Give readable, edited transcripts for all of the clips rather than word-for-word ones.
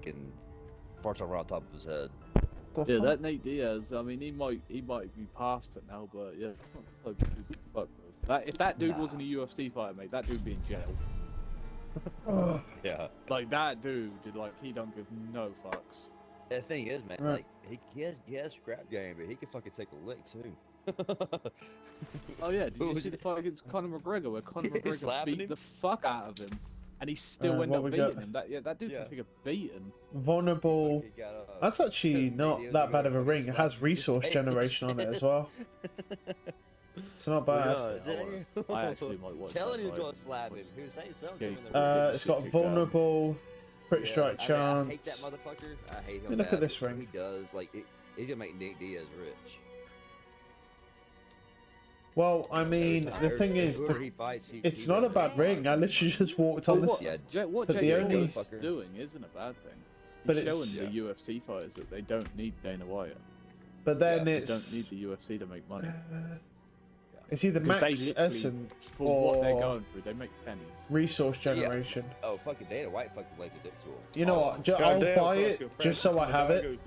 and farts over on top of his head. Yeah, that Nate Diaz. I mean, he might be past it now, but yeah, it's not so good as fuck. That if that dude wasn't a UFC fighter, mate, that dude'd be in jail. Yeah. Like that dude, like he don't give no fucks. The thing is, man, like he has scrap game, but he can fucking take a lick too. Oh yeah, did you see the fight against Conor McGregor where Conor McGregor beat the fuck out of him, and he still ended up beating him? That dude can take a beating. Vulnerable. That's actually not that bad of a ring. It has resource generation on it as well. It's not bad. I actually might watch. Telling you to slap him. He was saying something. It's got vulnerable, crit strike chance. I hate that motherfucker. I hate him. Hey, look at this ring. He does he's gonna make Nate Diaz rich. Well, I mean, the thing is, it's not a bad ring. I literally just walked on this. What Jake Paul's doing isn't a bad thing. He's showing the UFC fighters that they don't need Dana White. But then they don't need the UFC to make money. It's either max essence for what they're going through. They make pennies. Resource generation. Yeah. Oh, fucking Dana White fucking lays a dick to him. You know what? I'll buy it just so I have it.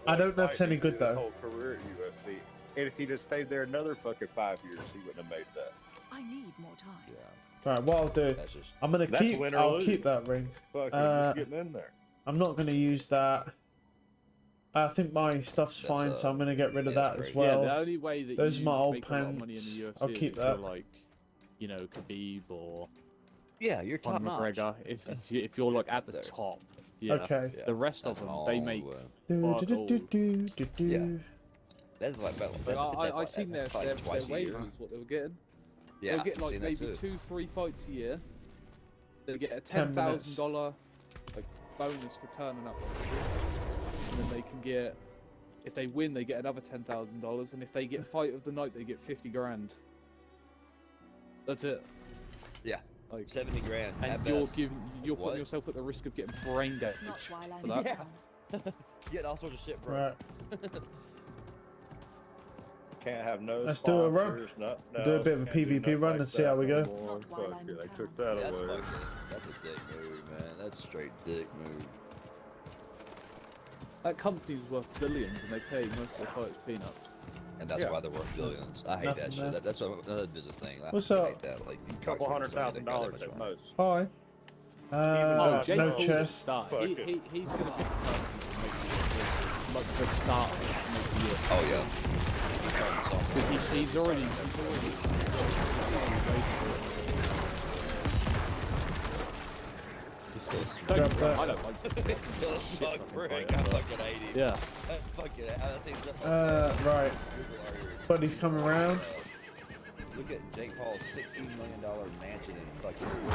I don't know if it's any good though. Whole career at UFC. And if he just stayed there another fucking 5 years, he wouldn't have made that. I need more time. Yeah. Right, what I'll do, I'm gonna keep. I'll keep that ring. Fucking getting in there. I'm not gonna use that. I think my stuff's fine, so I'm gonna get rid of that as well. Yeah, the only way that those you are my old make a lot of money in pants. the UFC I'll keep is that. if you're like, you know, Khabib or you're top McGregor. If you're like at the top, okay. The rest of them they make. Yeah. That's like I seen their waivers, what they were getting. Yeah, they were getting like maybe 2-3 fights a year. They get a $10,000 like bonus for turning up, and then they can get, if they win, they get another $10,000, and if they get fight of the night, they get 50 grand. That's it. Yeah, like 70 grand. And you're putting yourself at the risk of getting brain damage for that. Yeah. Getting all sorts of shit, bro. Right. Can't have no. Let's do a run. Do a bit of a PvP run and see how we go. They took that away. That's a dick move, man. That's straight dick move. That company's worth billions, and they pay most of their fighters peanuts. And that's why they're worth billions. I hate that shit. That's another business thing. What's up? I hate that. Like, a couple $100,000 at most. Hi. No chest. He's gonna be the person to make the start of the year. Oh yeah. Because he's already. He's so smart. I don't like it. He's so smart, Brick. I fucking hate him. Yeah. Right. Buddy's coming around. Look at Jake Paul's $16 million mansion in fucking. You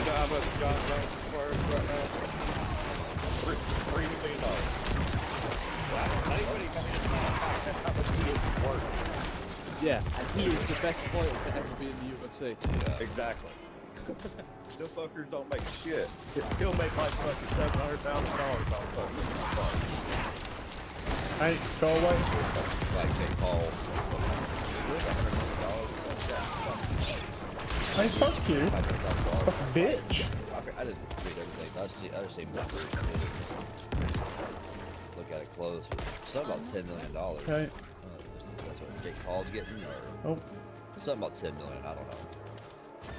know how much John Jones is worth right now? $3 million. Yeah, and he is the best fighter to ever be in the UFC. Yeah, exactly. No fuckers don't make shit. He'll make like fucking $700,000 on fucking. Hey, go away. Like Jake Paul. Hey, fuck you. Fucking bitch. I didn't read everything. I just say more. Look at it close. Something about $10 million. Okay. That's what Jake Paul's getting, or something about $10 million. I don't know.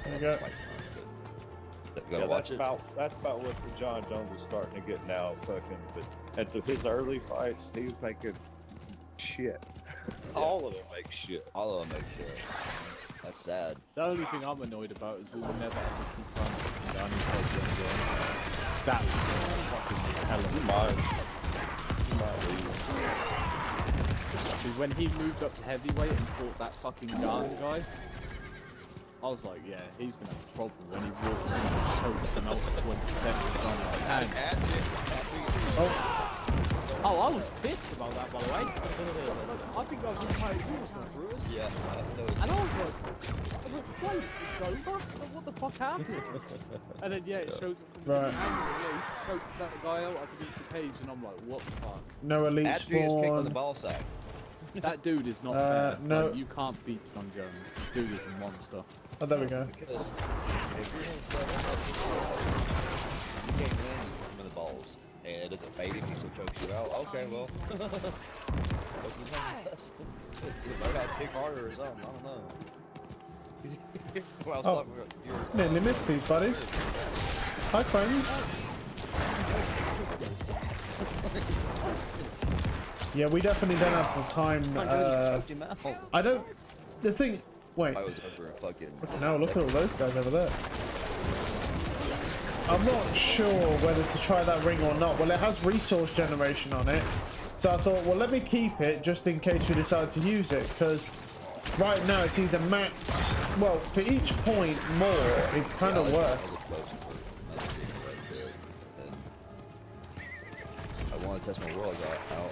There you go. Go watch it. That's about what the John Jones is starting to get now. Fucking, but at his early fights, he was making shit. All of them make shit. All of them make shit. That's sad. The only thing I'm annoyed about is we will never ever see Francis and Danny fight again. That was fucking hell of a mind. When he moved up to heavyweight and fought that fucking Garn guy, I was like, yeah, he's gonna have a problem when he walks in and chokes him out for 20 seconds on the hand. Oh, I was pissed about that, by the way. I think I was entire Bruce. Yeah. And I was like, wait, it's over? What the fuck happened? And then, yeah, it shows it from the angle. Yeah, he chokes that guy out up against the cage, and I'm like, what the fuck? No elite spawn. On the ball sack. That dude is not fair. No. Like, you can't beat John Jones. This dude is a monster. Oh, there we go. if you're in stuff, you can't win from the balls, and it doesn't fade him, he still chokes you out. Okay, well, you might have to kick harder or something. I don't know. Well, Oh, nearly missed these buddies. Hi, friends. Yeah, we definitely don't have the time. I don't. The thing. Wait. I was over a fucking. No, look at all those guys over there. I'm not sure whether to try that ring or not. Well, it has resource generation on it, so I thought, well, let me keep it just in case we decide to use it, because right now it's either max. Well, for each point more, it's kind of worth. I want to test my world out.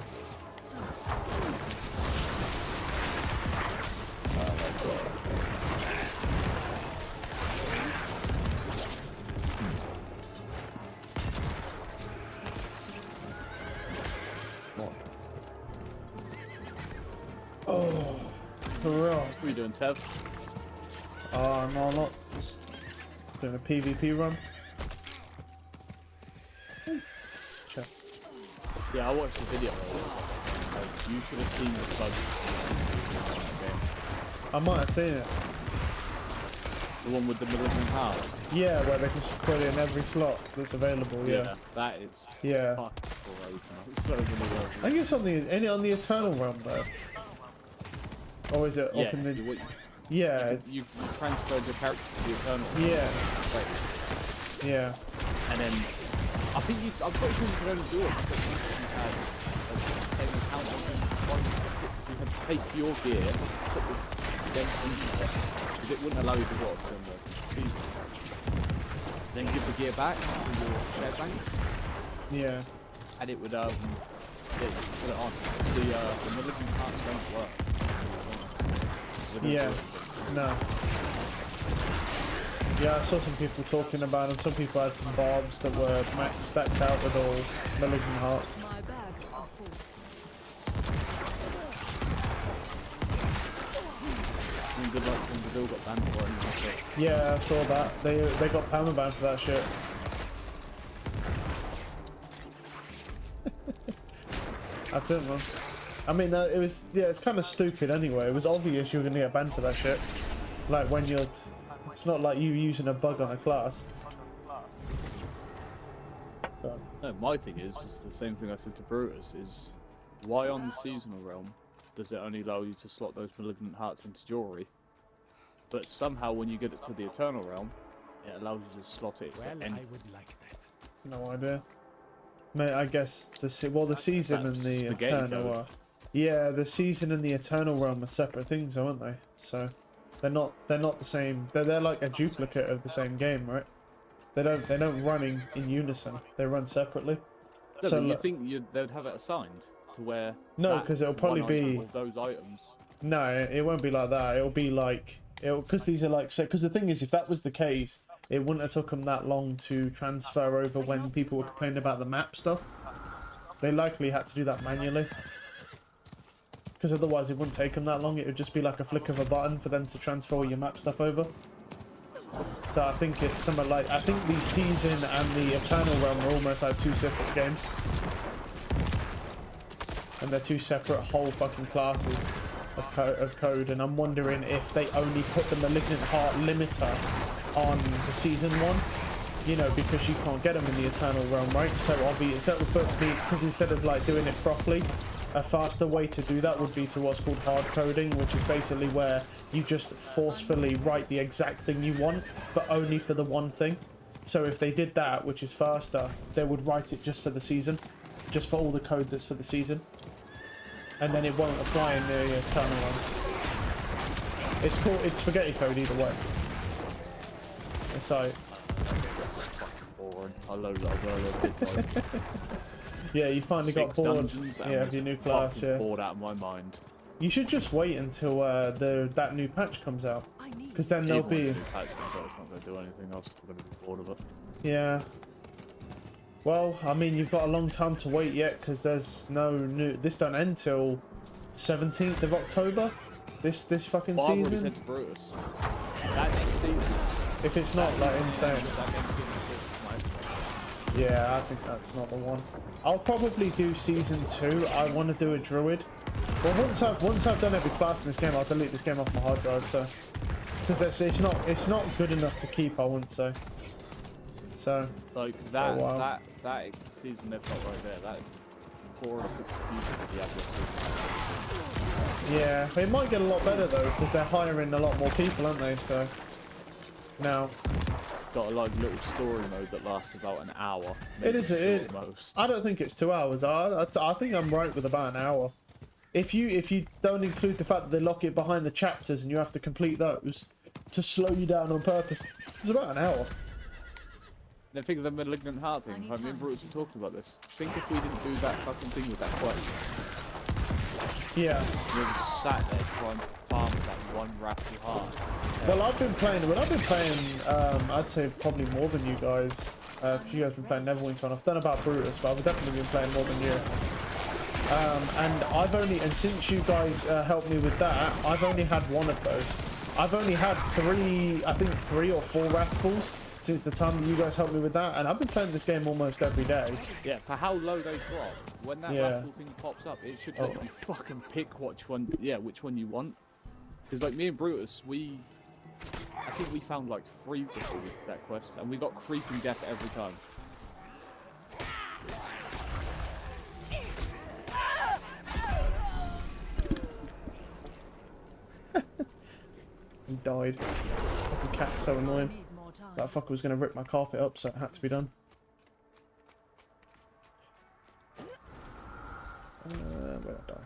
Oh, for real. What are you doing, Tev? Oh, no, I'm not. Just doing a PvP run. Chest. Yeah, I watched the video earlier. You should have seen the bug. I might have seen it. The one with the malignant hearts. Yeah, where they can put it in every slot that's available. Yeah. That is. Yeah. Fucking great. So many words. I think it's on the Eternal Realm though. Or is it Yeah, up in the? you It's you transferred your character to the Eternal. yeah, Right. yeah, And then I'm pretty sure you could only do it because you had the same account on one. You had to take your gear, put the then into it, because it wouldn't allow you to watch in the season. Then give the gear back to your share bank, yeah. and it would put it on. The malignant parts don't work. Yeah, no. Yeah, I saw some people talking about them. Some people had some barbs that were max stacked out with all malignant hearts. My bags are full. And good luck when Brazil got banned for it. And that's it. Yeah, I saw that. They got permabanned for that shit. That's it, man. I mean, it was, yeah, it's kind of stupid anyway. It was obvious you were going to get banned for that shit. Like, when you're... It's not like you using a bug on a class. But, No, my thing is the same thing I said to Brutus, is why on the seasonal realm does it only allow you to slot those malignant hearts into jewelry, but somehow when you get it to the Eternal realm, it allows you to slot it to any... no idea. Mate, I guess the season and the Spaghetti Eternal code. are... Yeah, the season and the Eternal realm are separate things, aren't they? So they're not the same. They're like a duplicate of the same game, right? They don't run in unison. They run separately. No, So but you look- think they'd have it assigned to where... No, that 'cause it'll probably one item be- with those items... No, it won't be like that. It'll be like because these are like, so because the thing is, if that was the case, it wouldn't have took them that long to transfer over when people were complaining about the map stuff. They likely had to do that manually. Because otherwise it wouldn't take them that long. It would just be like a flick of a button for them to transfer all your map stuff over. So I think it's something like, I think the season and the Eternal Realm are almost like two separate games. And they're two separate whole fucking classes of code. And I'm wondering if they only put the Malignant Heart limiter on the season one. You know, because you can't get them in the Eternal Realm, right? So obviously, because instead of like doing it properly, a faster way to do that would be to what's called hard coding, which is basically where you just forcefully write the exact thing you want, but only for the one thing. So if they did that, which is faster, they would write it just for the season, just for all the code that's for the season, and then it won't apply in the Eternal Realm. It's spaghetti code either way. It's like, Boring. I loaded up earlier. yeah, you finally got bored. Yeah, of your new class. Yeah. Bored out of my mind. You should just wait until that new patch comes out, because then there'll Even when be the new patch comes out, it's not going to do anything. I'm still going to be bored of it. yeah. Well, I mean, you've got a long time to wait yet, because there's no new. This don't end till 17th of October. This fucking Well, I've already season. said to Brutus, that next season, If it's not like insane. That game's getting a bit Yeah, I think that's not the one. I'll probably do season 2. I want to do a druid. Well, once I've done every class in this game, I'll delete this game off my hard drive. So, because it's not good enough to keep, I wouldn't say. So, like that season they've got right there. That is the poorest excuse for Diablo 2. yeah, it might get a lot better though because they're hiring a lot more people, aren't they? So now. Got a like little story mode that lasts about an hour. It is. Most. I don't think it's 2 hours. I think I'm right with about an hour. If you don't include the fact that they lock it behind the chapters and you have to complete those to slow you down on purpose, it's about an hour. Then think of the malignant heart thing. I remember Brutus were talking about this. Think if we didn't do that fucking thing with that quest. Yeah. We just sat there trying to farm that one ratty heart. Well, I've been playing. I'd say probably more than you guys. Because you guys have been playing Neverwinter. I've done about Brutus, but I've definitely been playing more than you. And since you guys helped me with that, I've only had one of those. I've only had three or four raffles since the time you guys helped me with that, and I've been playing this game almost every day. Yeah, for how low they drop, when that raffle thing pops up, it should let you fucking pick which one you want. Because like me and Brutus, I think we found like 3 before that quest, and we got creeping death every time. He died. Fucking cat's so annoying. That fucker was going to rip my carpet up, so it had to be done. Where'd I die?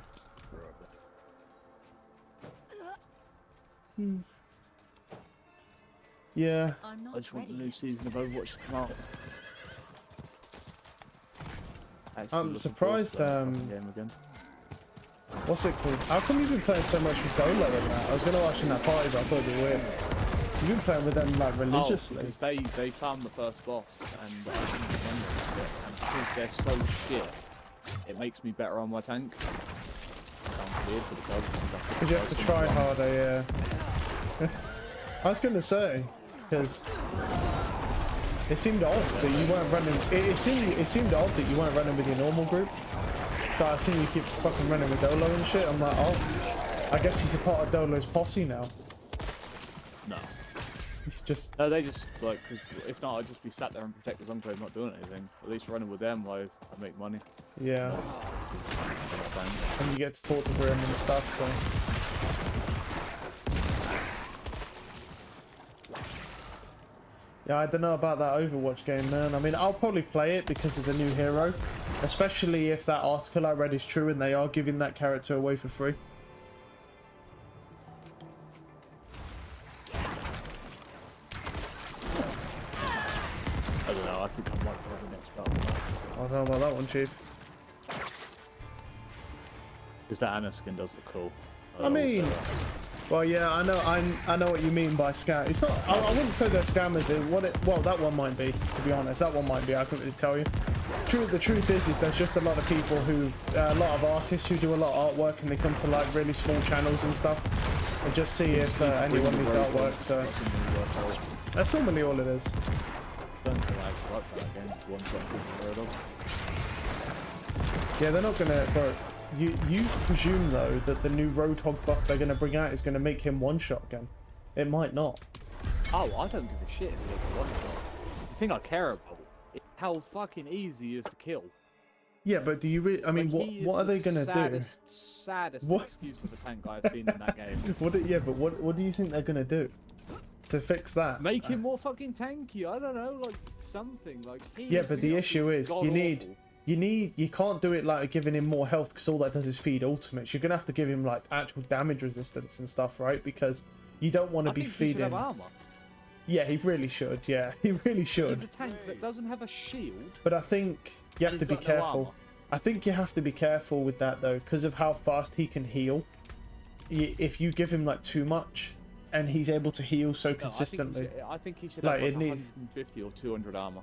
Yeah. I just want the new season of Overwatch to come out. I'm surprised, game again. What's it called? How come you've been playing so much with Dolo in that? I was going to watch in that party, but I thought it'd be weird. You've been playing with them like religiously. Oh, because they found the first boss, and I didn't remember it, and because they're so shit, it makes me better on my tank. Sounds weird for the dog. Because you have to try harder, yeah. I was going to say, because it seemed odd that you weren't running. It seemed odd that you weren't running with your normal group. But I seen you keep fucking running with Dolo and shit. I'm like, oh, I guess he's a part of Dolo's posse now. No. No, they just like, because if not, I'd just be sat there and protect his enclave, not doing anything. At least running with them, I make money. Yeah. And you get to talk to Grim and stuff, so. Yeah, I don't know about that Overwatch game, man. I mean, I'll probably play it because of the new hero, especially if that article I read is true and they are giving that character away for free. I don't know, I think I might play the next battle. I don't know about that one, Chief. Because that Anna skin does look cool. I mean, well, yeah, I know what you mean by scam. It's not. I wouldn't say they're scammers. Well, that one might be. To be honest, that one might be. I couldn't really tell you. The truth is there's just a lot of people who, a lot of artists who do a lot of artwork, and they come to like really small channels and stuff, and just see if anyone needs artwork. So that's normally all it is. Yeah, they're not gonna. Bro, you presume though that the new Roadhog buff they're gonna bring out is gonna make him one-shot again. It might not. Oh, I don't give a shit if he does a one-shot. The thing I care about is how fucking easy he is to kill. Yeah, but do you really? I mean, like, what are they gonna do? Saddest excuse of a tank I've seen in that game. What do you think they're gonna do to fix that? Make him more fucking tanky. I don't know, like something like. Yeah, but the issue is you can't do it like giving him more health because all that does is feed ultimates. You're gonna have to give him like actual damage resistance and stuff, right? Because you don't want to be feeding. He should have armor. Yeah, he really should. Yeah, he really should. He's a tank that doesn't have a shield. But I think you have to be careful. I think you have to be careful with that though, because of how fast he can heal. If you give him like too much, and he's able to heal so consistently. I think he should have like 150 or 200 armor,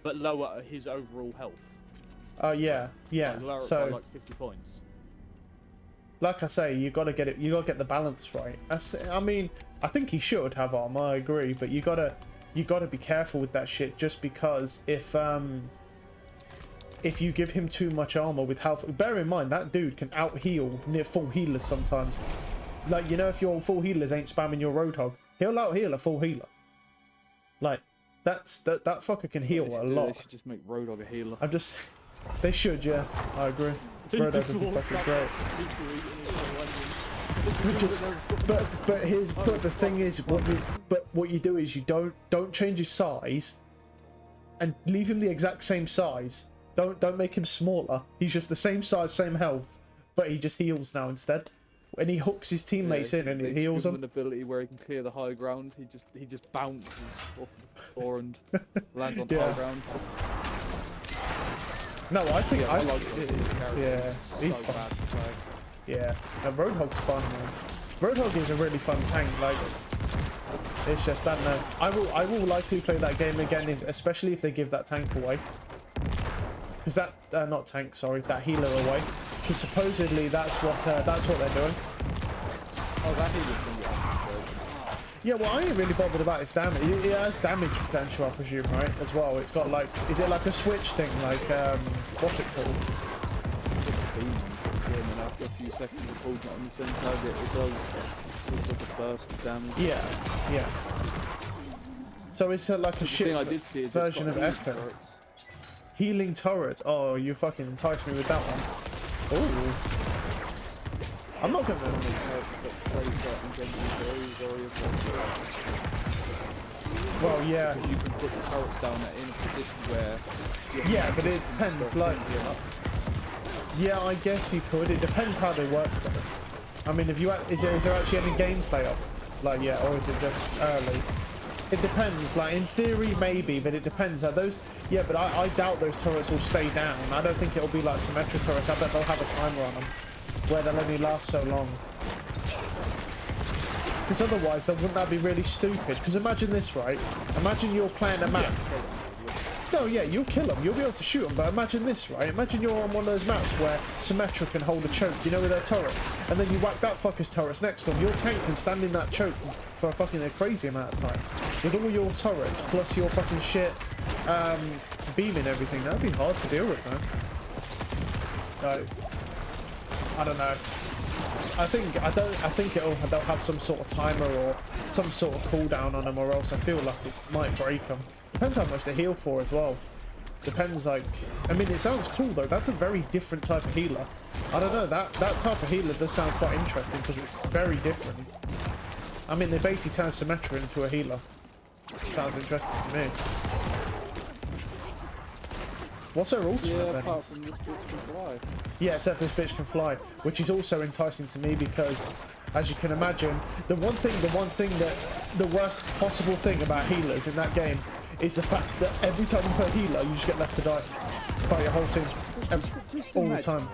but lower his overall health. Oh yeah. Like lower it by like 50 points. Like I say, you gotta get it. You gotta get the balance right. I mean, I think he should have armor, I agree, but you gotta be careful with that shit, just because if you give him too much armor with health, bear in mind that dude can out heal near full healers sometimes. Like, you know, if your full healers ain't spamming your Roadhog, he'll out heal a full healer. Like, that fucker can heal a lot. They should just make Roadhog a healer. They should, yeah, I agree. Roadhog would be fucking great. But the thing is, what you do is you don't change his size, and leave him the exact same size. Don't make him smaller. He's just the same size, same health, but he just heals now instead. And he hooks his teammates in and he heals them. An ability where he can clear the high ground. He just bounces off the floor and lands on high ground. No, I think I like he's so fun. bad. Yeah, and Roadhog's fun, man. Roadhog is a really fun tank. Like, it's just that. No, I will likely play that game again, especially if they give that tank away. Because that not tank, sorry, that healer away. Because supposedly that's what they're doing. Oh, that healer's been Yeah, well, I ain't really bothered about its damage. It has damage potential, I presume, right? As well. It's got like, is it like a switch thing? Like, what's it called? And after a few seconds of holding it on the same target, it does like a burst of damage. Yeah. So it's like a shit version of Echo. Healing turret. Oh, you fucking enticed me with that one. Ooh. I'm not gonna. Well, yeah. Because you can put the turrets down in a position where. Yeah, but it depends. Like. Yeah, I guess you could. It depends how they work, though. I mean, if you is there actually any gameplay of, like, yeah, or is it just early? It depends. Like, in theory, maybe, but it depends. Are those? Yeah, but I doubt those turrets will stay down. I don't think it'll be like Symmetra turrets. I bet they'll have a timer on them, where they'll only last so long. Because otherwise, wouldn't that be really stupid? Because imagine this, right? Imagine you're playing a map. No, yeah, you'll kill them. You'll be able to shoot them. But imagine this, right? Imagine you're on one of those maps where Symmetra can hold a choke, you know, with their turrets. And then you whack that fucker's turrets next to them. Your tank can stand in that choke for a crazy amount of time. With all your turrets, plus your fucking shit beaming everything. That'd be hard to deal with, man. I don't know. I think they'll have some sort of timer or some sort of cooldown on them, or else I feel like it might break them. Depends how much they heal for as well. Depends, like, I mean, it sounds cool though. That's a very different type of healer. I don't know, that type of healer does sound quite interesting because it's very different. I mean, they basically turn Symmetra into a healer. Sounds interesting to me. What's her ultimate then? Yeah, apart from this bitch can fly. Yeah, except this bitch can fly, which is also enticing to me because, as you can imagine, the worst possible thing about healers in that game is the fact that every time you put a healer, you just get left to die by your whole team, all the time.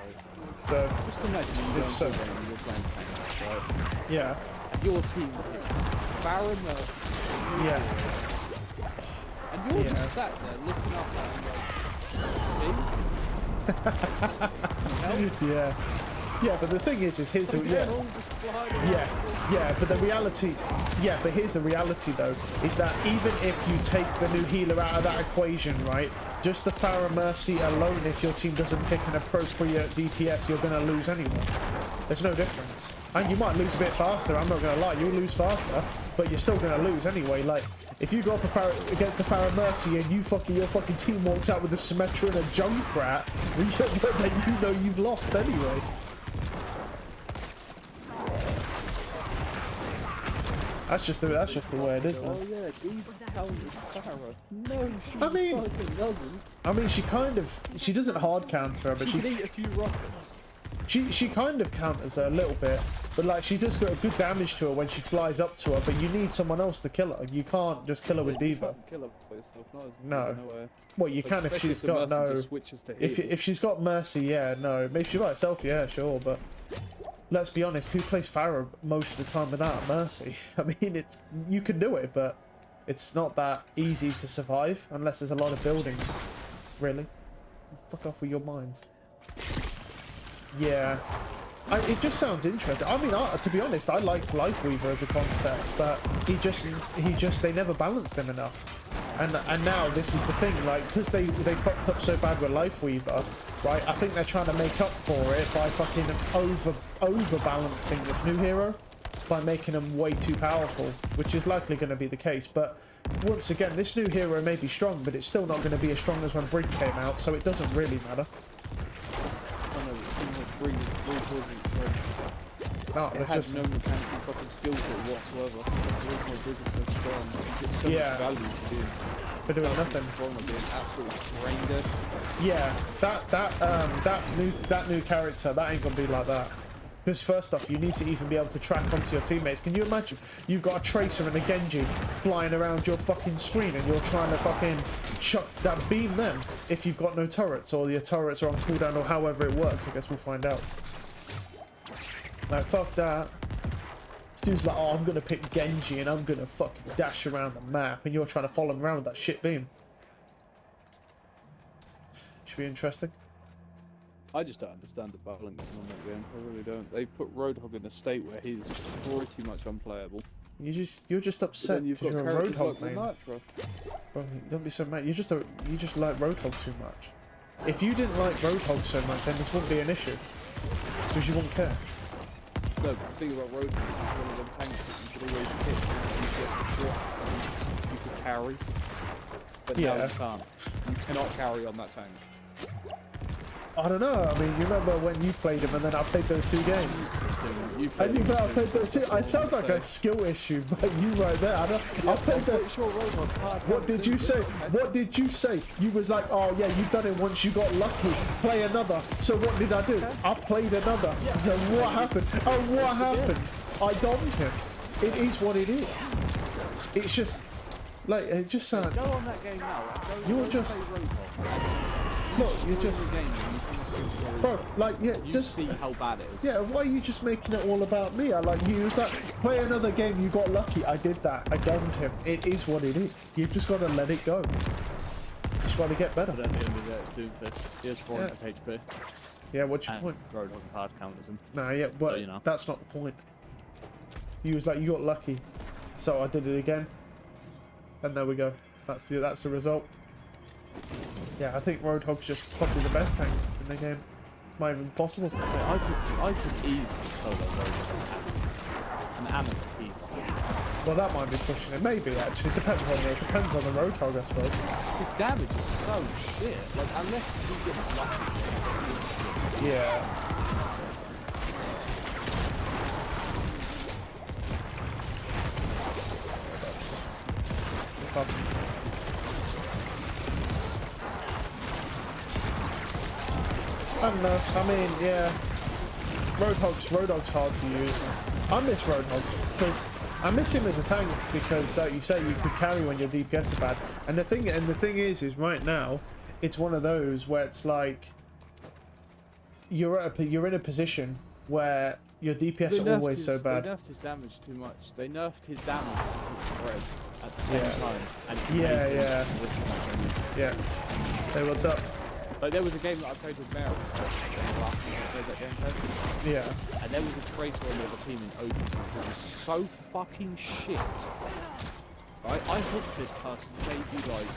So, just imagine it's so. You're playing tanks, right? Yeah. And your team hits Baron Mercy. Yeah. And you're just sat there looking up at him like, Yeah. Yeah, but the thing is here's the but the reality, but here's the reality though, is that even if you take the new healer out of that equation, right, just the Farah Mercy alone, if your team doesn't pick an appropriate DPS, you're going to lose anyway. There's no difference. And you might lose a bit faster, I'm not going to lie, you'll lose faster, but you're still going to lose anyway. Like, if you go up against the Farah Mercy and your fucking team walks out with a Symmetra and a Junkrat, you know you've lost anyway. That's just the way it is, man. oh yeah, Diva counters Farah. No, she fucking doesn't. I mean, she doesn't hard counter her, but she can eat a few rockets. She kind of counters her a little bit, but like she does got good damage to her when she flies up to her. But you need someone else to kill her. You can't just kill her with Diva. You can't kill her by yourself. No. Well, you can if she's got no. If she's got Mercy, yeah, no. Maybe she by herself, yeah, sure. But let's be honest, who plays Farah most of the time without Mercy? I mean, you can do it, but it's not that easy to survive unless there's a lot of buildings. Really? Fuck off with your minds. Yeah. It just sounds interesting. I mean, to be honest, I liked Lifeweaver as a concept, but they never balanced him enough. And now this is the thing, like, because they fucked up so bad with Lifeweaver, right? I think they're trying to make up for it by fucking over balancing this new hero by making him way too powerful, which is likely going to be the case. But once again, this new hero may be strong, but it's still not going to be as strong as when Brig came out, so it doesn't really matter. No, it had no mechanical fucking skill to it whatsoever. That's the reason why Brig is so strong. You get so much value for doing nothing. Being absolutely brain dead. Yeah, that new character, that ain't gonna be like that. Because first off, you need to even be able to track onto your teammates. Can you imagine? You've got a Tracer and a Genji flying around your fucking screen and you're trying to fucking beam them if you've got no turrets, or your turrets are on cooldown, or however it works. I guess we'll find out. Like, fuck that. Stu's like, oh, I'm gonna pick Genji and I'm gonna fucking dash around the map, and you're trying to follow him around with that shit beam. Should be interesting. I just don't understand the balancing on that game. I really don't. They put Roadhog in a state where he's pretty much unplayable. You're just upset because you're a Roadhog main. Bro, don't be so mad. You just like Roadhog too much. If you didn't like Roadhog so much, then this wouldn't be an issue. Because you wouldn't care. No, but the thing about Roadhog is he's one of them tanks that you could always pick. You get the shot and you could carry. But now you can't. You cannot carry on that tank. I don't know. I mean, you remember when you played him, and then I played those two games. I played those two. It sounds like a skill issue, but you right there. I played the. What did you say? What did you say? You was like, oh yeah, you've done it once. You got lucky. Play another. So what did I do? I played another. So what happened? Oh, what happened? I domed him. It is what it is. It's just like it just sounds. Go on that game now. You're just. Look, you're just. Bro, like, yeah, you just see how bad it is. Yeah, why are you just making it all about me? I like you. It's like, play another game. You got lucky. I did that. I domed him. It is what it is. You've just got to let it go. Just got to get better. But at the end of the day, it's Doomfist. He has 400 HP. Yeah, what's your point? Roadhog hard counters him. Nah, yeah, but you know. That's not the point. You was like, you got lucky, so I did it again, and there we go. That's the result. Yeah, I think Roadhog's just probably the best tank in the game. Not even possible. I could easily solo Roadhog. And Amma's a healer. Well, that might be pushing it. Maybe, actually. Depends on the Roadhog, I suppose. His damage is so shit. Like, unless he gets lucky. Yeah. I don't know. I mean, yeah. Roadhog's hard to use. I miss Roadhog because I miss him as a tank because, like you say, you could carry when your DPS are bad. And the thing is right now, it's one of those where it's like you're in a position where your DPS are always so bad. They nerfed his damage too much. They nerfed his damage and his spread at the same time. And yeah. Hey, what's up? Like, there was a game that I played with Meryl. Yeah. And there was a Tracer on the other team in open that was so fucking shit. Right? I hooked this person maybe like,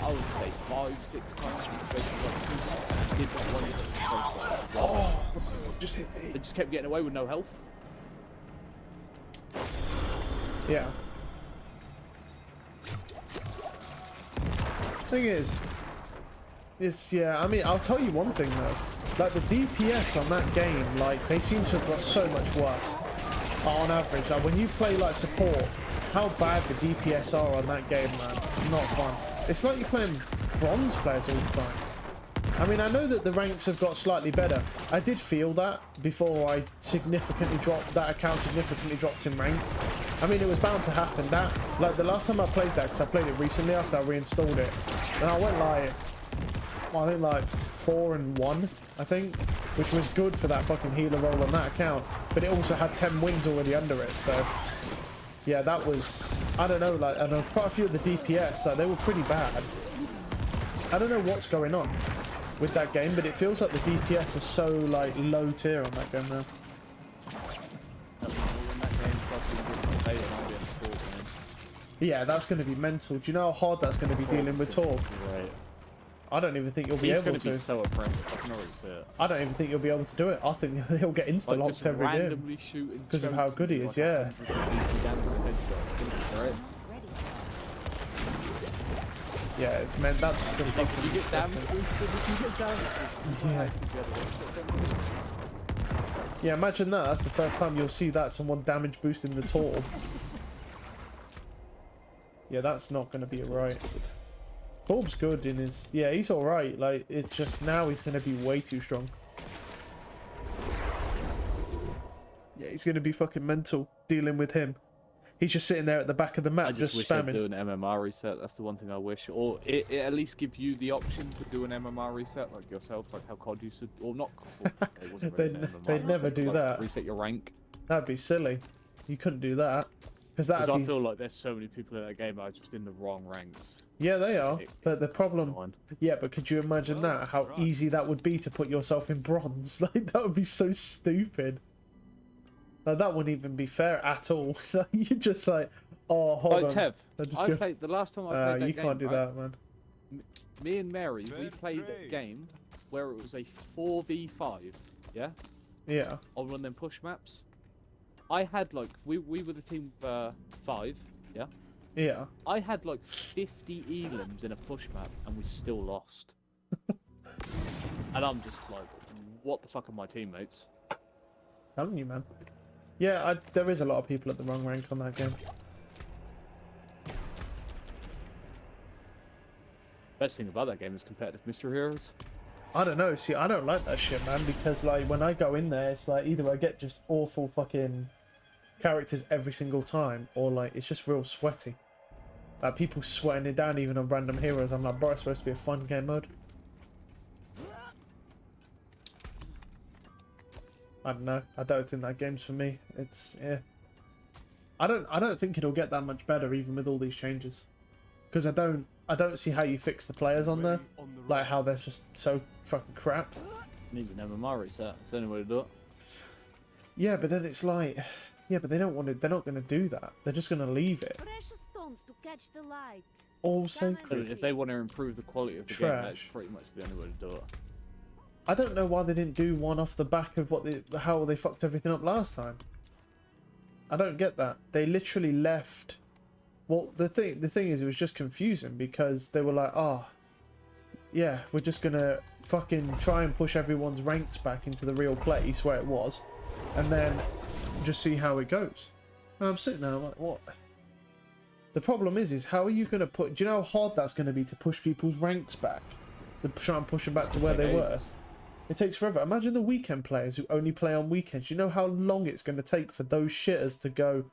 I would say 5-6 times from the space of like 2 months, and did not want to hit the Tracer. Oh, what the fuck just hit me? They just kept getting away with no health. Yeah. Thing is, yeah, I mean, I'll tell you one thing though. Like, the DPS on that game, like, they seem to have got so much worse. On average, like, when you play, like, support, how bad the DPS are on that game, man. It's not fun. It's like you're playing bronze players all the time. I mean, I know that the ranks have got slightly better. I did feel that before that account significantly dropped in rank. I mean, it was bound to happen. That, like, the last time I played that, because I played it recently after I reinstalled it, and I went like, I think like 4-1, I think, which was good for that fucking healer role on that account. But it also had 10 wins already under it, so yeah, that was, I don't know, like, I know quite a few of the DPS, they were pretty bad. I don't know what's going on. with that game, but it feels like the DPS is so like low tier on that game now. When that game fucking gets played, it might be in the court, man. Yeah, that's going to be mental. Do you know how hard that's going to be dealing with Torb? Right. I don't even think you'll be He's able going to be to. so oppressive. I can already see it. I don't even think you'll be able to do it. I think he'll get Like insta-locked just every game. randomly shooting Because of how chokes good he and is, like yeah. 180 damage a headshot. It's going to be great. Yeah, it's meant that's the If fucking you get damage disgusting. boosted, if you get damage boosted, Yeah. Yeah, imagine that. That's the first time you'll see that, someone damage boosting the Torb. Yeah, that's not going to be right. Torb's good in his... Yeah, he's alright. Like, it's just now he's going to be way too strong. Yeah, he's going to be fucking mental dealing with him. He's just sitting there at the back of the map, I just wish spamming. I'd do an MMR reset. That's the one thing I wish. Or it at least gives you the option to do an MMR reset, like yourself, like how COD used to... Or not COD. It wasn't really an MMR They'd never reset, do like, that. Reset your rank. That'd be silly. You couldn't do that. Because Because that'd I be... feel like there's so many people in that game that are just in the wrong ranks. Yeah, they are. But the problem... Annoying. Yeah, but could you imagine that? How easy that would be to put yourself in bronze? Like, that would be so stupid. Like, that wouldn't even be fair at all. You're just like, oh, hold on. Tev, I played the last time I played that you game. can't do right? that, man. Me and Mary, we played a game where it was a 4v5. Yeah. Yeah. On one of them push maps. I had like we were the team 5. Yeah. Yeah. I had like 50 elims in a push map and we still lost. And I'm just like, what the fuck are my teammates? Haven't you, man? Yeah, there is a lot of people at the wrong rank on that game. Best thing about that game is competitive mystery heroes. I don't know. See, I don't like that shit, man, because like when I go in there, it's like either I get just awful fucking characters every single time, or like it's just real sweaty. Like people sweating it down even on random heroes. I'm like, bro, it's supposed to be a fun game mode. I don't know. I don't think that game's for me. It's yeah. I don't think it'll get that much better even with all these changes, because I don't see how you fix the players on there, like how they're just so fucking crap. Needs an MMR reset. That's the only way to do it. Yeah, but then it's like, yeah, but they don't want to. They're not going to do that. They're just going to leave it. Precious stones to catch the light. All so But if they want to improve the quality of the game, that's pretty much the only way to do it. I don't know why they didn't do one off the back of how they fucked everything up last time. I don't get that. They literally left. Well, the thing is, it was just confusing because they were like, oh, yeah, we're just gonna fucking try and push everyone's ranks back into the real place where it was, and then just see how it goes. And I'm sitting there like, what? The problem is how are you gonna put? Do you know how hard that's gonna be to push people's ranks back? To try and push them back to where they were. It takes forever. Imagine the weekend players who only play on weekends. You know how long it's going to take for those shitters to go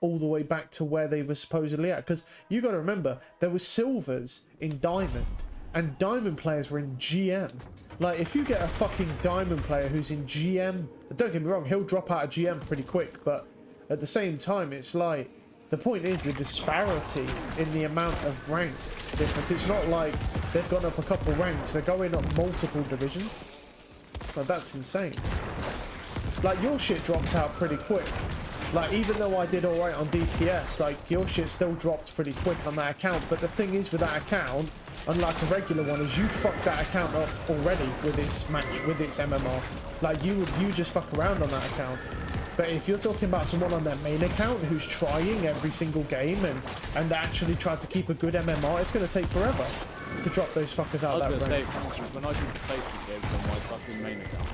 all the way back to where they were supposedly at? Because you got to remember, there were silvers in Diamond, and Diamond players were in GM. Like, if you get a fucking Diamond player who's in GM, don't get me wrong, he'll drop out of GM pretty quick, but at the same time, it's like, the point is the disparity in the amount of rank difference. It's not like they've gone up a couple ranks, they're going up multiple divisions. Like, that's insane. Like, your shit dropped out pretty quick. Like, even though I did alright on DPS, like, your shit still dropped pretty quick on that account. But the thing is with that account, unlike a regular one, is you fucked that account up already with its match, with its MMR. Like, you just fuck around on that account. But if you're talking about someone on their main account who's trying every single game and actually tried to keep a good MMR, it's going to take forever to drop those fuckers out that rank. I was going to say, for instance, when I did the Facebook games on my fucking main account,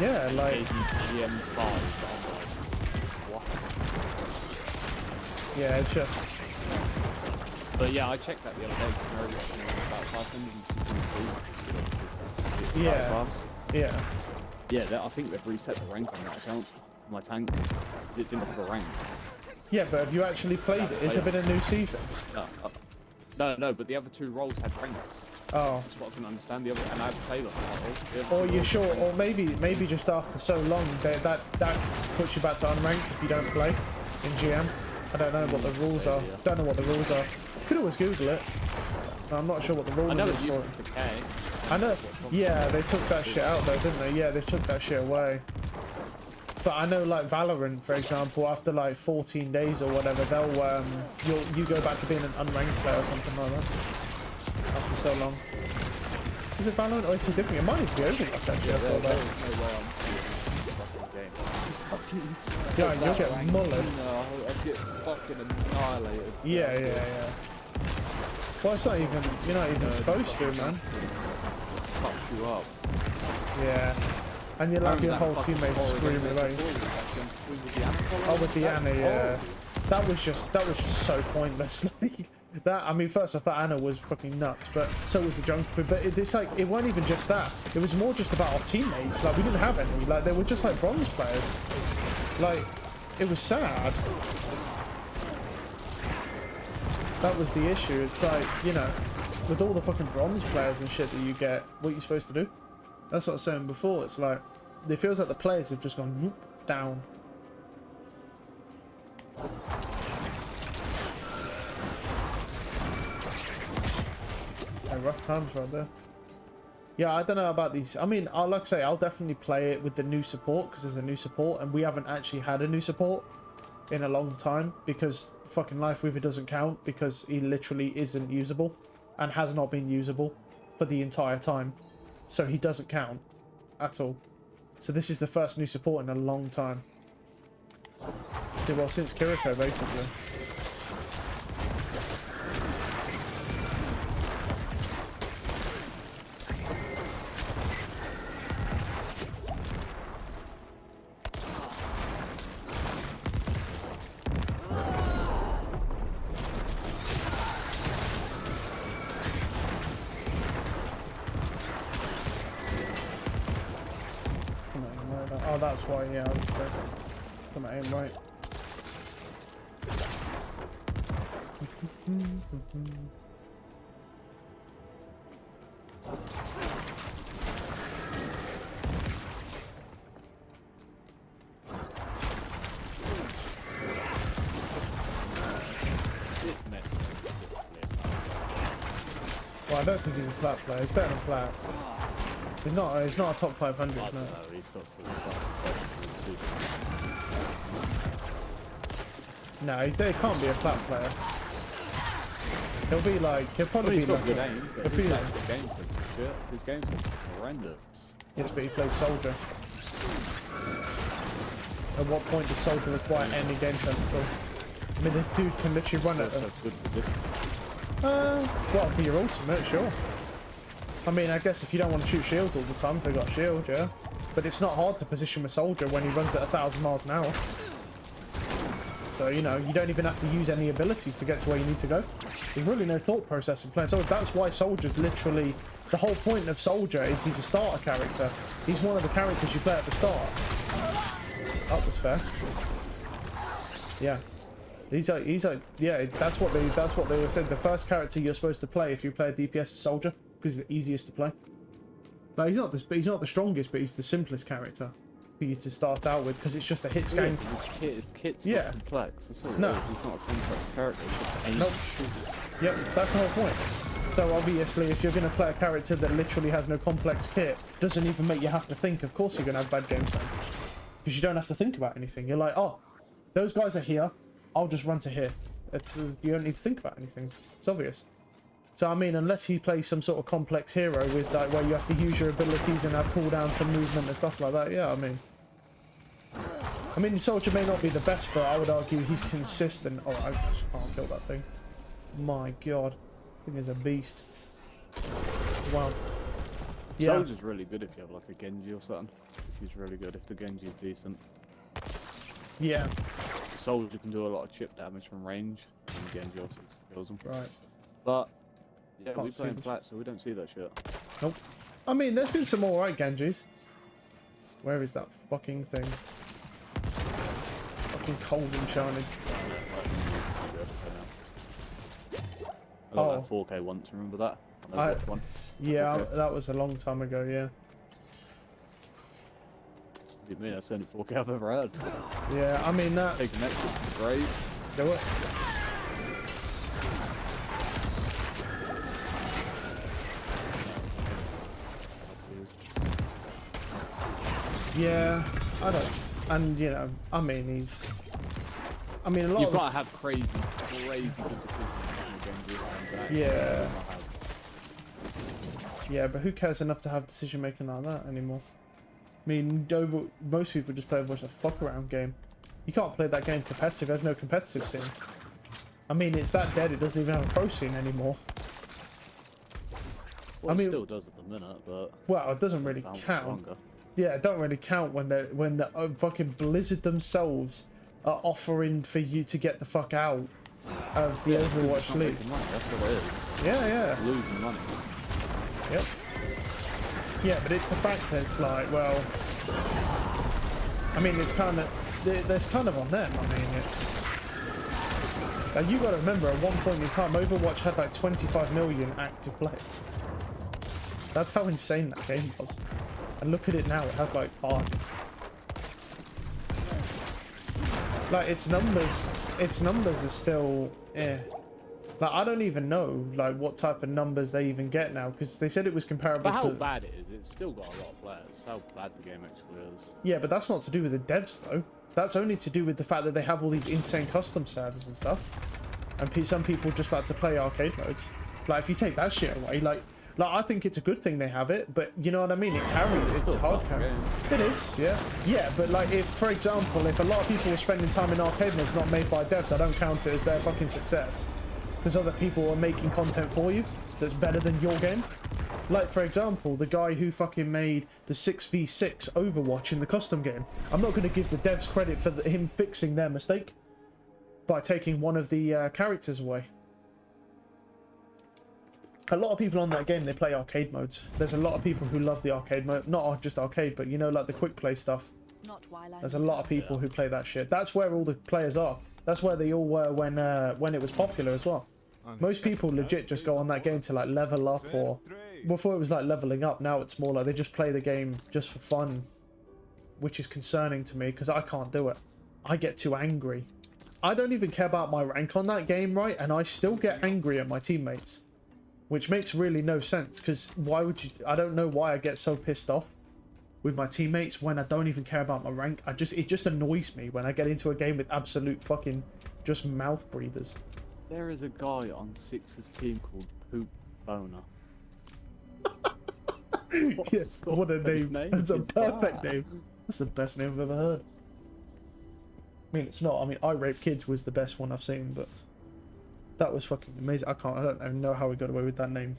yeah, like... it gave me GM5, but I'm like, what? Yeah, it's just... But yeah, I checked that the other day, and about 500 yeah. Yeah. Yeah, I think they've reset the rank on that account, my tank, because it didn't have a rank. Yeah, but have you actually played it? Has there been a new season? No, but the other two roles had ranks. Oh. That's what I can understand. The other, and I played on that role. Yeah, Or you're sure, or maybe just after so long, that puts you back to unranked if you don't play in GM. I don't know what the rules are. Don't know what the rules are. Could always Google it. I'm not sure what the rules are. I know it's for used it. for K. I know. Yeah, they took that shit out though, didn't they? Yeah, they took that shit away. But I know, like Valorant, for example, after like 14 days or whatever, they'll you go back to being an unranked player or something like that. After so long. Is it Valorant or is it different? It might need to be Overwatch actually. I saw that. Yeah, you'll get mullered. No, I'll get fucking annihilated. Yeah. Well, it's not even. You're not even supposed to, man. Fuck you up. Yeah. And you'll have your whole teammates screaming about you. Oh, with the Anna, yeah. That was just so pointless. Like that. I mean, first I thought Anna was fucking nuts, but so was the junk. But it's like it wasn't even just that. It was more just about our teammates. Like we didn't have any. Like they were just like bronze players. Like it was sad. That was the issue. It's like, you know, with all the fucking bronze players and shit that you get, what are you supposed to do? That's what I was saying before. It's like, it feels like the players have just gone whoop, down. Yeah, rough times right there. Yeah, I don't know about these. I mean, like I say, I'll definitely play it with the new support because there's a new support and we haven't actually had a new support in a long time because fucking Life Weaver doesn't count because he literally isn't usable and has not been usable for the entire time. So he doesn't count at all. So this is the first new support in a long time. Well, since Kiriko, basically. Oh, that's why, yeah, I was saying. Come at him, right. Well, I don't think he's a plat player. He's better than plat. He's not a top 500, no. He's got some No, they can't be a flat player. He'll be like, he'll probably be like, good aim, but he'll be like, his game sense is shit. His game sense is horrendous. yes, but he plays soldier. At what point does soldier require any game sense still? I mean, the dude can literally run it. That's a good position. Well, for your ultimate, sure. I mean, I guess if you don't want to shoot shields all the time, they've got shield, yeah. But it's not hard to position with soldier when he runs at 1,000 miles an hour. So, you know, you don't even have to use any abilities to get to where you need to go. There's really no thought process in playing soldier. That's why soldier's literally... The whole point of soldier is he's a starter character. He's one of the characters you play at the start. That was fair. Yeah. Yeah, that's what they were saying. The first character you're supposed to play if you play a DPS is soldier, because he's the easiest to play. Like, he's not the strongest, but he's the simplest character for you to start out with, because it's just a hits game. His kit's Yeah. not complex. That's all No. it is. He's not a complex character. It's just aim Nope. and shoot. Yep, that's the whole point. So obviously, if you're going to play a character that literally has no complex kit, doesn't even make you have to think, of course you're going to have bad game sense. Because you don't have to think about anything. You're like, oh, those guys are here, I'll just run to here. It's you don't need to think about anything. It's obvious. So I mean, unless he plays some sort of complex hero with like where you have to use your abilities and have cooldowns for movement and stuff like that, yeah, I mean, Soldier may not be the best, but I would argue he's consistent. Oh, I just can't kill that thing. My God, that thing is a beast. Wow. Yeah. Soldier's really good if you have like a Genji or something. He's really good if the Genji's decent. Yeah. Soldier can do a lot of chip damage from range, and Genji obviously kills them. Right. But yeah, Can't we play in see flat, so we don't see that shit. Nope. I mean, there's been some alright Genjis. Where is that fucking thing? Fucking cold and shiny. I got that 4K once, remember that? One. Yeah, Okay. that was a long time ago, yeah. What do you mean? That's the only 4K I've ever had. Yeah, I mean, that's... Taking that shit from the grave. There were... Yeah, I don't. And you know, I mean, a lot You've of got to have crazy good decisions in the game. Yeah. Yeah, but who cares enough to have decision making like that anymore? I mean, most people just play Overwatch a fuck around game. You can't play that game competitive. There's no competitive scene. I mean, it's that dead. It doesn't even have a pro scene anymore. Well, I mean, it still does at the minute, but well, it doesn't really count. Yeah, it don't really count when the fucking Blizzard themselves are offering for you to get the fuck out of the Overwatch League. That's what it is. Yeah. Losing money. Yep. Yeah, but it's the fact that it's like, well, I mean, it's kind of, there's kind of on them. I mean, it's, like, you got to remember, at one point in time, Overwatch had like 25 million active players. That's how insane that game was. And look at it now, it has like 5. Like, its numbers are still, like, I don't even know, like, what type of numbers they even get now, because they said it was comparable But how to... bad it is, it's still got a lot of players. How bad the game actually is. Yeah, but that's not to do with the devs, though. That's only to do with the fact that they have all these insane custom servers and stuff. And some people just like to play arcade modes. Like, if you take that shit away, like I think it's a good thing they have it, but you know what I mean? It carries, it's hard carry. It is, yeah. Yeah, but like, if, for example, if a lot of people were spending time in arcade modes not made by devs, I don't count it as their fucking success. Because other people are making content for you that's better than your game. Like, for example, the guy who fucking made the 6v6 Overwatch in the custom game. I'm not going to give the devs credit for him fixing their mistake by taking one of the characters away. A lot of people on that game, they play arcade modes. There's a lot of people who love the arcade mode. Not just arcade, but you know, like the quick play stuff. There's a lot of people who play that shit. That's where all the players are. That's where they all were when it was popular as well. Most people legit just go on that game to like level up, or before it was like leveling up, now it's more like they just play the game just for fun, which is concerning to me because I can't do it. I get too angry. I don't even care about my rank on that game, right? And I still get angry at my teammates, which makes really no sense, because why would you... I don't know why I get so pissed off with my teammates when I don't even care about my rank. It just annoys me when I get into a game with absolute fucking just mouth breathers. There is a guy on Six's team called Poop Boner. Yeah, what a name. That's a perfect name. That's the best name I've ever heard. I mean, it's not. I mean, I Rape Kids was the best one I've seen, but that was fucking amazing. I don't even know how we got away with that name.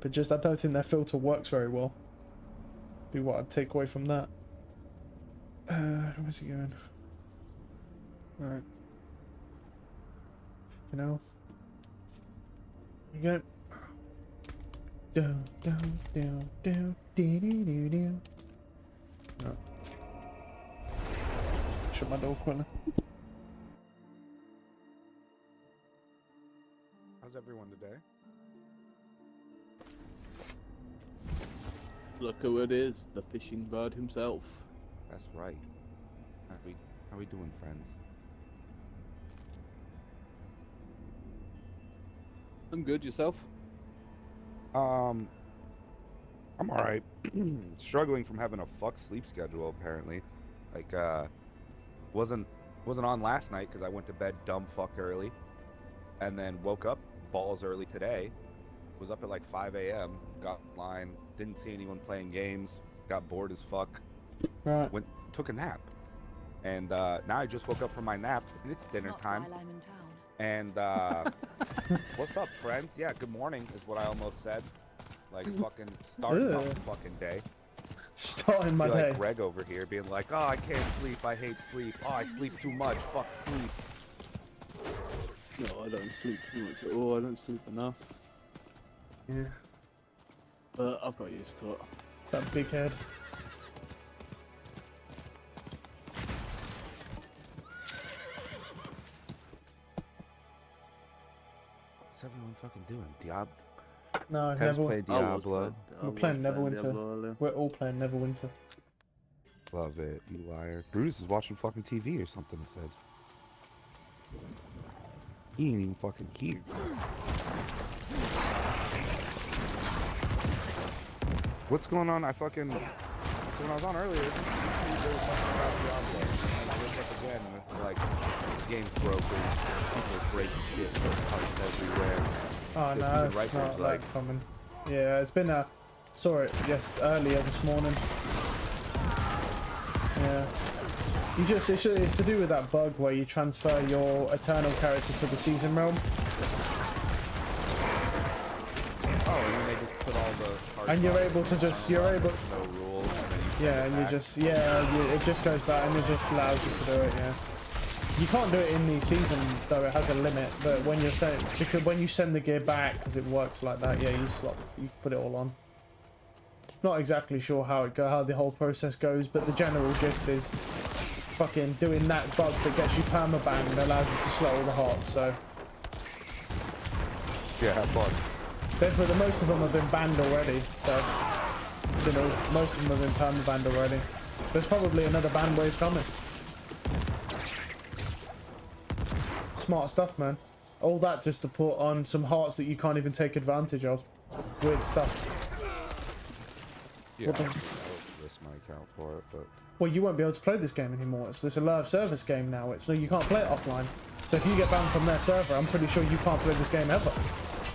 But just, I don't think their filter works very well. Be what I'd take away from that. Where's he going? Right. You know. You go. No. Shut my door quickly. How's everyone today? Look who it is, the fishing bird himself. That's right. How we doing, friends? I'm good, yourself? I'm alright. Struggling from having a fuck sleep schedule, apparently. Like, wasn't on last night because I went to bed dumb fuck early, and then woke up balls early today. Was up at like 5 a.m. Got online, didn't see anyone playing games, got bored as fuck. Right. Took a nap, and now I just woke up from my nap and it's dinner time. And what's up, friends? Yeah, good morning is what I almost said. Like fucking starting off the fucking day. Starting my day. Like Greg over here being like, oh, I can't sleep. I hate sleep. Oh, I sleep too much. Fuck sleep. No, I don't sleep too much at all. I don't sleep enough. Yeah. But I've got used to it. It's that big head. What's everyone fucking doing? Diablo? No, Pep's Never. played Diablo. We're playing Neverwinter. We're all playing Neverwinter. Love it, you liar. Bruce is watching fucking TV or something, it says. He ain't even fucking here. What's going on? So when I was on earlier, there was something about Diablo, and I looked up again, and it's like, the game's broken, people are breaking shit, there's parts everywhere. Oh no, it's not that common. Yeah, it's been saw it earlier this morning. Yeah. It's to do with that bug where you transfer your Eternal character to the Season realm. Oh, and then they just put all the parts And you're on able to just, no rules, and then you yeah, and you back. just, it just goes back and it just allows you to do it, yeah. You can't do it in the Season, though it has a limit, but when you send the gear back, because it works like that, yeah, you put it all on. Not exactly sure how the whole process goes, but the general gist is fucking doing that bug that gets you permaban and allows you to slot all the hearts, so. Yeah, have fun. But most of them have been banned already, so most of them have been perma-banned already. There's probably another ban wave coming. Smart stuff, man. All that just to put on some hearts that you can't even take advantage of. Weird stuff. Yeah, I would risk my account for it, but... Well, you won't be able to play this game anymore. It's a live service game now. You can't play it offline. So if you get banned from their server, I'm pretty sure you can't play this game ever.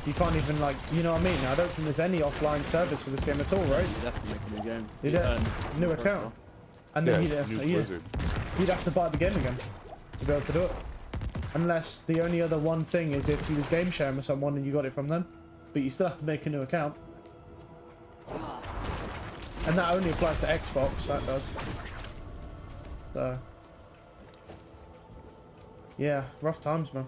You can't even, like, you know what I mean? I don't think there's any offline service for this game at all, right? You'd have to make a new game. New account. And then you'd have to buy the game again to be able to do it. Unless the only other one thing is if you was game sharing with someone and you got it from them. But you still have to make a new account. And that only applies to Xbox, that does. So. Yeah, rough times, man.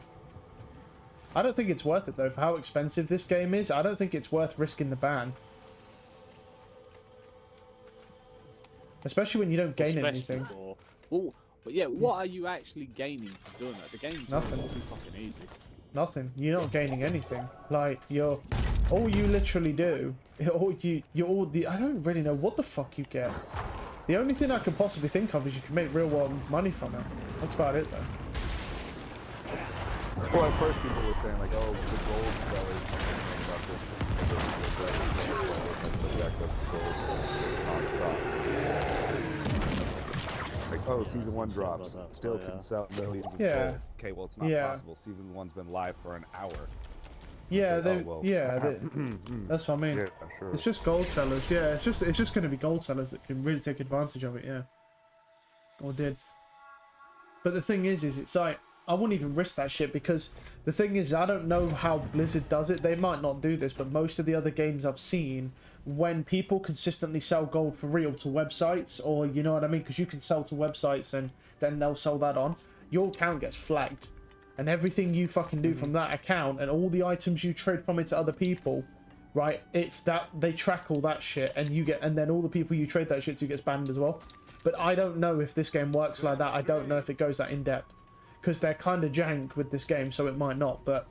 I don't think it's worth it, though, for how expensive this game is. I don't think it's worth risking the ban. Especially when you don't gain anything. But yeah, what are you actually gaining from doing that? The game's nothing. Too fucking easy. Nothing. You're not gaining anything. Like, all you literally do, I don't really know what the fuck you get. The only thing I could possibly think of is you can make real world money from it. That's about it, though. Well, at first people were saying, like, oh, the gold sellers complaining about this. Like, oh, season 1 drops. Still can sell millions of gold. Okay, well, it's not possible. Season 1's been live for an hour. Yeah, like, that's what I mean. Yeah, sure. It's just gold sellers. Yeah, it's just going to be gold sellers that can really take advantage of it. Yeah, or did. But the thing is it's like I wouldn't even risk that shit because the thing is I don't know how Blizzard does it. They might not do this, but most of the other games I've seen, when people consistently sell gold for real to websites, or you know what I mean, because you can sell to websites and then they'll sell that on, your account gets flagged. And everything you fucking do from that account and all the items you trade from it to other people, right? If that they track all that shit and then all the people you trade that shit to gets banned as well. But I don't know if this game works like that. I don't know if it goes that in depth because they're kind of jank with this game, so it might not. But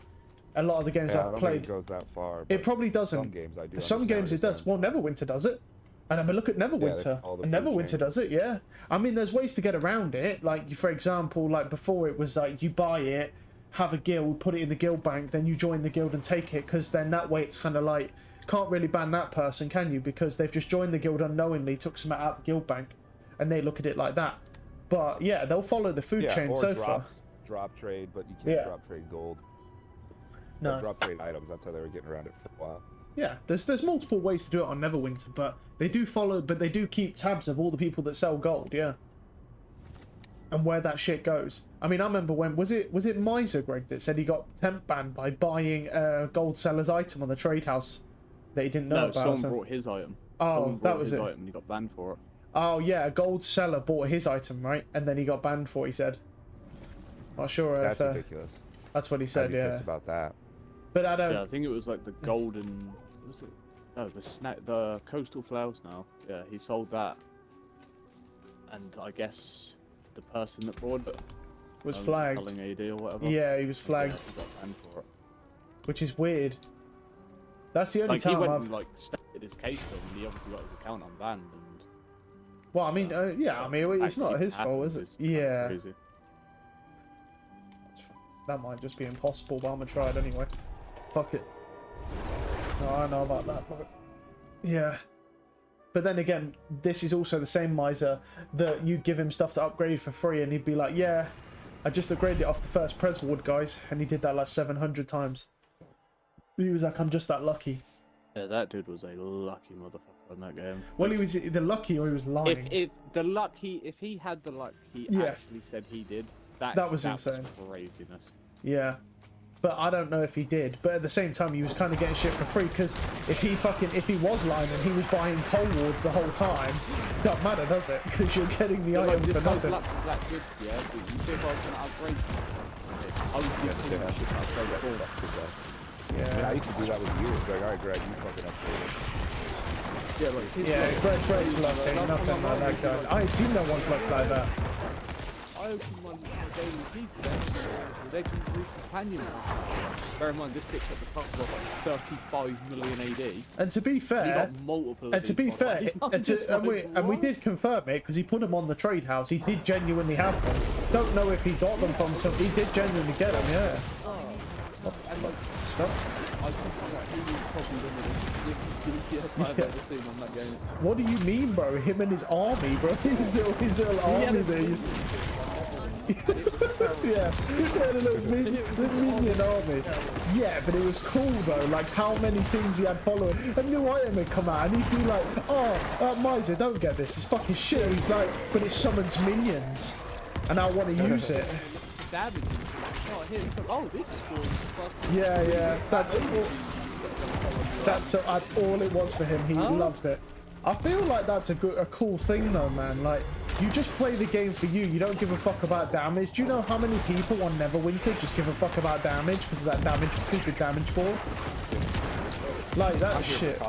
a lot of the games I've played, think it goes that far. It probably doesn't. Some games I do. Some games it does. Well, Neverwinter does it. And I mean, look at Neverwinter. And Neverwinter does it, yeah. I mean, there's ways to get around it. Like, for example, like before it was like you buy it, have a guild, put it in the guild bank, then you join the guild and take it, because then that way it's kind of like, can't really ban that person, can you? Because they've just joined the guild unknowingly, took some out of the guild bank, and they look at it like that. But yeah, they'll follow the food chain so far. Drop trade, but you can't drop trade gold. No. Drop trade items, that's how they were getting around it for a while. Yeah, there's multiple ways to do it on Neverwinter, but they do keep tabs of all the people that sell gold, yeah. And where that shit goes. I mean, I remember when was it Miser, Greg, that said he got temp banned by buying a gold seller's item on the trade house that he didn't know about. No, someone brought his item. Oh, that was it. Item and he got banned for it. Oh yeah, a gold seller bought his item, right? And then he got banned for it, he said. Not sure that's ridiculous. That's what he said, I'd be pissed about that. But I don't. Yeah, I think it was like the golden. Was it? Oh, the coastal flowers now. Yeah, he sold that, and I guess the person that bought it was flagged. Selling AD or whatever. Yeah, he was flagged. Yeah, he got banned for it. Which is weird. That's the only time he went I've and, like stated his case to him, and he obviously got his account unbanned. And well, I mean, yeah, I mean, it's not his fault, is it? Yeah. Crazy. That might just be impossible, but I'm gonna try it anyway. Fuck it. No, I know about that, but yeah. But then again, this is also the same miser that you give him stuff to upgrade for free, and he'd be like, yeah, I just upgraded it off the first Pres Ward, guys. And he did that like 700 times. He was like, I'm just that lucky. Yeah, that dude was a lucky motherfucker in that game. Well, he was either lucky or he was lying. If he had the luck he actually said he did, that was insane. Craziness. Yeah. But I don't know if he did. But at the same time, he was kind of getting shit for free, because if he was lying and he was buying cold wards the whole time, don't matter, does it? Because you're getting the item for nothing. Luck was that good, yeah. But you see if I was going to upgrade I was giving that shit to upgrade for. Yeah. I mean, I used to do that with you. It's like, all right, Greg, you fucking upgrade it. Yeah, Greg's luck ain't nothing like that guy. I ain't seen no one's luck like that. I opened my daily key today. Legendary companion. Bear in mind, this picks up the stock of like 35 million AD. And to be fair, he got multiple. And to be fair, and we did confirm it because he put them on the trade house. He did genuinely have them. Don't know if he got them from some. He did genuinely get them, yeah. And like stuff. I think that he was probably one of the sneakiest DPS I've ever seen on that game. What do you mean, bro? Him and his army, bro. His little army there. Yeah, the minion army. Yeah, but it was cool though. Like how many things he had following. A new item would come out, and he'd be like, "Oh, Miser, don't get this. It's fucking shit." He's like, "But it summons minions, and I want to use it." Damage. It's like, oh, this was fucking. Yeah. That's all it was for him. He loved it. I feel like that's a cool thing though, man. Like, you just play the game for you. You don't give a fuck about damage. Do you know how many people on Neverwinter just give a fuck about damage because of that damage, stupid damage ball? Like, that shit.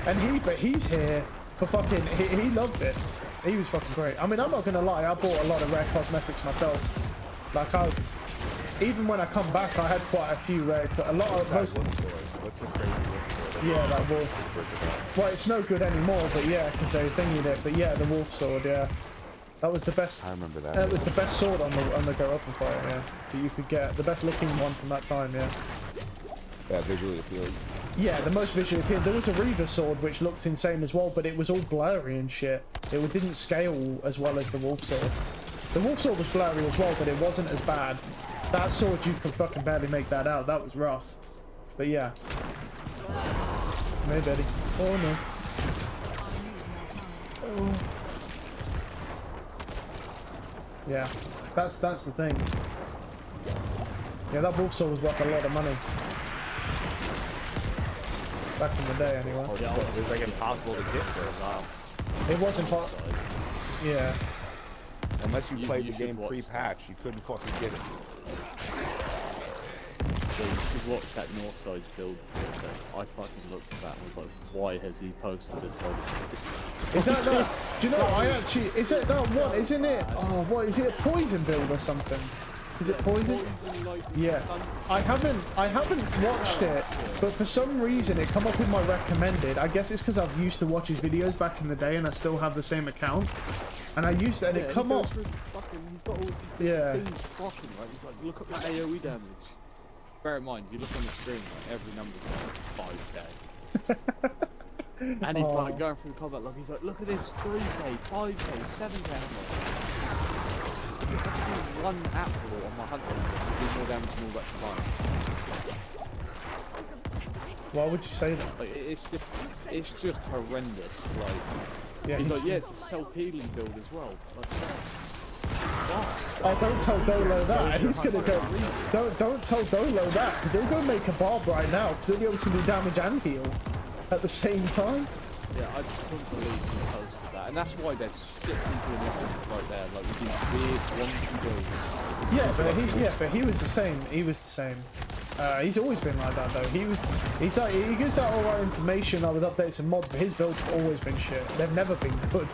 And he's here for fucking, he loved it. He was fucking great. I mean, I'm not gonna lie, I bought a lot of rare cosmetics myself. Like, even when I come back, I had quite a few rare, but a lot of most. What's the crazy wolf sword? Yeah, that wolf. Well, it's no good anymore, but yeah, because they thingied it. But yeah, the wolf sword, yeah. That was the best. I remember that. That was the best sword on the go up and fight, yeah. That you could get. The best looking one from that time, yeah. Yeah, visually appealing. Yeah, the most visually appealing. There was a Reaver sword which looked insane as well, but it was all blurry and shit. It didn't scale as well as the wolf sword. The wolf sword was blurry as well, but it wasn't as bad. That sword, you could fucking barely make that out. That was rough. But yeah. Maybe Eddie. Oh no. Oh. Yeah, that's the thing. Yeah, that wolf sword was worth a lot of money. Back in the day, anyway. Oh, yeah, it was like impossible to get for a while. It was impossible. Yeah. Unless you played the game pre-patch, you couldn't fucking get it. So you should watch that Northside build. I fucking looked at that and was like, why has he posted this whole shit? Is that that? Do you know what? I actually... Is it that one? Isn't it... Oh, what? Is it a poison build or something? Is it poison? Yeah. I haven't watched it, but for some reason it come up in my recommended. I guess it's because I've used to watch his videos back in the day and I still have the same account. And I used it and it come up. He's got all these things blocking, right? He's like, look at my AoE damage. Bear in mind, you look on the screen, like, every number's like 5k. And he's like going through the combat log, he's like, look at this, 3k, 5k, 7k. One apple on my hunter will do more damage than all that combined. Why would you say that? Like, it's just horrendous. Like, yeah, he's like, yeah, it's a self-healing build as well. Like, oh, don't tell Dolo that. He's gonna go. Don't tell Dolo that, because he'll go make a barb right now, because he'll be able to do damage and heal at the same time. Yeah, I just couldn't believe he posted that, and that's why there's shit people in the office right there, like with these weird wonky builds. Yeah, but he was the same. He was the same. He's always been like that though. He's like, he gives out all right information with updates and mods, but his builds have always been shit. They've never been good.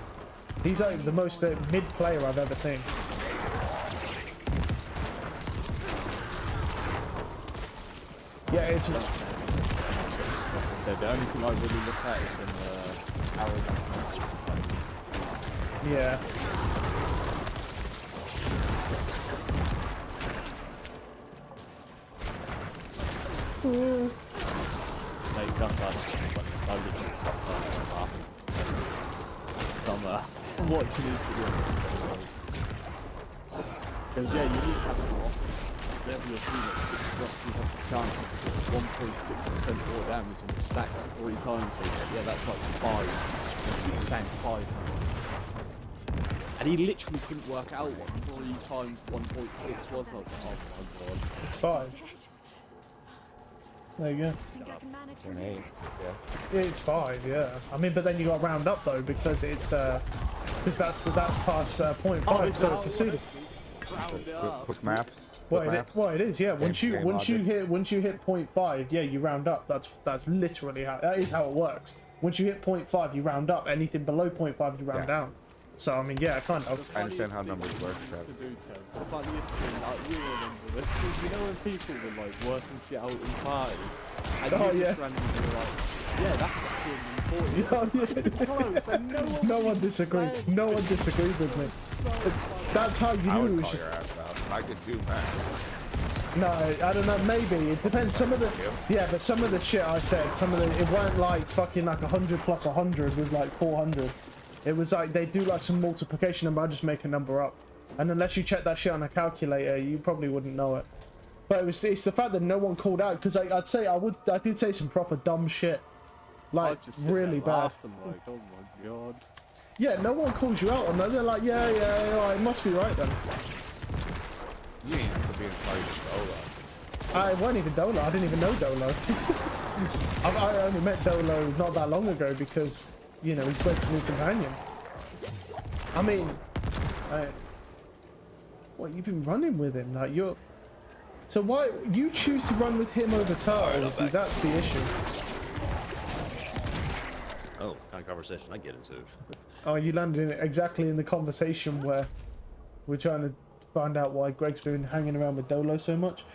He's like the most mid player I've ever seen. Yeah, it's. So the only thing I really look at is when arrogance. Yeah. Like, that's I literally stopped laughing. So I'm watching these videos. Because yeah, you need to have velocity. Whenever your Phoenix gets struck, you have the chance to 1.6% more damage and it stacks 3 times. So yeah, that's like 5. You keep saying 5. And he literally couldn't work out what 3 times 1.6 was. I was like, oh my god. It's 5. There you go. I think I can manage An from 8. here. Yeah. It's 5, yeah. I mean, but then you got to round up though because it's because that's past 0.5, so it's the ceiling. Round it up. Quick maps. Well, it is, yeah. Once you Game logic. hit 0.5, yeah, you round up. That's literally how that is how it works. Once you hit 0.5, you round up. Anything below 0.5, you round down. So I mean, yeah, kind of. I understand how numbers work. The funniest thing, like, you remember this, is you know when people were like working shit out in party, and Oh, you yeah. just randomly were like, yeah, that's 240. Yeah, Close, and no one disagreed. said. No one disagreed with me. So That's how you I knew it would was call just. your ass out. I could do that. No, I don't know. Maybe it depends. Some of the but some of the shit I said, some of the it weren't like fucking like 100 plus 100 was like 400. It was like they do like some multiplication number. I just make a number up, and unless you check that shit on a calculator, you probably wouldn't know it. But it's the fact that no one called out because I'd say I did say some proper dumb shit, like I just sit really there bad. laughing like, oh my god. Yeah, no one calls you out on that. They're like, yeah, it must be right then. You ain't for being party to I wasn't even Dolo. I didn't even know Dolo. I only met Dolo not that long ago because, you know, he's Greg's new companion. I mean, what, you've been running with him? Like, you're... So why... You choose to run with him over Turtle, see, that's the issue. Oh, kind of conversation I get into. Oh, you landed in exactly in the conversation where we're trying to find out why Greg's been hanging around with Dolo so much.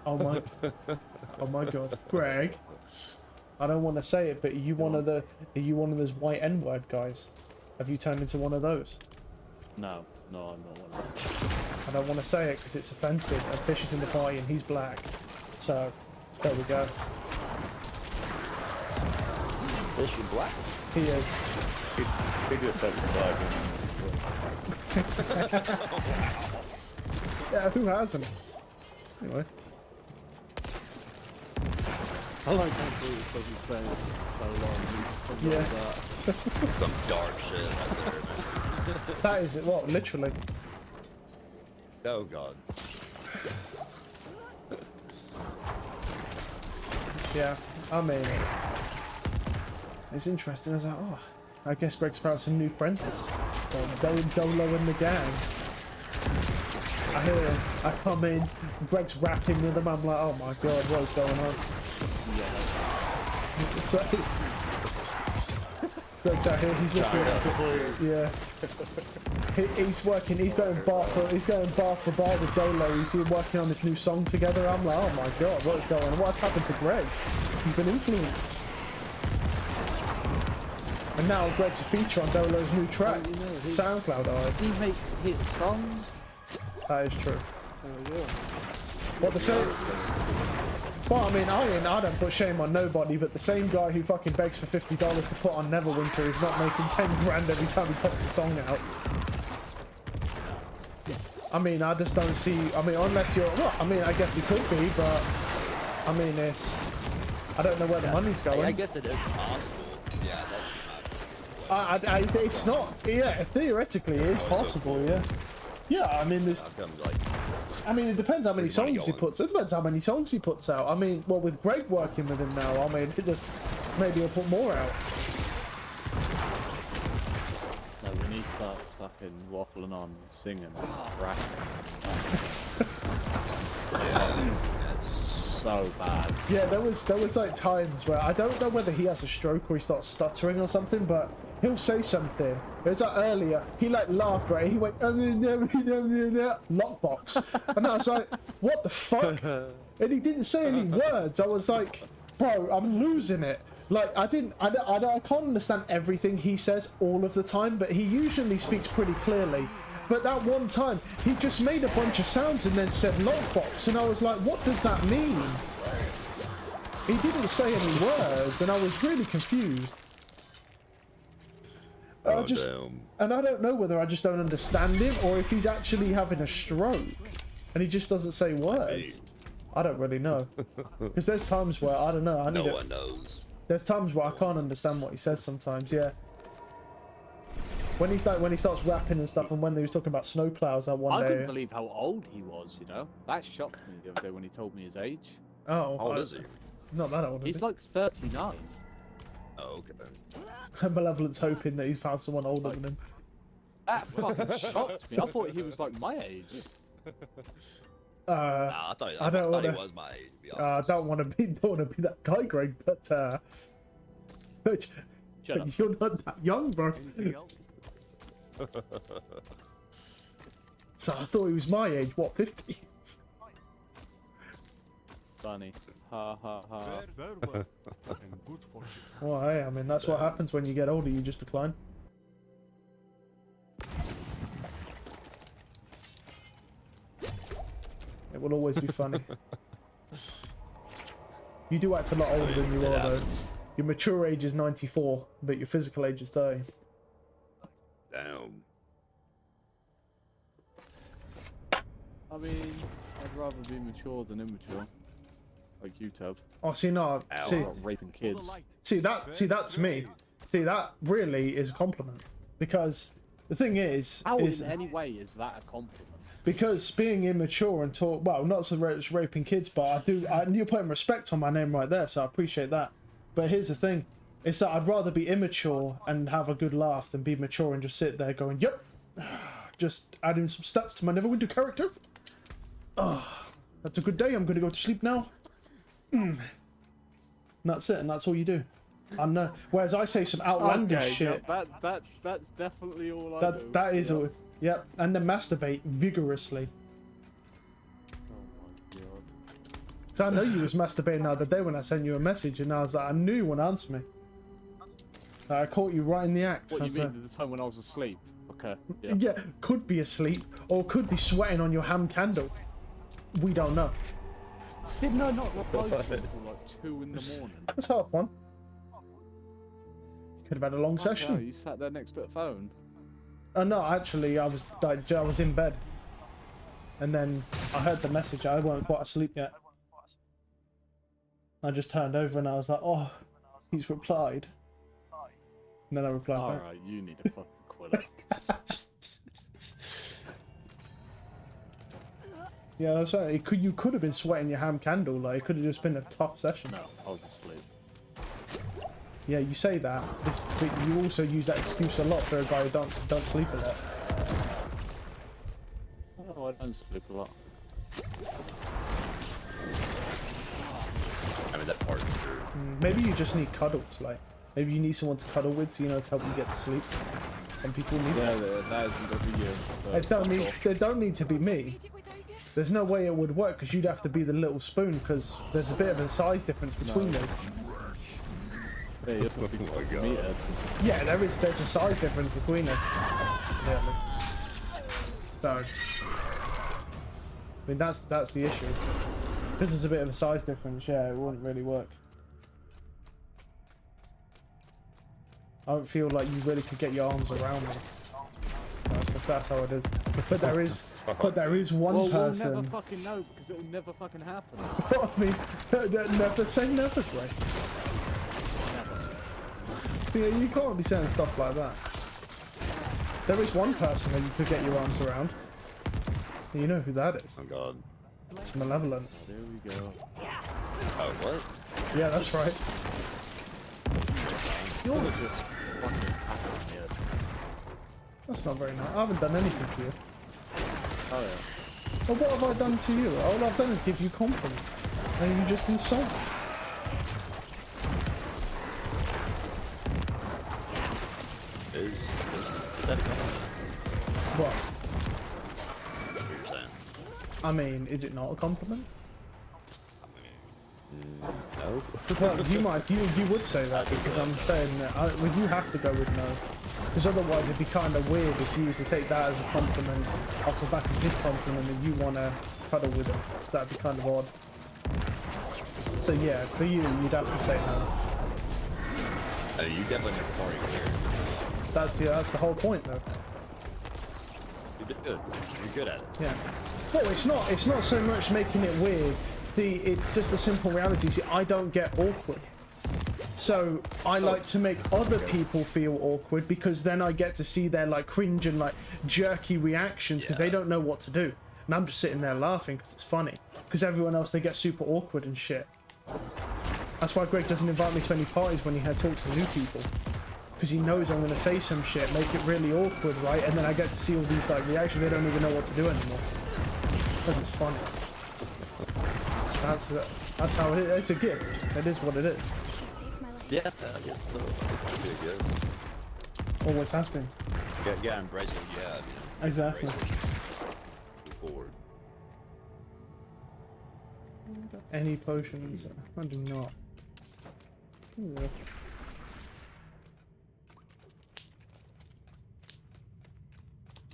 Oh my... Oh my god. Greg... I don't want to say it, but are you one of those white N-word guys? Have you turned into one of those? No, I'm not one of them. I don't want to say it because it's offensive, and Fish is in the party and he's black. So, there we go. Fish you black? He is. He just doesn't like him. Yeah, who hasn't? Anyway. I like how Bruce doesn't say it for so long. He just comes Yeah. like that. Some dark shit right there, man. That is it, what? Literally. Oh god. Yeah, I mean... It's interesting, I was like, oh, I guess Greg's found some new friends. Dolo and the gang. I come in, Greg's rapping with them, I'm like, oh my god, what's going on? So, Greg's out here, he's listening to, he's working, he's going bar for bar with Dolo, he's working on this new song together. I'm like, oh my god, what's going on? What's happened to Greg? He's been influenced. And now Greg's a feature on Dolo's new track, SoundCloud eyes. He makes hit songs. That is true. Oh yeah. What the same? Well, I mean, I don't put shame on nobody, but the same guy who fucking begs for $50 to put on Neverwinter is not making 10 grand every time he pops a song out. I mean, I just don't see. I mean, unless you're. Well, I mean, I guess he could be, but I mean, it's. I don't know where the money's going. I guess it is possible. Yeah, that's it's not. Yeah, theoretically, it is possible. Yeah. Yeah, I mean, there's. like, I mean, it depends how many Where's the money songs he going? puts. It depends how many songs he puts out. I mean, well, with Greg working with him now, I mean, it just maybe he'll put more out. No, when he starts fucking waffling on, singing, rapping, yeah, that's so bad. Yeah, there was like times where I don't know whether he has a stroke or he starts stuttering or something, but he'll say something. It was like earlier, he like laughed, right? He went lockbox, and I was like, what the fuck? And he didn't say any words. I was like, bro, I'm losing it. Like I can't understand everything he says all of the time, but he usually speaks pretty clearly. But that one time, he just made a bunch of sounds and then said lockbox, and I was like, what does that mean? He didn't say any words, and I was really confused. And I don't know whether I just don't understand him or if he's actually having a stroke and he just doesn't say words. I don't really know. Because there's times where, I don't know. No one knows. There's times where I can't understand what he says sometimes, yeah. When he starts rapping and stuff, and when they was talking about snowplows that one day. I couldn't believe how old he was, you know? That shocked me the other day when he told me his age. Oh. How old is he? Not that old, is he? He's like 39. Oh, okay. Malevolent's hoping that he's found someone older than him. That fucking shocked me. I thought he was like my age. Nah, I thought he was my age, to be honest. I don't want to be that guy, Greg, but Shut up. you're not that young, bro. So I thought he was my age. What, 50? Funny. Ha ha ha. Well, hey, I mean, that's what happens when you get older. You just decline. It will always be funny. You do act a lot older than you are, though. Your mature age is 94, but your physical age is 30. Damn. I mean, I'd rather be mature than immature. Like you, Tev. Oh, see, no, see, Not raping kids. see that's me. See, that really is a compliment, because the thing is, How in any way is that a compliment? because being immature and talk, well, not so much raping kids, but you're putting respect on my name right there, so I appreciate that. But here's the thing, it's that I'd rather be immature and have a good laugh than be mature and just sit there going, yep, just adding some stats to my Neverwinter character. That's a good day, I'm gonna go to sleep now. And that's it, and that's all you do. Whereas I say some outlandish shit. Yeah, that's definitely all I do. That is all. Yep, and then masturbate vigorously. Oh my god. So I know you was masturbating the other day when I sent you a message, and I was like, I knew you wouldn't answer me. I caught you right in the act. What you mean at the time when I was asleep? Okay. Yeah, could be asleep, or could be sweating on your ham candle. We don't know. Didn't I not reply to you until like 2 in the morning? That's half one. Could have had a long Oh, session. wow, you sat there next to a phone. Oh no, actually, I was in bed, and then I heard the message. I weren't quite asleep yet. I just turned over and I was like, "Oh, he's replied." And then I replied back. Alright, you need to fucking quit it. Yeah, I was saying, you could have been sweating your ham candle. Like, it could have just been a tough session. No, I was asleep. Yeah, you say that, but you also use that excuse a lot for a guy who don't sleep a lot. Oh, I don't sleep a lot. I mean, that part is true. Maybe you just need cuddles. Like, maybe you need someone to cuddle with, to help you get to sleep. Some people need that. Yeah, that isn't gonna be you. They don't need to be me. There's no way it would work because you'd have to be the little spoon because there's a bit of a size difference between us. Yeah, you're supposed to be meathead. Yeah, there's a size difference between us. Yeah. So, I mean that's the issue. Because there's a bit of a size difference, yeah, it wouldn't really work. I don't feel like you really could get your arms around me. That's how it is. But there is one person. We'll never fucking know because it will never fucking happen. I mean, never say never, Greg. See, you can't be saying stuff like that. There is one person that you could get your arms around. You know who that is. Oh god. It's Malevolent. There we go. Oh, what? Yeah, that's right. You're just fucking tackling me. That's not very nice. I haven't done anything to you. Oh yeah. Well, what have I done to you? All I've done is give you compliments. And you just insult me. Is that a compliment? What? What you're saying? I mean, is it not a compliment? No. Well, you would say that because I'm saying that you have to go with no, because otherwise it'd be kind of weird if you was to take that as a compliment off the back of his compliment and you want to cuddle with him. So that'd be kind of odd. So So yeah, for you, you'd have to say no. You definitely make a party here. That's the whole point, though. You did good. You're good at it. Yeah. No, it's not so much making it weird. It's just a simple reality. See, I don't get awkward. So I like to make other people feel awkward because then I get to see their like cringe and like jerky reactions because they don't know what to do. And I'm just sitting there laughing because it's funny. Because everyone else, they get super awkward and shit. That's why Greg doesn't invite me to any parties when he talks to new people. Because he knows I'm going to say some shit, make it really awkward, right? And then I get to see all these like reactions. They don't even know what to do anymore. Because it's funny. That's how it is. It's a gift. It is what it is. Yeah, I guess so. This could be a good. Always has been. Yeah, embrace what you have. You know? Exactly. Move forward. Any potions? I do not. Ooh.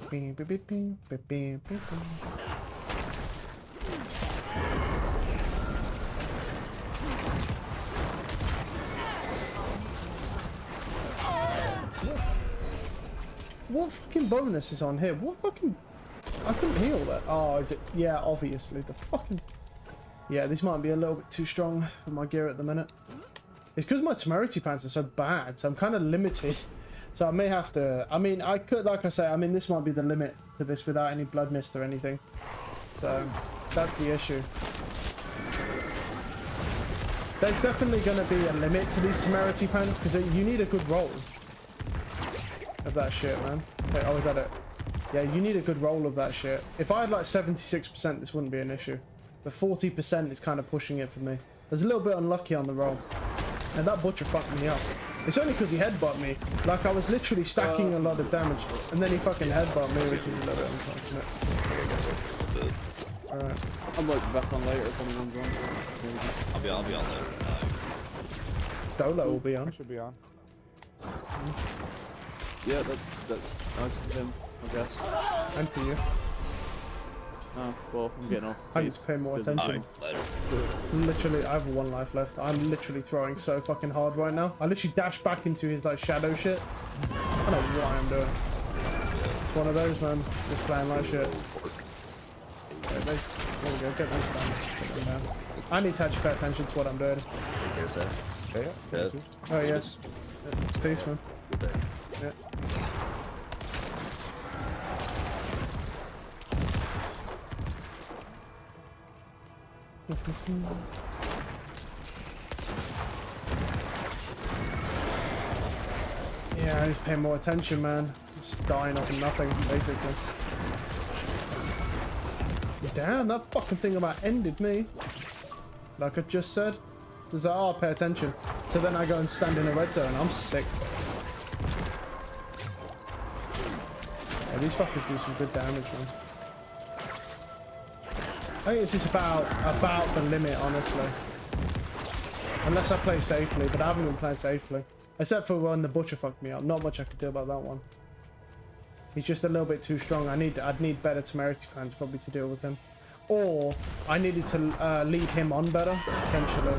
Beep, beep, beep, beep, beep, beep, beep. What fucking bonus is on here? What fucking... I couldn't heal that. Oh, is it? Yeah, obviously. The fucking... Yeah, this might be a little bit too strong for my gear at the minute. It's because my temerity pants are so bad, so I'm kind of limited. So I may have to... I mean, I could, like I say, I mean, this might be the limit to this without any blood mist or anything. So, that's the issue. There's definitely going to be a limit to these temerity pants, because you need a good roll of that shit, man. Wait, oh, is that it? Yeah, you need a good roll of that shit. If I had like 76%, this wouldn't be an issue. But 40% is kind of pushing it for me. I was a little bit unlucky on the roll. And that butcher fucked me up. It's only because he headbutt me. Like, I was literally stacking a lot of damage. And then he fucking headbutt me, which is a little bit unfortunate. Alright. I'm like back on later if anyone's on. I'll be on later. Dolo will be on. I should be on. Yeah, that's nice of him, I guess. And for you. Oh, well, I'm getting off. I need to pay more attention. Later. Literally, I have one life left. I'm literally throwing so fucking hard right now. I literally dashed back into his like shadow shit. I don't know why I'm doing. It's one of those, man. Just playing like shit. Yeah, there we go. Get those down. Get them down. I need to actually pay attention to what I'm doing. Yeah. Oh yes. Peace, man. Yeah. Yeah, I need to pay more attention, man. Just dying off of nothing, basically. Damn, that fucking thing about ended me. Like I just said. There's like, oh, pay attention. So then I go and stand in a red zone. I'm sick. Yeah, these fuckers do some good damage, man. I think this is about the limit, honestly. Unless I play safely, but I haven't been playing safely. Except for when the butcher fucked me up. Not much I could do about that one. He's just a little bit too strong. I'd need better temerity plans probably to deal with him. Or I needed to lead him on better, potentially.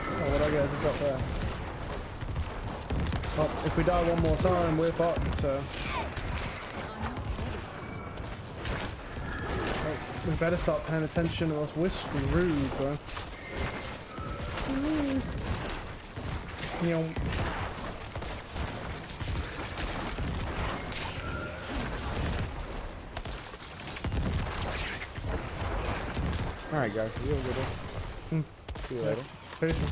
Oh, what I get is a drop there. Oh, if we die one more time, we're fucked, so... Oh, we better start paying attention or else we're screwed, bro. Alright, guys. We'll go there. See you later. Peace, man.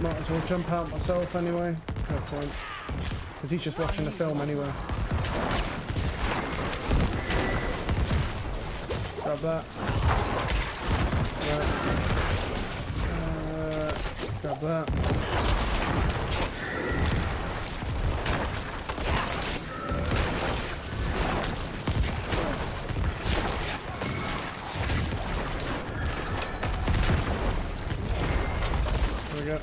Might as well jump out myself anyway. No point. Because he's just watching the film anyway. Grab that. Right. Grab that. There we go.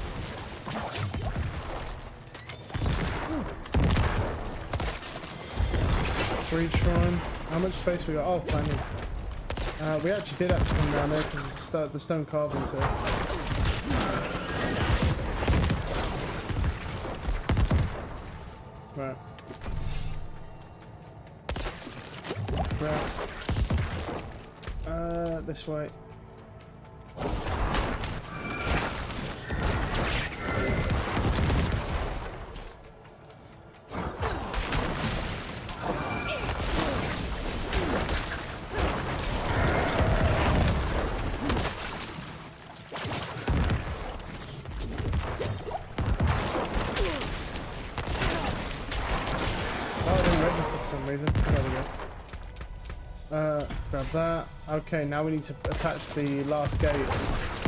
Breed shrine. How much space we got? Oh, plenty. We actually did have to come down there because the stone carving too. Right. Right. This way. Grab that. Okay, now we need to attach the last gate.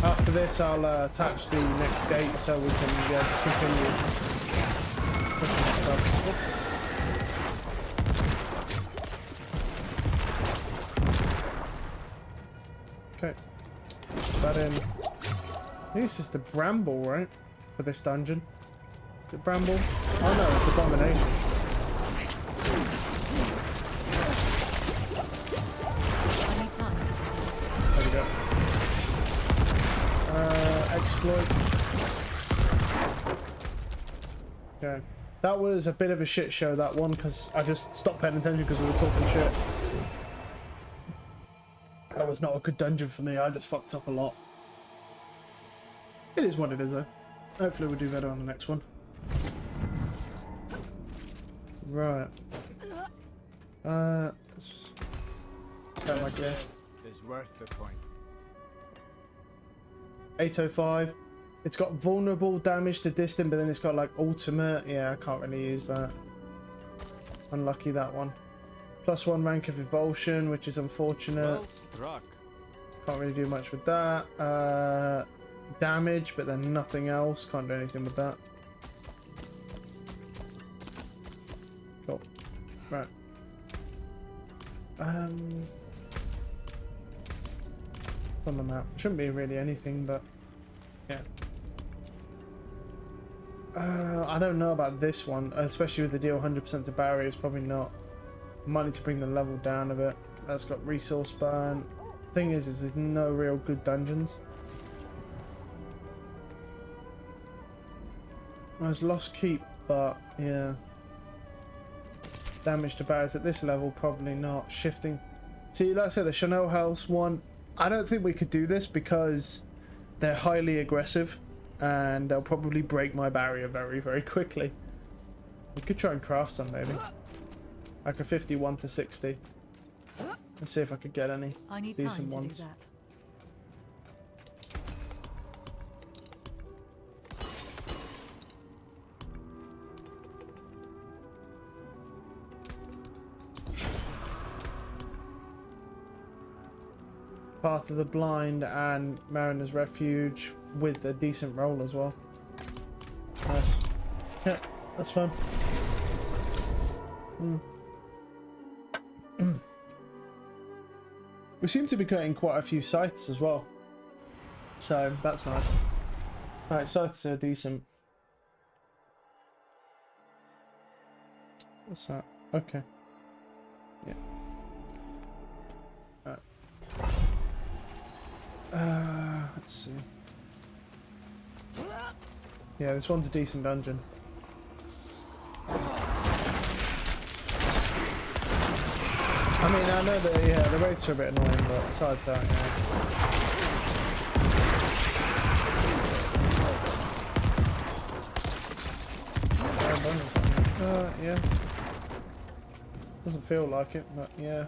After this, I'll attach the next gate so we can just continue pushing stuff. Okay, put that in. This is the bramble, right? For this dungeon. The bramble? Oh no, it's abomination. Exploit. Okay. That was a bit of a shit show, that one, because I just stopped paying attention because we were talking shit. That was not a good dungeon for me. I just fucked up a lot. It is what it is, though. Hopefully we'll do better on the next one. Right. Let's go like this. Is worth the point. 805. It's got vulnerable damage to distant, but then it's got like ultimate. Yeah, I can't really use that. Unlucky that one. +1 rank of Evulsion, which is unfortunate. Well struck. Can't really do much with that. Damage, but then nothing else. Can't do anything with that. Cool. Right. On the map. Shouldn't be really anything, but yeah. I don't know about this one, especially with the deal 100% to barriers. Probably not. Might need to bring the level down a bit. That's got resource burn. Thing is there's no real good dungeons. There's Lost Keep, but yeah. Damage to barriers at this level, probably not. Shifting. See, like I said, the Chanel House one, I don't think we could do this because they're highly aggressive and they'll probably break my barrier very, very quickly. We could try and craft some, maybe. Like a 51 to 60. Let's see if I could get any decent ones. Do that. Path of the Blind and Mariner's Refuge with a decent roll as well. Nice. Yeah, that's fun. We seem to be getting quite a few sites as well, so that's nice. Right, sites are decent. What's that? Okay. Yeah. Let's see. Yeah, this one's a decent dungeon. I mean, I know that, yeah, the rates are a bit annoying, but besides that, yeah. Yeah. Doesn't feel like it, but yeah.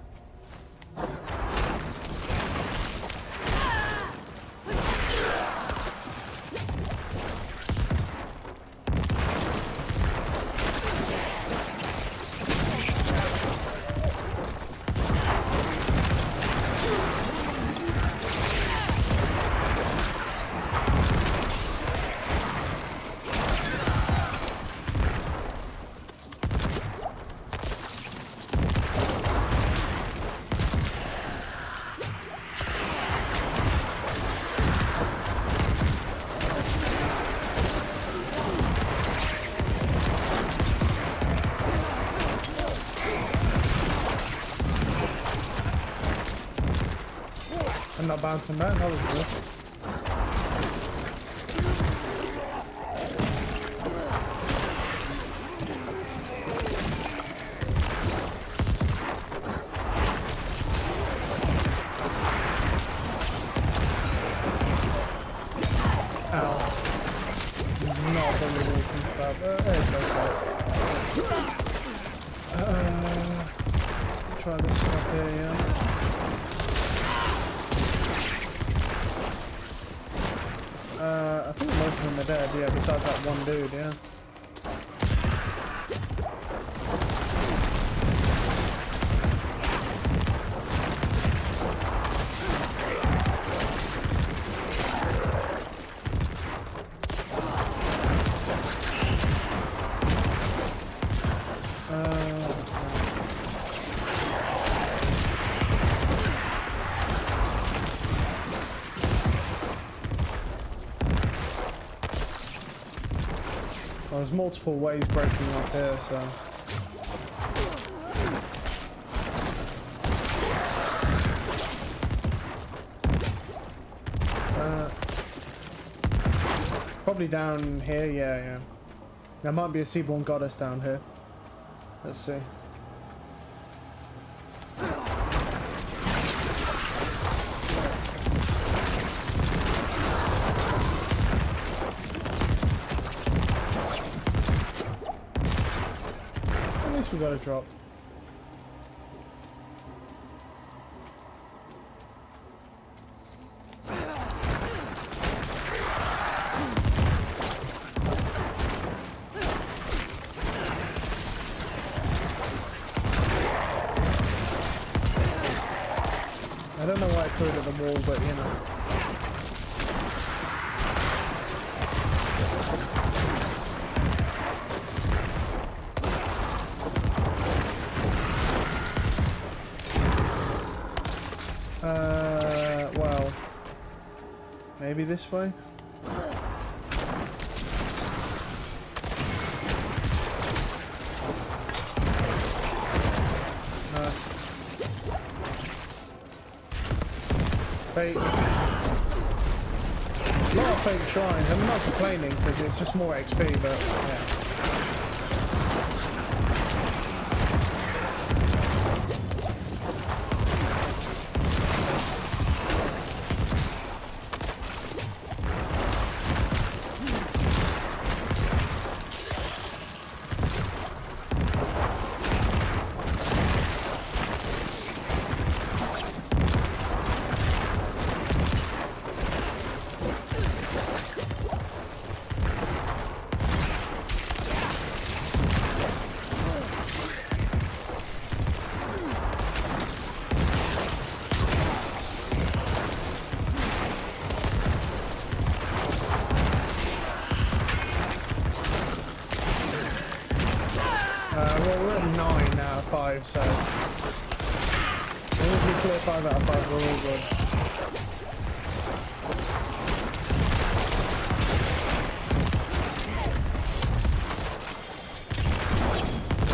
I'm not bouncing back, that was good. Try this stuff here, yeah. I think most of them are dead, yeah, besides that one dude, yeah. Well, there's multiple ways breaking up here, so... probably down here, yeah. There might be a Seaborn Goddess down here. Let's see. We got a drop. I don't know why I threw it at the wall, but you know. Well, maybe this way? No. Fake. A lot of fake shrines. I'm not complaining because it's just more XP, but yeah. Well, we're at 9 out of 5, so... As long as we clear 5 out of 5, we're all good.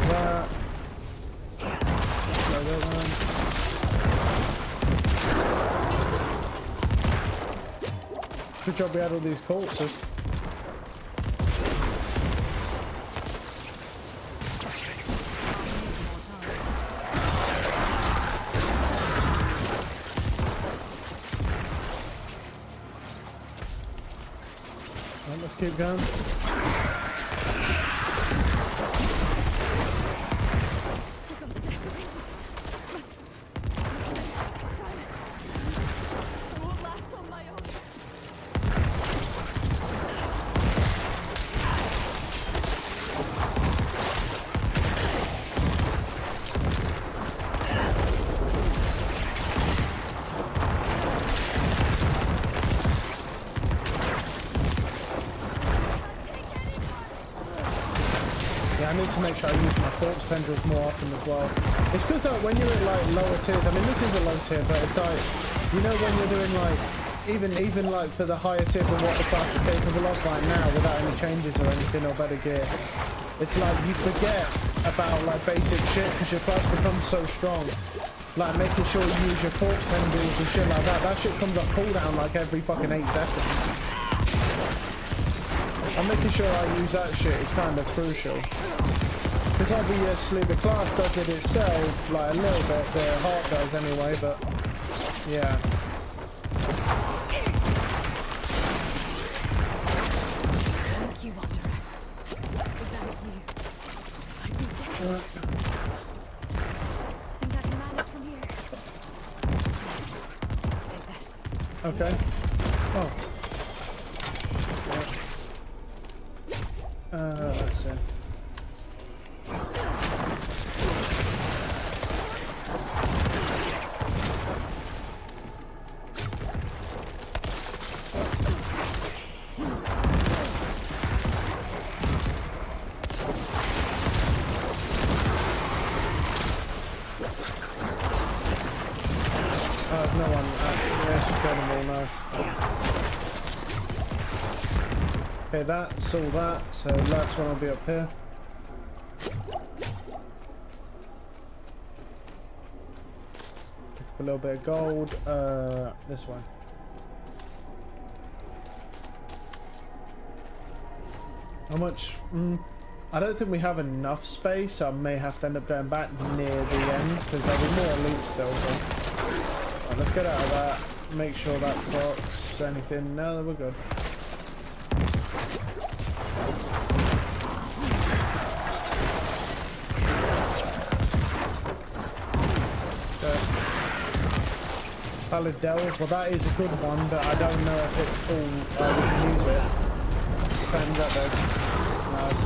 That... That one. Good job we had all these corpses. Let's keep going. I need to make sure I use my corpse tendrils more often as well. It's good that when you're at like lower tiers, I mean this is a low tier, but it's like, you know when you're doing like, even like for the higher tier for what the class is capable of right now without any changes or anything or better gear, it's like you forget about like basic shit because your class becomes so strong. Like making sure you use your corpse tendrils and shit like that. That shit comes up cooldown like every fucking 8 seconds. And making sure I use that shit is kind of crucial. Because obviously the class does it itself, like a little bit, the heart does anyway, but yeah. Thank you, Wanderer. Without you, I'd be dead. Think I can manage from here? Take this. Okay. Oh. Let's see. No one. Yeah, she's got them all nice. Okay, that's all that. So last one will be up here. Pick up a little bit of gold. This way. How much? I don't think we have enough space, so I may have to end up going back near the end because there'll be more loot still. So. Right, let's get out of that. Make sure that box anything. No, we're good. Okay. Pallid delve. Well, that is a good one, but I don't know if it's all. We can use it. Depends at this. Nice.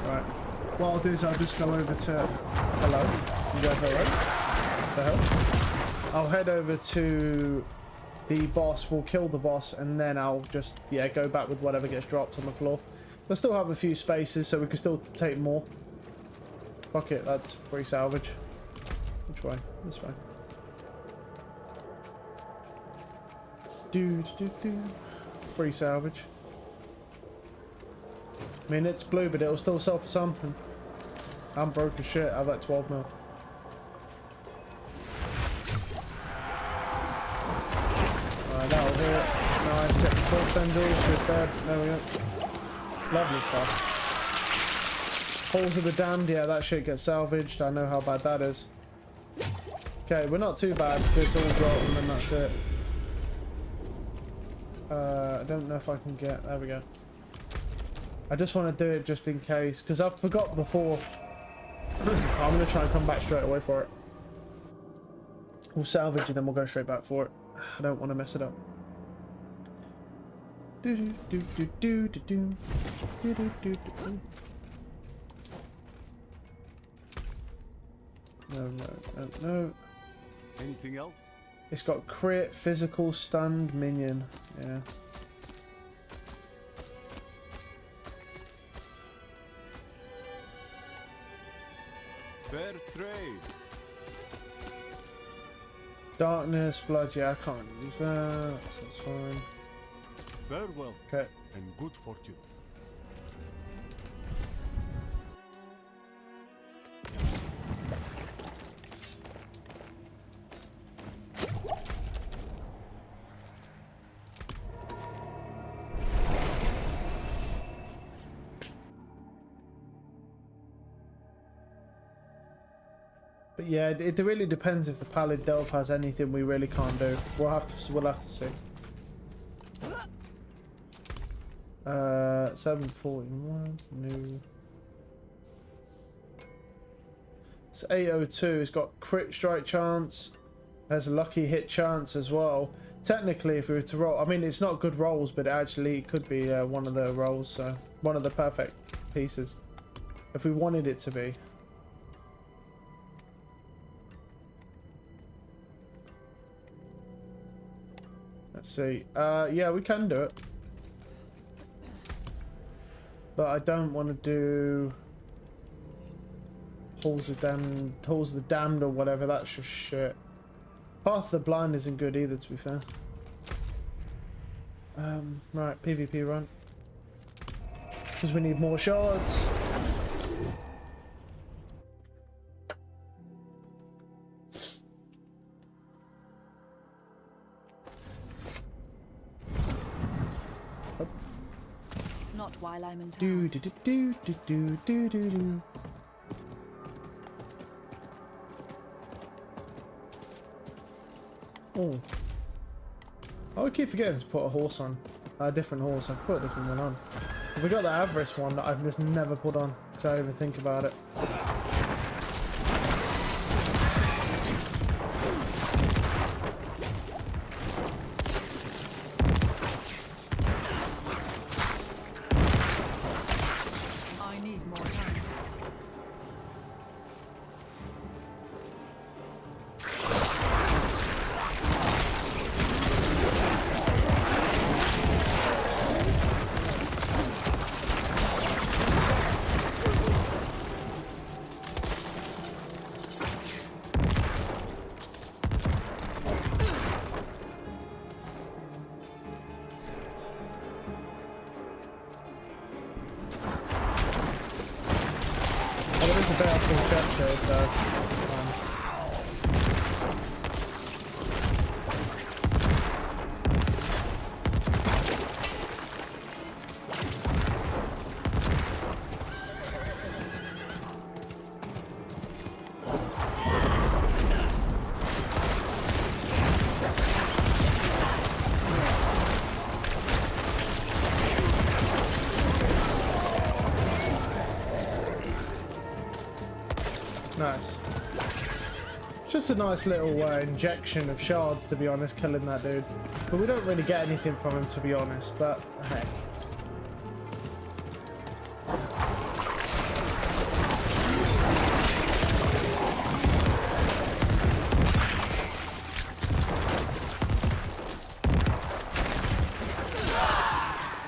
Right. What I'll do is I'll just go over to. Hello. You guys alright? What the hell? I'll head over to the boss. We'll kill the boss, and then I'll just go back with whatever gets dropped on the floor. We'll still have a few spaces, so we can still take more. Fuck it. That's free salvage. Which way? This way. Free salvage. I mean, it's blue, but it'll still sell for something. I'm broke as shit. I have like 12 mil. Alright, that'll hit. Nice. Get the full tendrils. Good bed. There we go. Lovely stuff. Halls of the Damned. Yeah, that shit gets salvaged. I know how bad that is. Okay, we're not too bad. It's all got, and then that's it. I don't know if I can get. There we go. I just want to do it just in case, because I forgot before. I'm going to try and come back straight away for it. We'll salvage and then we'll go straight back for it. I don't want to mess it up. No. Anything else? It's got crit, physical, stunned, minion. Yeah. Fair trade. Darkness, blood. Yeah, I can't use that. So that's fine. Farewell. Okay. And good fortune. But yeah, it really depends if the Pallid Delve has anything we really can't do. We'll have to see. 741 new. It's 802. It's got crit strike chance. There's a lucky hit chance as well. Technically, if we were to roll, I mean, it's not good rolls, but it actually could be one of the rolls. So one of the perfect pieces, if we wanted it to be. Let's see. Yeah, we can do it. But I don't want to do Halls of the Damned or whatever. That's just shit. Path of the Blind isn't good either, to be fair. Right, PvP run. Because we need more shards. while I'm in town. Do do do do do do do do do. Oh. I keep forgetting to put a horse on. A different horse. I put a different one on. We got the Avarice one that I've just never put on, so I even think about it. I need more time. Oh, there is a baleful chest here, so. Nice. Just a nice little injection of shards, to be honest, killing that dude. But we don't really get anything from him, to be honest, but hey.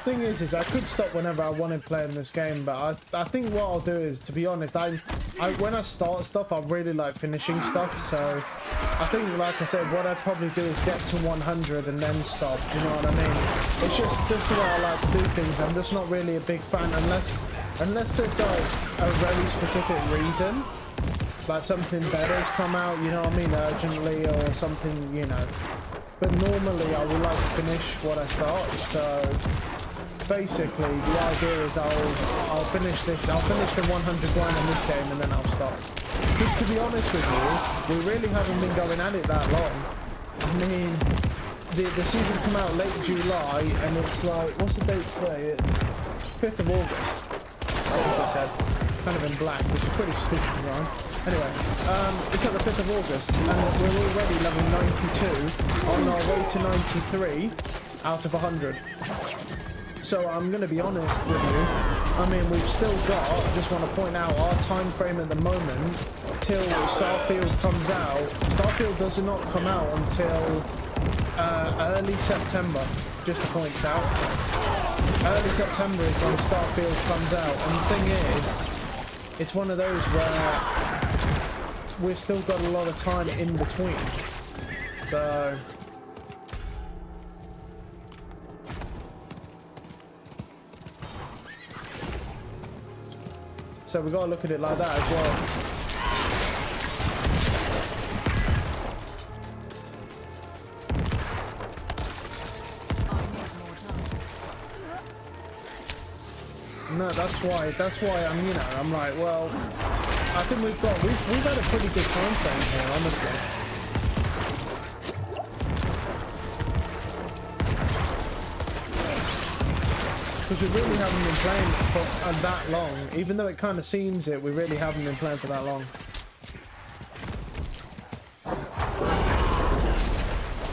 Thing is I could stop whenever I wanted playing this game, but I think what I'll do is, to be honest, I when I start stuff, I really like finishing stuff, so I think, like I said, what I'd probably do is get to 100 and then stop, you know what I mean? It's just the way I like to do things. I'm just not really a big fan unless there's like a very specific reason, like something better's come out, you know what I mean, urgently or something, you know. But normally I would like to finish what I start, so basically the idea is I'll finish the 100 grind in this game and then I'll stop. Because to be honest with you, we really haven't been going at it that long. I mean, the season come out late July and it's like, what's the date today? It's 5th of August. That's what I said. Kind of in black, which is pretty stupid, right? Anyway, it's at the 5th of August and we're already level 92 on our way to 93 out of 100. So I'm going to be honest with you, I mean, we've still got, I just want to point out, our time frame at the moment till Starfield comes out. Starfield does not come out until early September, just to point out. Early September is when Starfield comes out, and the thing is, it's one of those where we've still got a lot of time in between. So we've got to look at it like that as well. No, that's why I'm, you know, I'm like, well, I think we've had a pretty good time frame here, honestly. Because we really haven't been playing for that long. Even though it kind of seems it, we really haven't been playing for that long.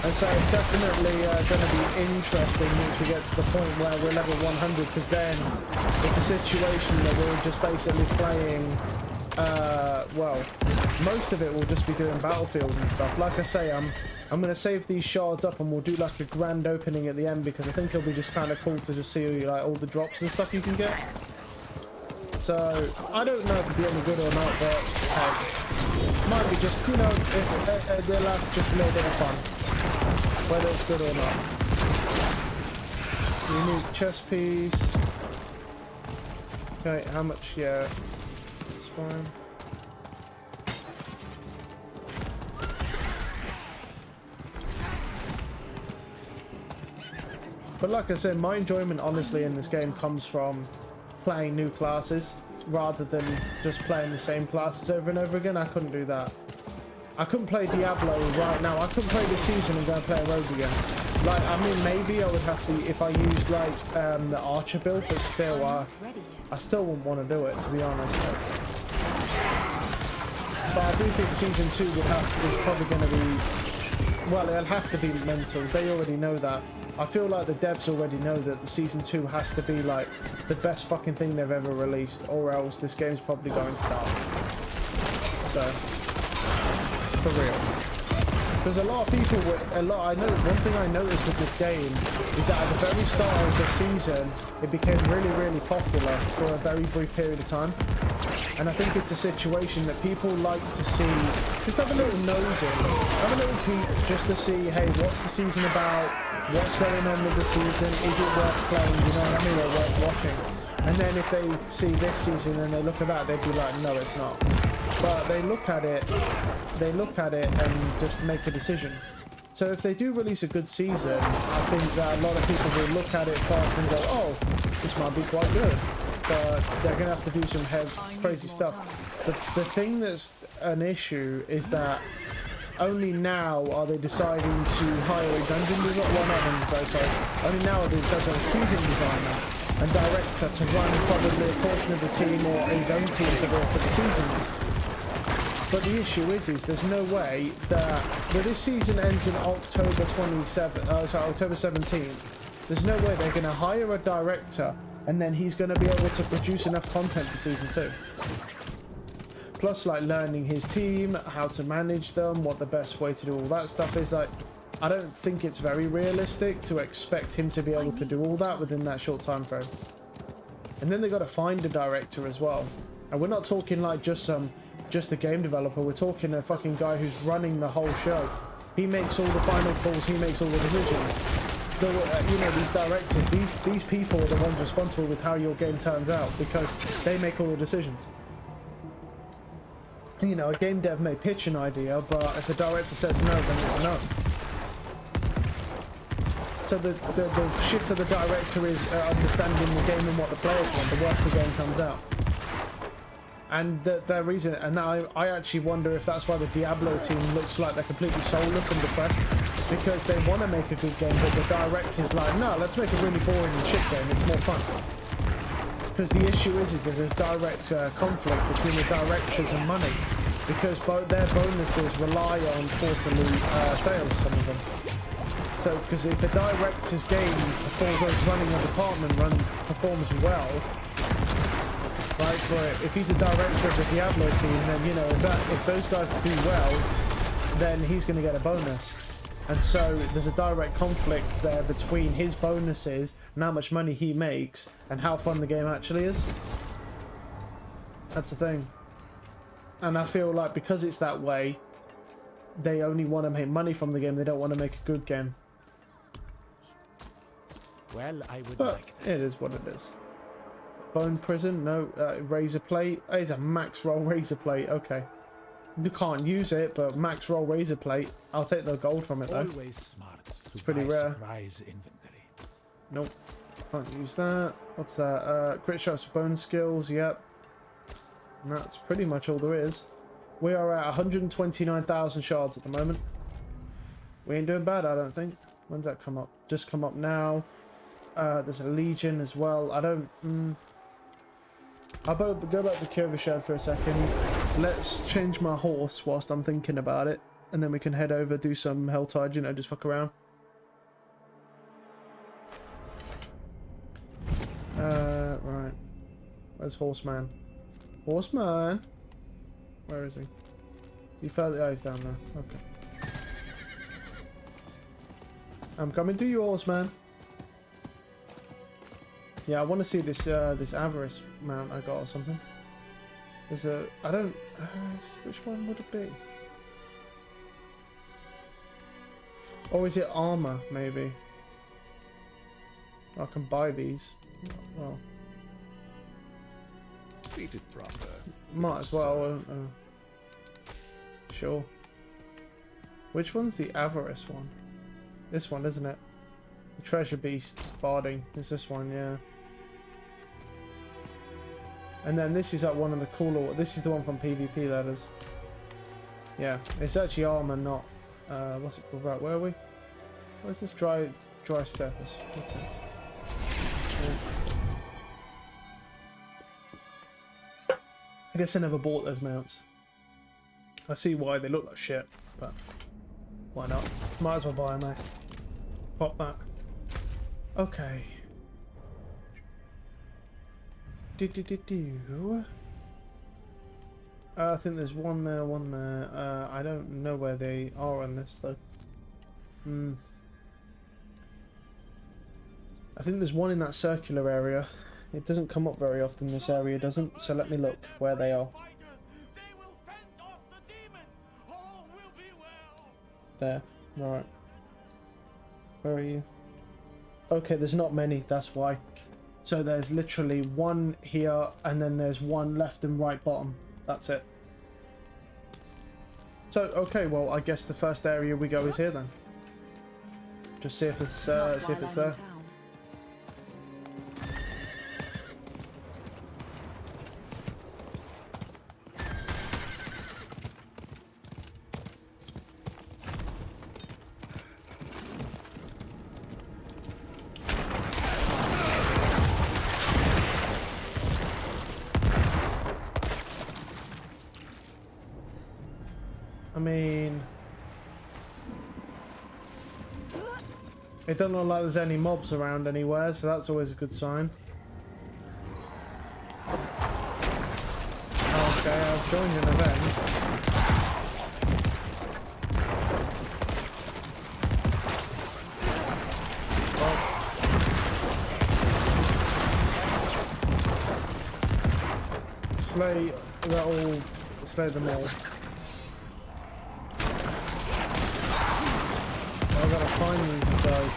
And so it's definitely going to be interesting once we get to the point where we're level 100, because then it's a situation that we're just basically playing, well, most of it will just be doing Battlefield and stuff. Like I say, I'm going to save these shards up and we'll do like a grand opening at the end, because I think it'll be just kind of cool to just see like all the drops and stuff you can get. So I don't know if it'll be any good or not, but might be just, you know, if they'll last just a little bit of fun, whether it's good or not. Unique chest piece. Okay, how much? Yeah, it's fine. But like I said, my enjoyment honestly in this game comes from playing new classes rather than just playing the same classes over and over again. I couldn't do that. I couldn't play Diablo right now. I couldn't play this season and go and play a rogue again. Like, I mean, maybe I would have to if I used like the archer build, but still, I still wouldn't want to do it, to be honest. But I do think season 2 is probably going to be, well, it'll have to be mental. They already know that. I feel like the devs already know that the season 2 has to be like the best fucking thing they've ever released, or else this game's probably going to die. So, for real. Because a lot of people, I know one thing I noticed with this game is that at the very start of the season, it became really, really popular for a very brief period of time. And I think it's a situation that people like to see, just have a little nose in, have a little peek just to see, hey, what's the season about? What's going on with the season? Is it worth playing? You know what I mean? Or worth watching? And then if they see this season and they look at that, they'd be like, no, it's not. But they look at it and just make a decision. So if they do release a good season, I think that a lot of people will look at it first and go, oh, this might be quite good. But they're going to have to do some crazy stuff. The thing that's an issue is that only now are they deciding to hire a dungeon designer. Well, not dungeon designer, sorry. Only now are they deciding to have a season designer and director to run probably a portion of the team or his own team for the seasons. But the issue is there's no way that this season ends in October 17th. There's no way they're going to hire a director and then he's going to be able to produce enough content for season 2. Plus, like, learning his team, how to manage them, what the best way to do all that stuff is. Like, I don't think it's very realistic to expect him to be able to do all that within that short time frame. And then they got to find a director as well. And we're not talking like just a game developer. We're talking a fucking guy who's running the whole show. He makes all the final calls. He makes all the decisions. You know, these directors, these people are the ones responsible with how your game turns out because they make all the decisions. You know, a game dev may pitch an idea, but if the director says no, then it's a no. So the shit of the director is understanding the game and what the players want. The worse the game comes out. And the reason, and I actually wonder if that's why the Diablo team looks like they're completely soulless and depressed, because they want to make a good game, but the director's like, no, let's make a really boring and shit game. It's more fun. Because the issue is there's a direct conflict between the directors and money, because their bonuses rely on quarterly sales, some of them. So, because if a director's game, running a department performs well, right, but if he's a director of the Diablo team, then, you know, if those guys do well, then he's going to get a bonus. And so there's a direct conflict there between his bonuses and how much money he makes and how fun the game actually is. That's the thing. And I feel like because it's that way, they only want to make money from the game. They don't want to make a good game. Well, I would but like that. It is what it is. Bone prison, no. Razor plate. It's a max roll razor plate. Okay. You can't use it, but max roll razor plate. I'll take the gold from it though. Always smart. It's pretty rare. Surprise inventory. Nope. Can't use that. What's that? Crit shots for bone skills. Yep. And that's pretty much all there is. We are at 129,000 shards at the moment. We ain't doing bad, I don't think. When's that come up? Just come up now. There's a legion as well. I don't... I'll go back to Kyrgyzstan for a second. Let's change my horse whilst I'm thinking about it. And then we can head over, do some Helltide, you know, just fuck around. Right. Where's Horseman? Horseman! Where is he? He further... Oh, he's down there. Okay. I'm coming to you, Horseman. Yeah, I want to see this this avarice mount I got or something. There's a... I don't... which one would it be? Or is it armor, maybe? I can buy these. Well... Treat it proper. Might as well. Sure. Which one's the avarice one? This one, isn't it? The treasure beast barding is this one, yeah. And then this is like one of the cooler. This is the one from PvP, that is. Yeah, it's actually armor, not what's it called? Right, where are we? Where's this dry steppers? Okay. Yeah. I guess I never bought those mounts. I see why they look like shit, but why not? Might as well buy them, mate. Pop that. Okay. I think there's one there, one there. I don't know where they are on this though. I think there's one in that circular area. It doesn't come up very often, this area doesn't, so let me look where they are. There, right. Where are you? Okay, there's not many, that's why. So there's literally one here, and then there's one left and right bottom. That's it. So, okay, well, I guess the first area we go is here then. Just see if it's there. I mean, it doesn't look like there's any mobs around anywhere, so that's always a good sign. Okay, I've joined an event. Slay them all. I gotta find these guys.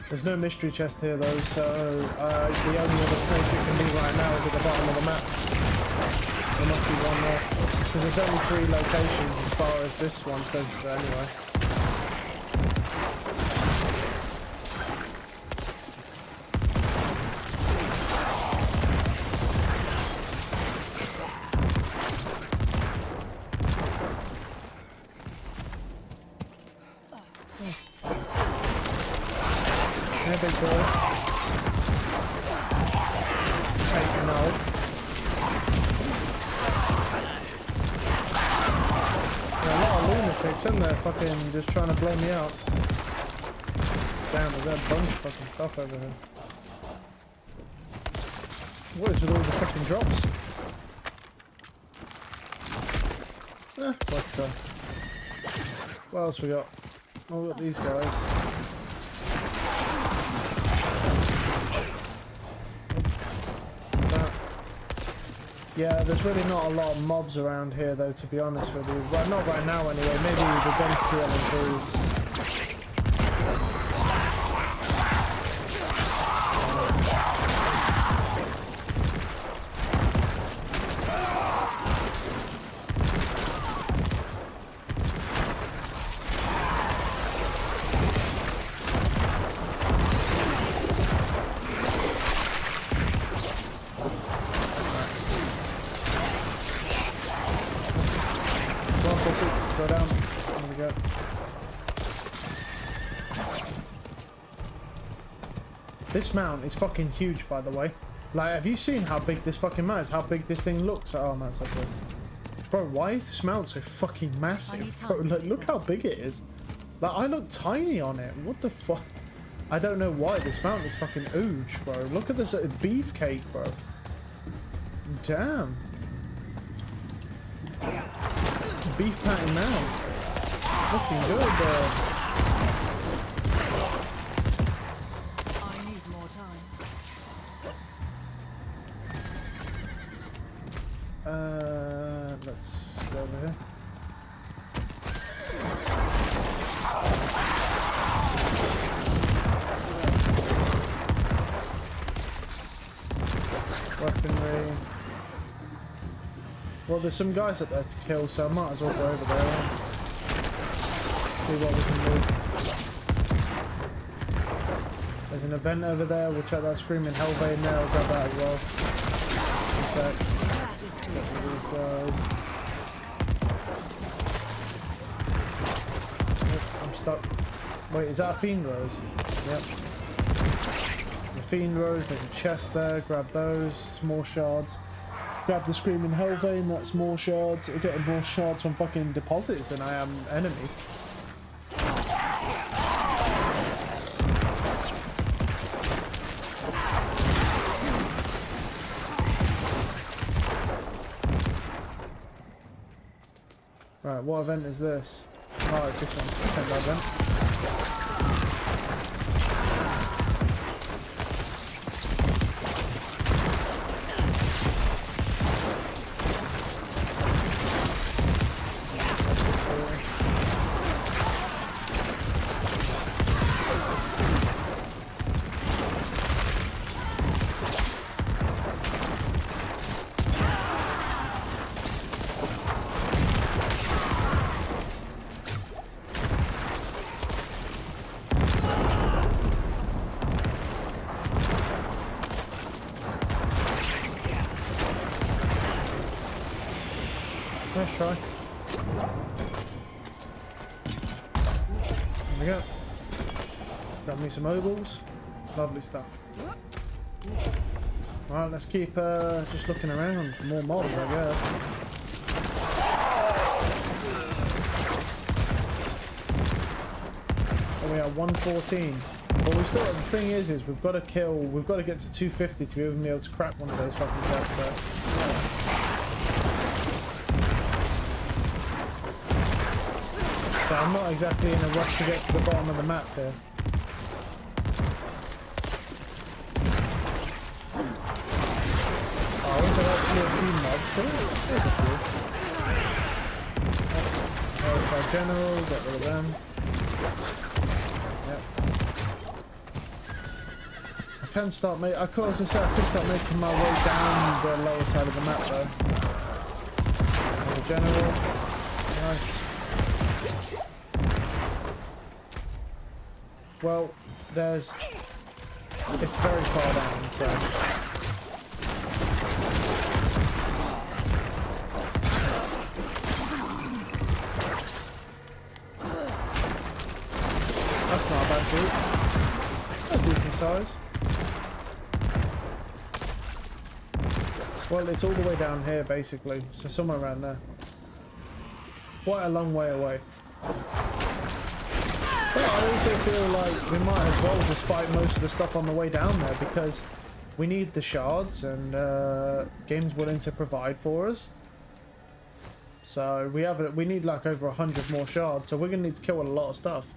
There's no mystery chest here though, so the only other place it can be right now is at the bottom of the map. There must be one there. Because there's only 3 locations as far as this one says anyway. Big boy. Hey, no. There are a lot of lunatics in there fucking just trying to blow me out. Damn, there's a bunch of fucking stuff over here. What is with all the fucking drops? What else we got? Oh, we got these guys. Yeah, there's really not a lot of mobs around here though, to be honest with you. Well, not right now anyway, maybe the density will improve. Go down. There we go. This mount is fucking huge, by the way. Like, have you seen how big this fucking mount is? How big this thing looks? Oh, man, so good. Bro, why is this mount so fucking massive? Bro, like, look how big it is. Like, I look tiny on it. What the fuck? I don't know why. This mount is fucking huge, bro. Look at this beefcake, bro. Damn. Beef patty mount. Looking good there. I need more time. Let's go over here. Weaponry. Well, there's some guys up there to kill, so I might as well go over there. See what we can do. There's an event over there. We'll check that screaming hell vein there. I'll grab that as well. One sec. That is too Get rid of these guys. Oh, I'm stuck. Wait, is that a fiend rose? Yep. There's a fiend rose. There's a chest there. Grab those. It's more shards. Grab the screaming hell vein. That's more shards. We're getting more shards from fucking deposits than I am enemies. Right, what event is this? Oh, it's this one. Send event. Let's try. There we go. Got me some ovals. Lovely stuff. Right, let's keep just looking around for more mobs, I guess. So we are 114. But we still, the thing is we've got to get to 250 to even be able to crack one of those fucking chests. So I'm not exactly in a rush to get to the bottom of the map here. Oh, there's actually a few mobs, so there's a few. There's our general, get rid of them. Yep. I can start making, I could start making my way down the lower side of the map though. There's a general. Nice. Well, it's very far down, so. That's not a bad group. That's decent size. Well, it's all the way down here, basically, so somewhere around there. Quite a long way away. But I also feel like we might as well just fight most of the stuff on the way down there because we need the shards and game's willing to provide for us. So we need like over 100 more shards, so we're gonna need to kill a lot of stuff.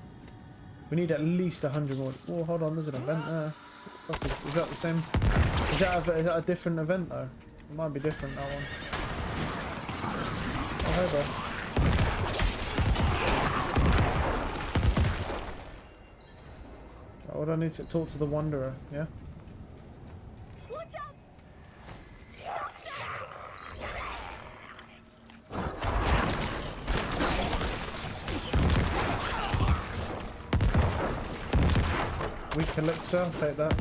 We need at least 100 more. Oh, hold on, there's an event there. What the fuck is that the same? Is that a different event though? It might be different, that one. Oh, hey bro. What do I need to talk to the Wanderer, yeah? Watch out! Weak elixir, I'll take that.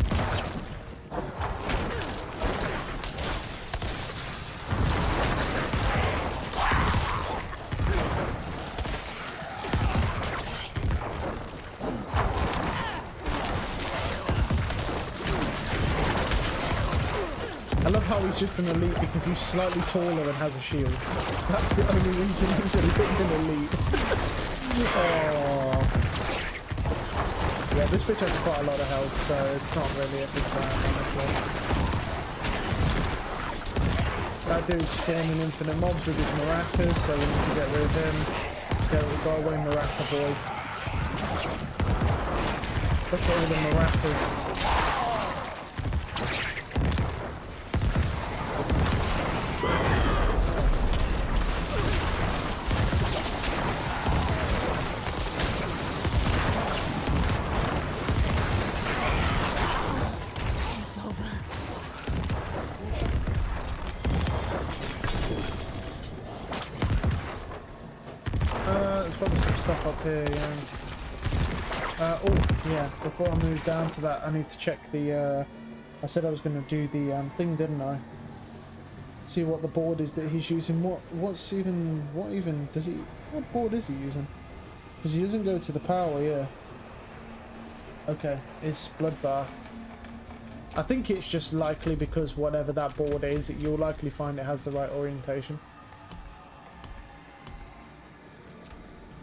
I love how he's just an elite because he's slightly taller and has a shield. That's the only reason he's an elite. Oh. Yeah, this bitch has quite a lot of health, so it's not really a big fan, honestly. That dude's spawning infinite mobs with his maracas, so we need to get rid of him. go away, Maraca boy. Look at all the Maracas. It's over. There's probably some stuff up here, yeah. Oh, yeah, before I move down to that, I need to check the, I said I was going to do the thing, didn't I? See what the board is that he's using. What board is he using? Because he doesn't go to the power, yeah. Okay, it's Bloodbath. I think it's just likely because whatever that board is, you'll likely find it has the right orientation.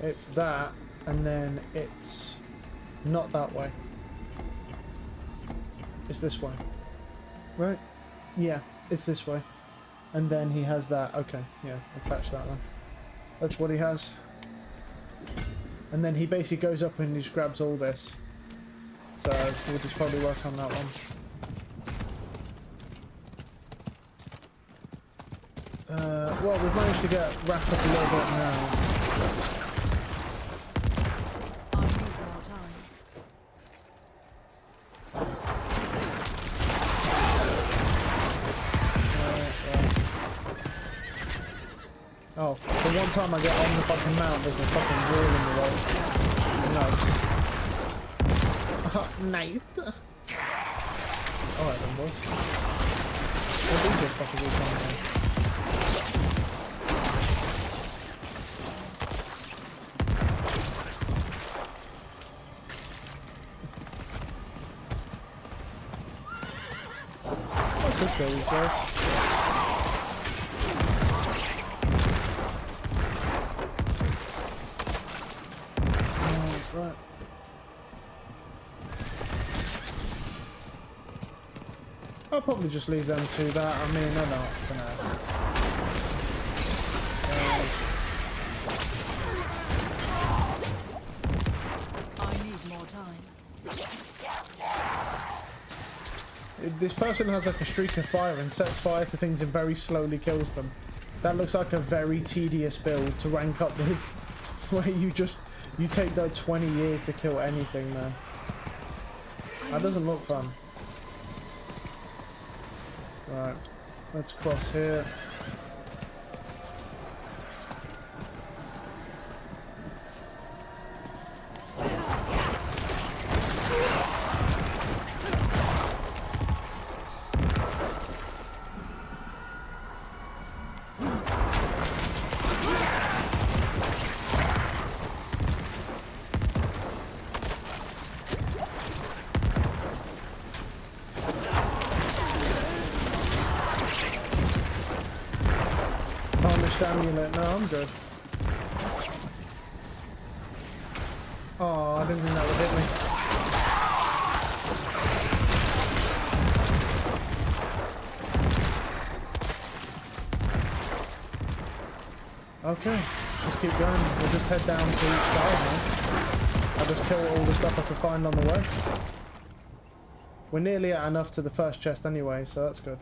It's that, and then it's not that way. It's this way. Right? Yeah, it's this way. And then he has that. Okay, yeah, attach that one. That's what he has. And then he basically goes up and he just grabs all this. So we'll just probably work on that one. Well, we've managed to get wrapped up a little bit now. I need more time. Oh, the one time I get on the fucking mount, there's a fucking wall in the way. Nice. Nice. Alright then, boys. What is this fucking wall coming on? Let's go, these guys. Right. I'll probably just leave them to that. I mean, they're not gonna. I need more time. This person has like a streak of fire and sets fire to things and very slowly kills them. That looks like a very tedious build to rank up with, where you take that 20 years to kill anything, man. That doesn't look fun. Right, let's cross here. Amulet. No, I'm good. Oh, I didn't think that would hit me. Okay, just keep going. We'll just head down to each side now. I'll just kill all the stuff I can find on the way. We're nearly at enough to the first chest anyway, so that's good.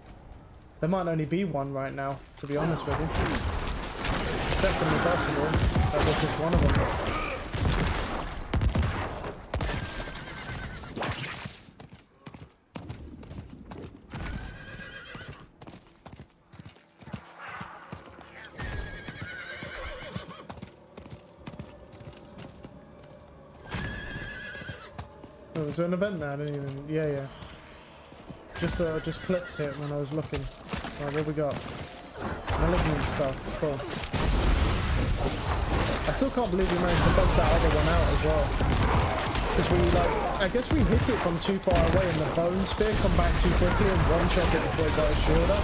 There might only be one right now, to be honest with you. Definitely possible that there's just one of them. Oh, was there an event there? I didn't even. Yeah. Just clipped it when I was looking. Right, what we got? Malignant stuff. Cool. I still can't believe we managed to bug that other one out as well. Because we I guess we hit it from too far away and the bone spear come back too quickly and one-shot it before it got his shield up.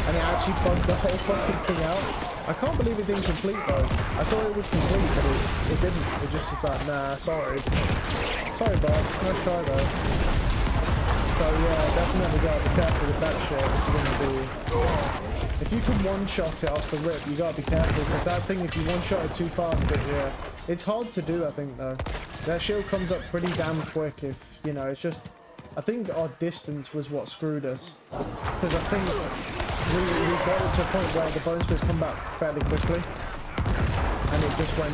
And it actually bugged the whole fucking thing out. I can't believe it didn't complete though. I thought it would complete, but it didn't. It just was like, nah, sorry. Sorry, bud. Nice try though. So yeah, definitely gotta be careful with that shit if you're gonna do. If you can one-shot it off the rip, you gotta be careful because that thing, if you one-shot it too fast, yeah. It's hard to do, I think, though. Their shield comes up pretty damn quick if, you know, it's just... I think our distance was what screwed us. Because I think we got it to a point where the bone spears come back fairly quickly. And it just went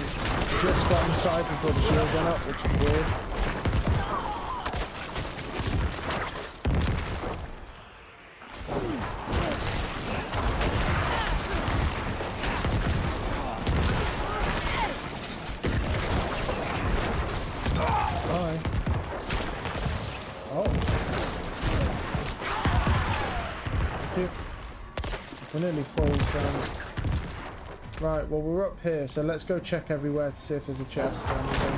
just one side before the shield went up, which is weird. Nearly falls down. Right, well we're up here, so let's go check everywhere to see if there's a chest or anything.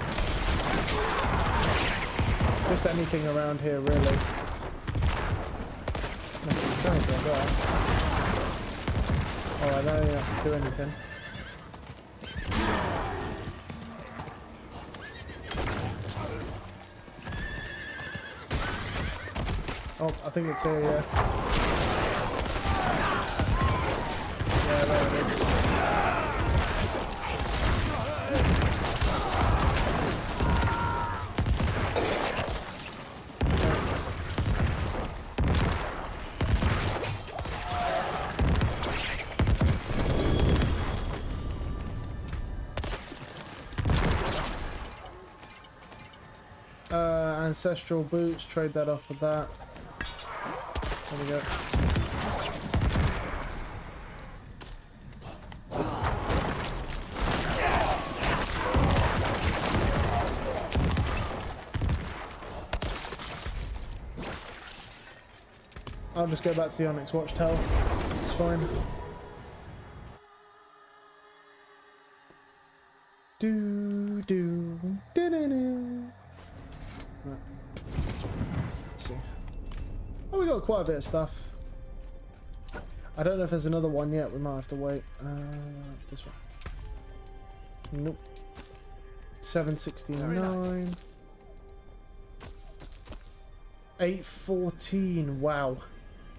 Just anything around here, really. Nothing like that. Oh, I don't have to do anything. Oh, I think it's here, yeah. Yeah, there it is. Ancestral boots, trade that off with that. There we go. I'll just go back to the Onyx Watchtower. It's fine. Do do do do do. Right. Let's see. Oh, we got quite a bit of stuff. I don't know if there's another one yet. We might have to wait. This one. Nope. 769. 814. Wow.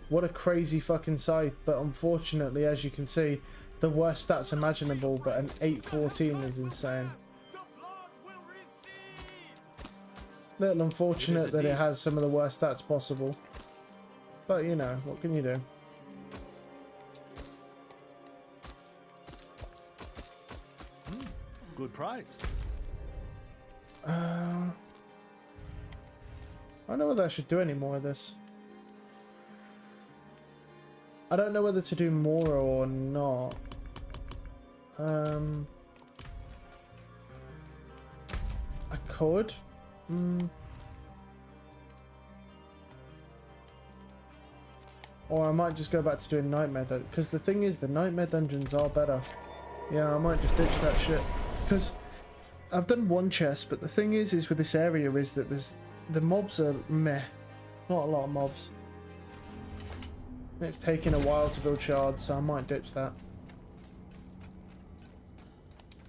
What a crazy fucking scythe. But unfortunately, as you can see, the worst stats imaginable, but an 814 is insane. Little unfortunate that it has some of the worst stats possible. But you know, what can you do? Good price. I don't know whether I should do any more of this. I don't know whether to do more or not. I could. Or I might just go back to doing nightmare dungeons. Because the thing is, the nightmare dungeons are better. Yeah, I might just ditch that shit. Because I've done one chest, but the thing is with this area is that the mobs are meh. Not a lot of mobs. It's taking a while to build shards, so I might ditch that.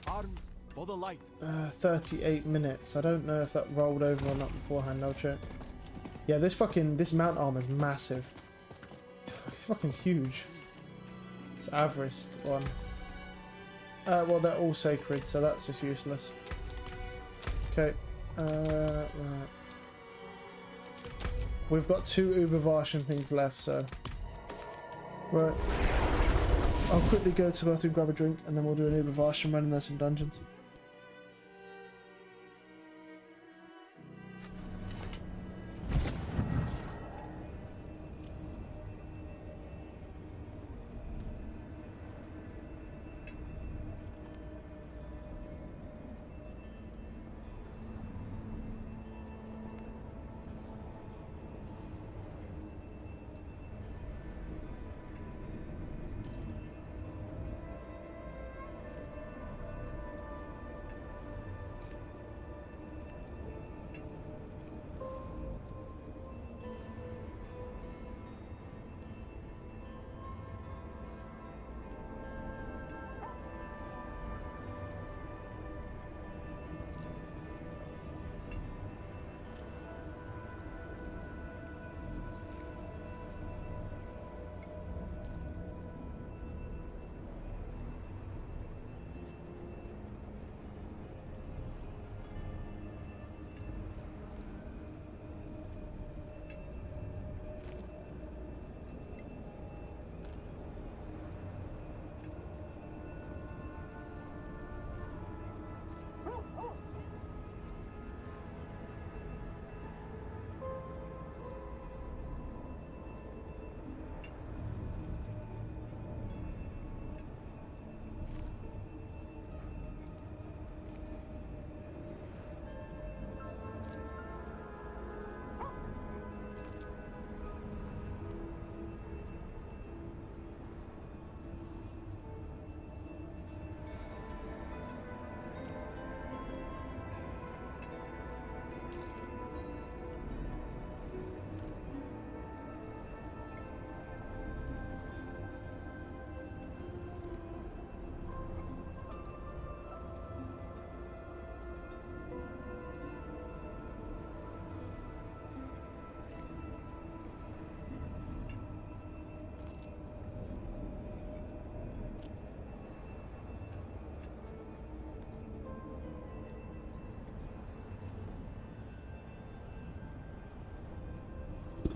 Arms for the light. 38 minutes. I don't know if that rolled over or not beforehand. I'll check. Yeah, this mount armor is massive. It's fucking huge. It's average one. Well, they're all sacred, so that's just useless. Okay. Right. We've got 2 Ubervarschen things left, so. Right. I'll quickly go to the bathroom, grab a drink, and then we'll do an Ubervarschen run and there's some dungeons.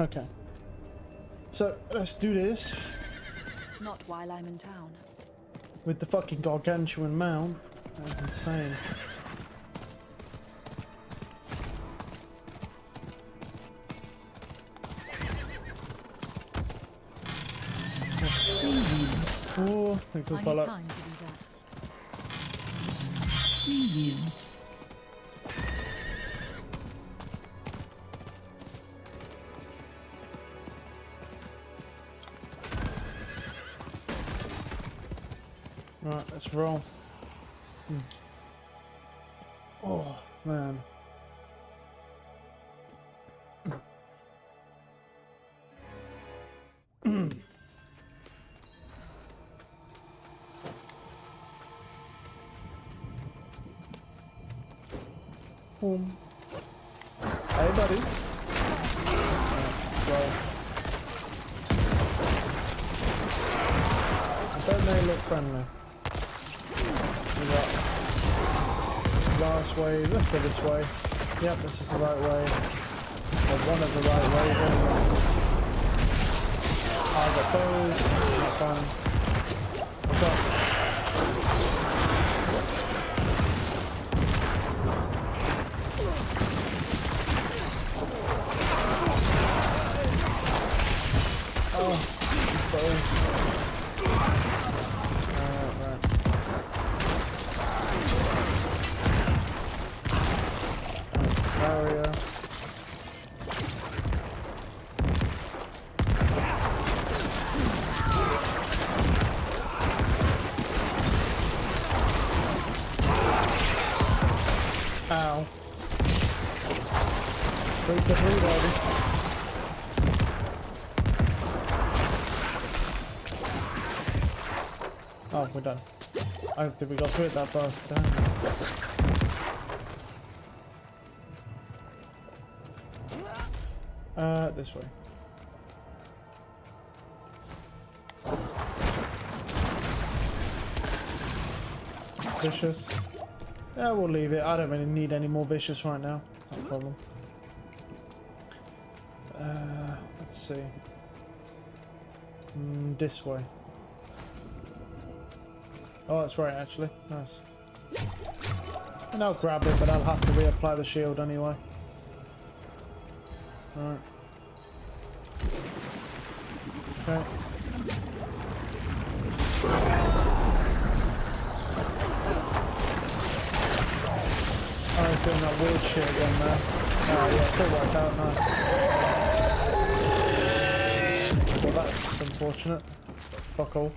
Okay. So let's do this Not while I'm in town. with the fucking gargantuan mound. That is insane. Oh, thanks for I need follow. time to do that. Right, let's roll. Oh, man. Boom. Hey, buddies. Roll. Don't they look friendly? We got last wave. Let's go this way. Yep, this is the right way. Or one of the right ways anyway. I got those. Not fun. What's up? Oh, sorry. Right. That's the barrier. Ow. 3 for 3, baby. Oh, we're done. I hope that we got through it that fast. Damn. This way. Vicious. Yeah, we'll leave it. I don't really need any more vicious right now. It's not a problem. Let's see. This way. Oh, that's right, actually. Nice. And I'll grab it, but I'll have to reapply the shield anyway. Alright. Okay. Oh, he's doing that weird shit again there. Oh, yeah, still worked out. Nice. Well, that's unfortunate. Fuck all.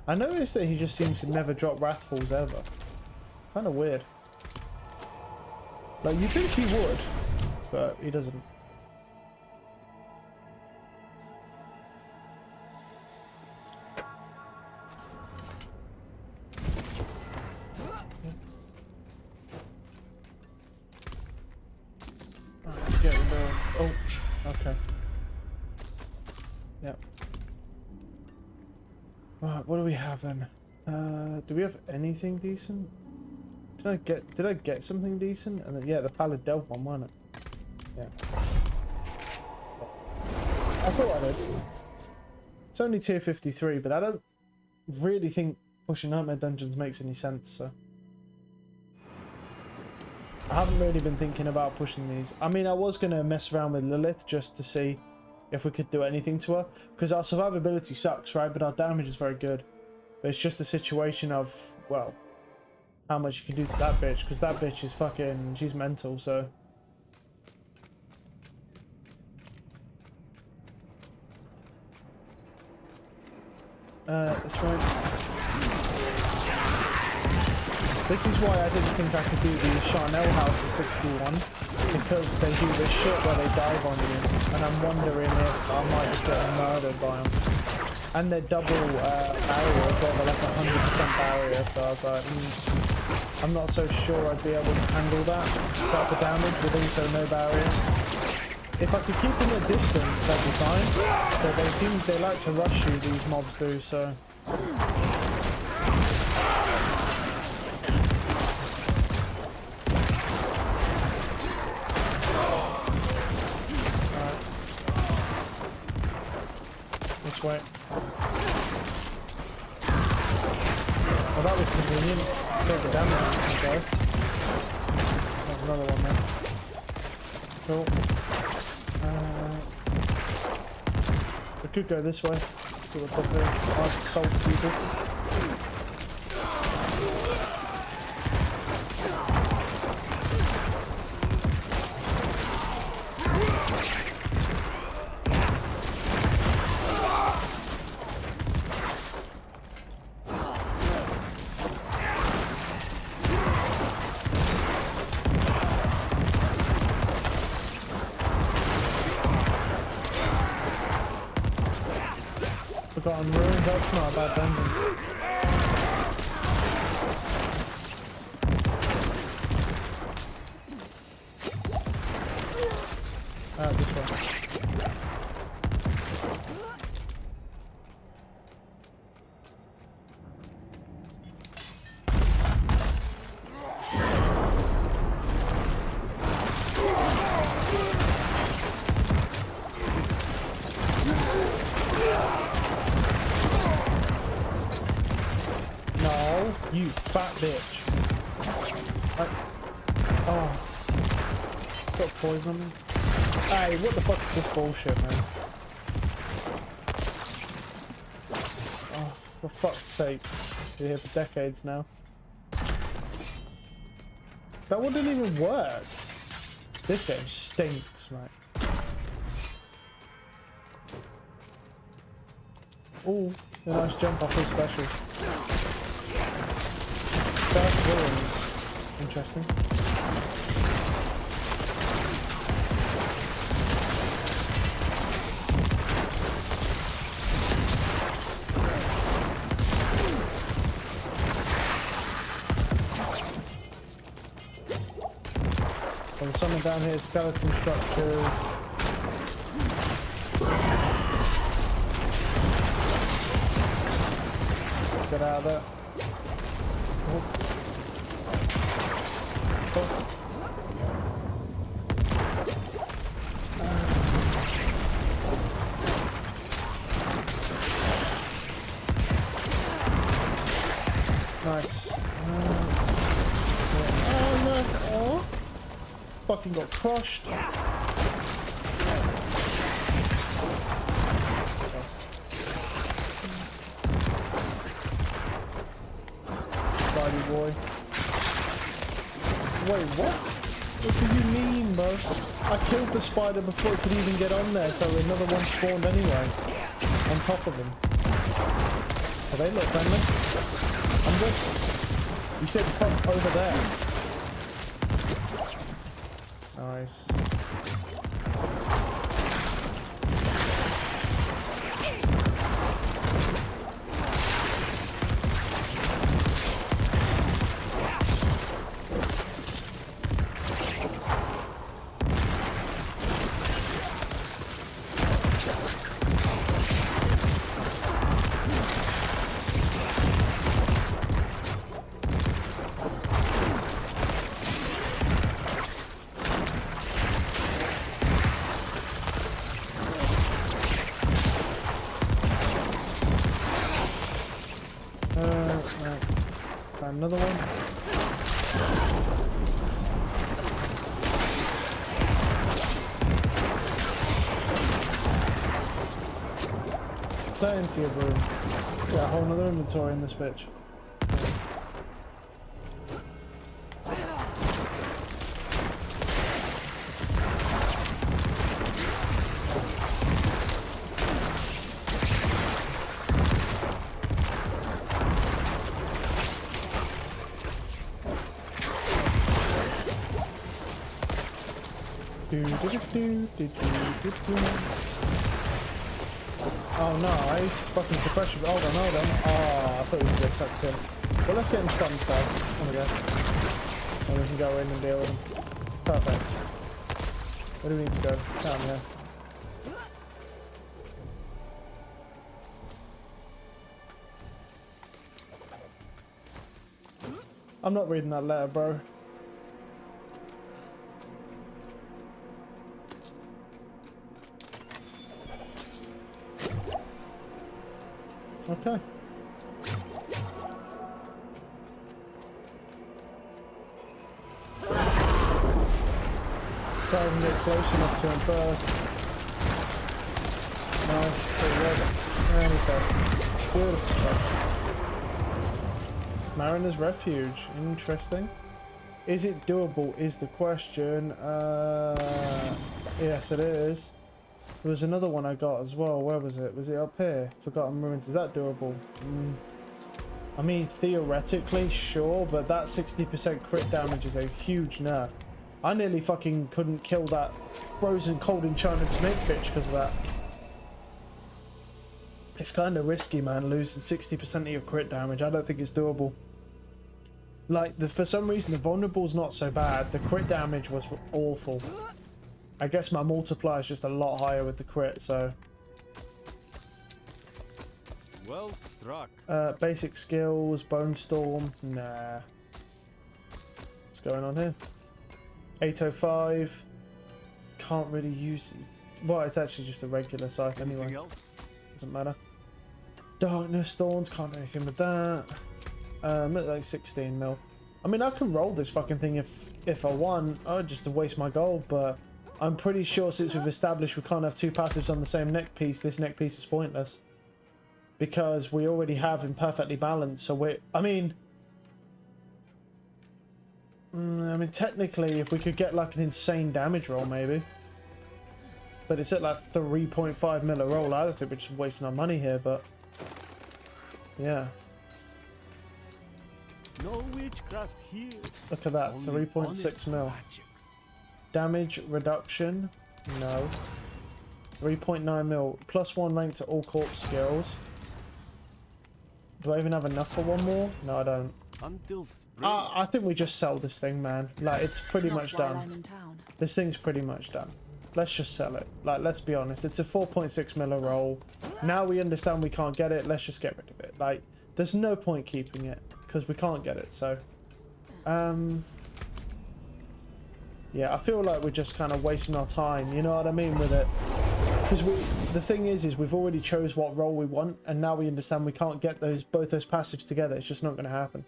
I noticed that he just seems to never drop Wrathfalls ever. Kind of weird. Like, you think he would, but he doesn't. Right, let's get rid of... Oh, okay. Yep. Right, what do we have then? Do we have anything decent? Did I get something decent? And then, yeah, the Pallid Delve one, wasn't it? Yeah. I thought I did. It's only tier 53, but I don't really think pushing Nightmare Dungeons makes any sense, so. I haven't really been thinking about pushing these. I mean, I was going to mess around with Lilith just to see if we could do anything to her, because our survivability sucks, right? But our damage is very good. But it's just a situation of, well, how much you can do to that bitch, because that bitch is fucking, she's mental, so. That's right. This is why I didn't think I could do the Charnel House at 61, because they do this shit where they dive on you, and I'm wondering if I might just get murdered by them. And they're double barrier as well, they're like 100% barrier, so I was like, I'm not so sure I'd be able to handle that type of damage with also no barrier. If I could keep them at distance, that'd be fine, but they like to rush you, these mobs do, so. this way. Oh, that was convenient. Take the damage. Okay. There's another one there. Cool. We could go this way. See what's up there. Hard to salt people. Forgotten Ruin, that's not a bad dungeon. This way. You fat bitch. Oh. Got poison on me. Hey, what the fuck is this bullshit, man? Oh, for fuck's sake. Been here for decades now. That one didn't even work. This game stinks, mate. Oh, a nice jump off his special. Dark Ruins. Interesting. Well, there's something down here, skeleton structures. Get out of there. Oh. Nice. Oh no! Oh! Fucking got crushed. Spidey boy. Wait, what? What do you mean, bro? I killed the spider before it could even get on there, so another one spawned anyway. On top of him. Oh, they look friendly. I'm good. You said front over there. Nice. Another one. Plenty of room. Got a whole nother inventory in this bitch. Oh nice, fucking suppression. Hold on. Oh, I thought we could get sucked in. Well, let's get him stunned first. There we go. And we can go in and deal with him. Perfect. Where do we need to go? Down here. I'm not reading that letter, bro. Okay. Try and get close enough to him first. Nice. So red. There we go. Beautiful stuff. Mariner's Refuge. Interesting. Is it doable is the question. Yes it is. There was another one I got as well. Where was it? Was it up here? Forgotten Ruins. Is that doable? I mean, theoretically, sure, but that 60% crit damage is a huge nerf. I nearly fucking couldn't kill that frozen cold enchanted snake bitch because of that. It's kind of risky, man, losing 60% of your crit damage. I don't think it's doable. Like, for some reason, the vulnerable's not so bad. The crit damage was awful. I guess my multiplier is just a lot higher with the crit, so... Well struck. Basic skills, Bone Storm, nah. What's going on here? 805. Can't really use it. Well, it's actually just a regular scythe anyway. Anything else? Doesn't matter. Darkness, Thorns, can't do anything with that. Like 16 mil. I mean, I can roll this fucking thing if I want. Just to waste my gold, but I'm pretty sure since we've established we can't have two passives on the same neck piece, this neck piece is pointless. Because we already have imperfectly balanced, so I mean, technically, if we could get like an insane damage roll, maybe. But it's at like 3.5 mil a roll. I don't think we're just wasting our money here, but yeah. No witchcraft here. Look at that, Only 3.6 mil. magics. Damage reduction, no. 3.9 mil, +1 rank to all corpse skills. Do I even have enough for one more? No, I don't. Until spring. I think we just sell this thing, man. Like, it's pretty Not much while done. I'm in town. This thing's pretty much done. Let's just sell it. Like, let's be honest. It's a 4.6 mil a roll. Now we understand we can't get it. Let's just get rid of it. Like, there's no point keeping it because we can't get it. So, yeah, I feel like we're just kind of wasting our time. You know what I mean with it? Because the thing is we've already chose what role we want, and now we understand we can't get both those passives together. It's just not going to happen.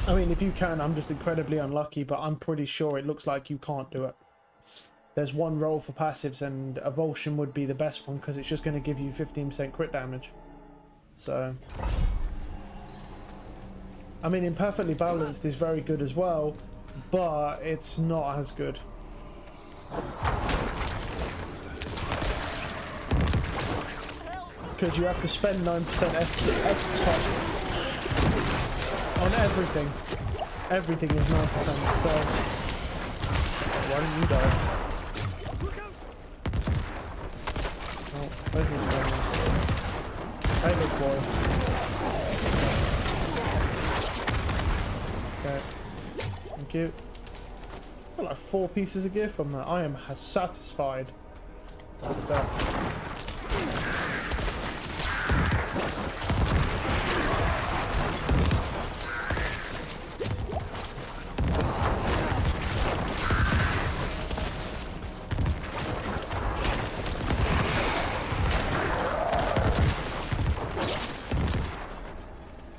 I mean, if you can, I'm just incredibly unlucky, but I'm pretty sure it looks like you can't do it. There's one role for passives, and Avulsion would be the best one because it's just going to give you 15% crit damage. So, I mean, Imperfectly Balanced is very good as well, but it's not as good. Because you have to spend 9% S-top on everything. Everything is 9%, so why don't you die? Oh, where's this one? Hey, big boy. Okay. Thank you. Got like 4 pieces of gear from that. I am satisfied. Look at that.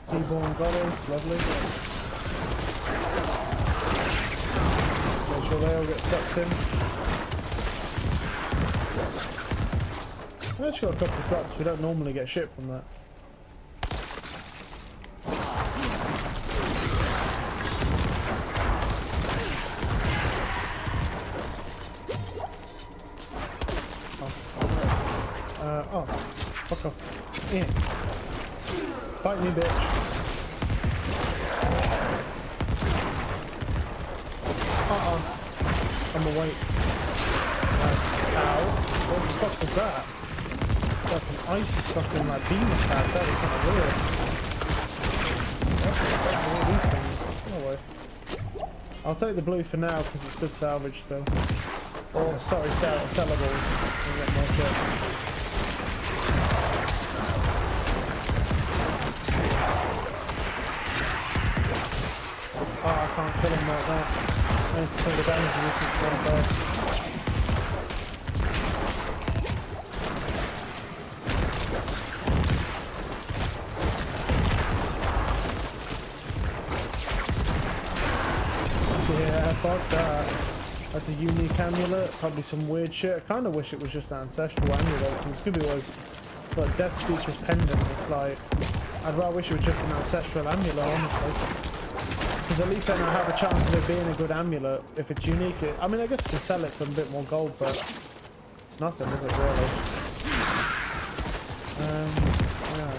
Seaborn Goddess, lovely. Make sure they all get sucked in. I actually got a couple of traps, we don't normally get shit from that. Oh, fuck off. Yeah. Bite me, bitch. I'm awake. Nice. Ow. What the fuck was that? Like an ice fucking like beam attack. That was kind of weird. What the fuck are all these things? No way. I'll take the blue for now because it's good salvage still. Or, sorry, sellables. We'll get more shit. Oh, I can't kill him like that. I need to kill the damage resistance one first. Yeah, fuck that. That's a unique amulet. Probably some weird shit. I kind of wish it was just an ancestral amulet, because it could be always like Death Speaker's pendant. It's like, I'd rather wish it was just an ancestral amulet, honestly. Because at least then I have a chance of it being a good amulet. If it's unique, I mean, I guess you can sell it for a bit more gold, but it's nothing, is it, really? Yeah.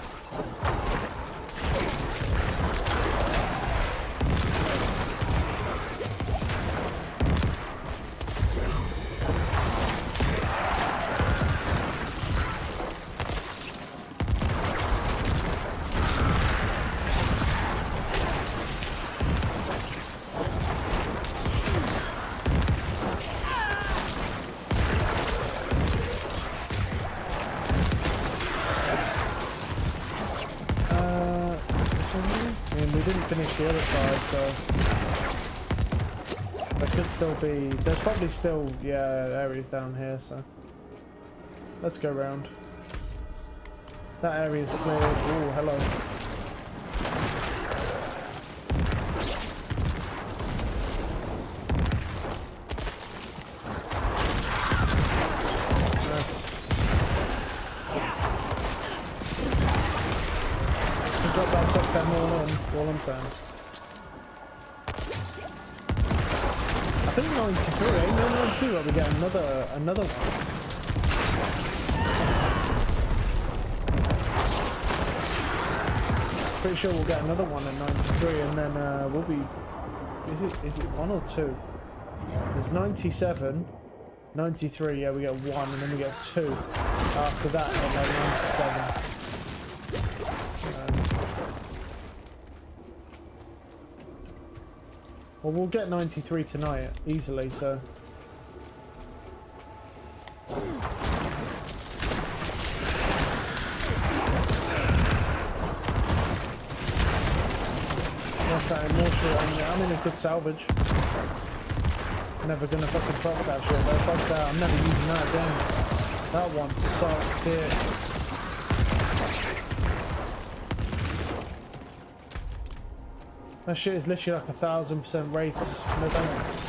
The other side, so there could still be, there's probably still, yeah, areas down here, so let's go round. That area's cleared. Ooh, hello. Drop that suck them all I'm saying. I think 93, ain't no 92, we get another one. Pretty sure we'll get another one at 93, and then we'll be, is it one or two? There's 97, 93, yeah, we get one, and then we get two after that at like 97. Well, we'll get 93 tonight, easily, so... What's that, immortal? I'm in a good salvage. Never gonna fucking fuck that shit, though. Fuck that, I'm never using that again. That one sucks dick. That shit is literally like 1000% rates. No thanks.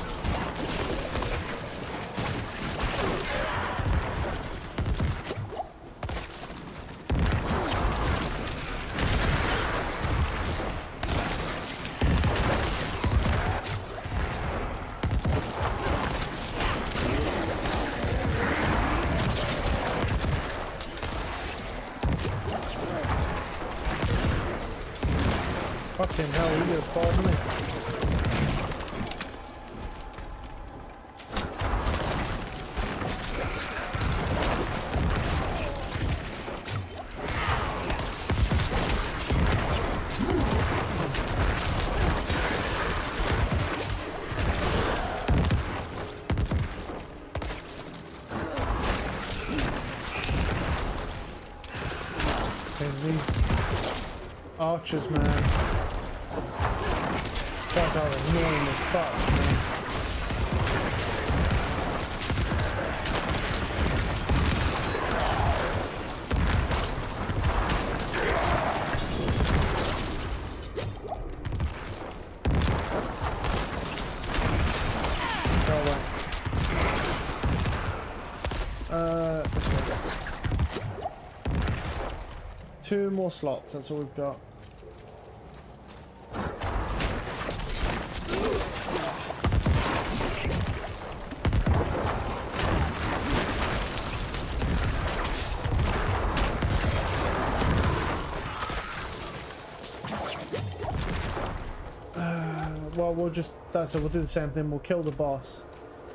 Fucking hell, you're following me. These archers, man. Guys are annoying as fuck, man. Go away. This way. 2 more slots, that's all we've got. Well, we'll just, that's it, we'll do the same thing, we'll kill the boss,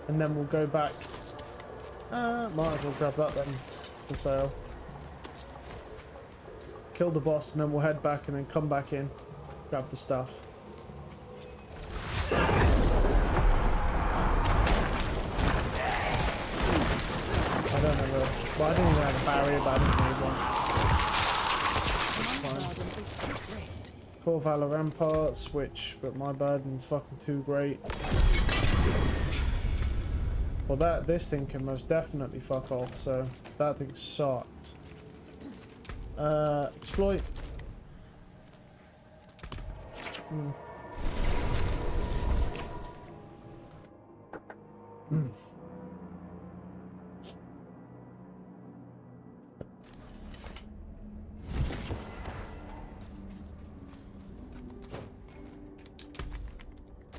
and then we'll go back. Might as well grab that then, for sale. Kill the boss, and then we'll head back, and then come back in, grab the stuff. I don't know where, well, I didn't even have a barrier, but I didn't need one. It's fine. Core Valor Rampart, switch, but my burden's fucking too great. Well, this thing can most definitely fuck off, so that thing sucks. Exploit.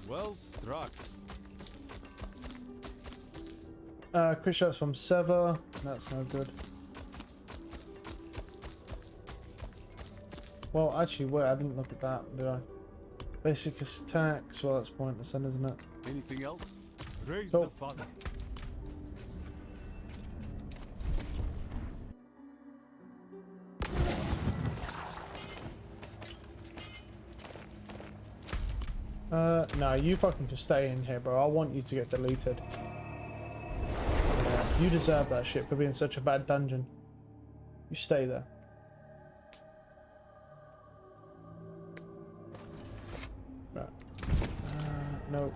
Well struck. Crit shots from Sever. That's no good. Well, actually, wait, I didn't look at that, did I? Basic attacks. Well, that's pointless then, isn't it? Anything else? Raise Cool. the fun. No, you fucking just stay in here, bro. I want you to get deleted. Yeah, you deserve that shit for being such a bad dungeon. You stay there. Right. No.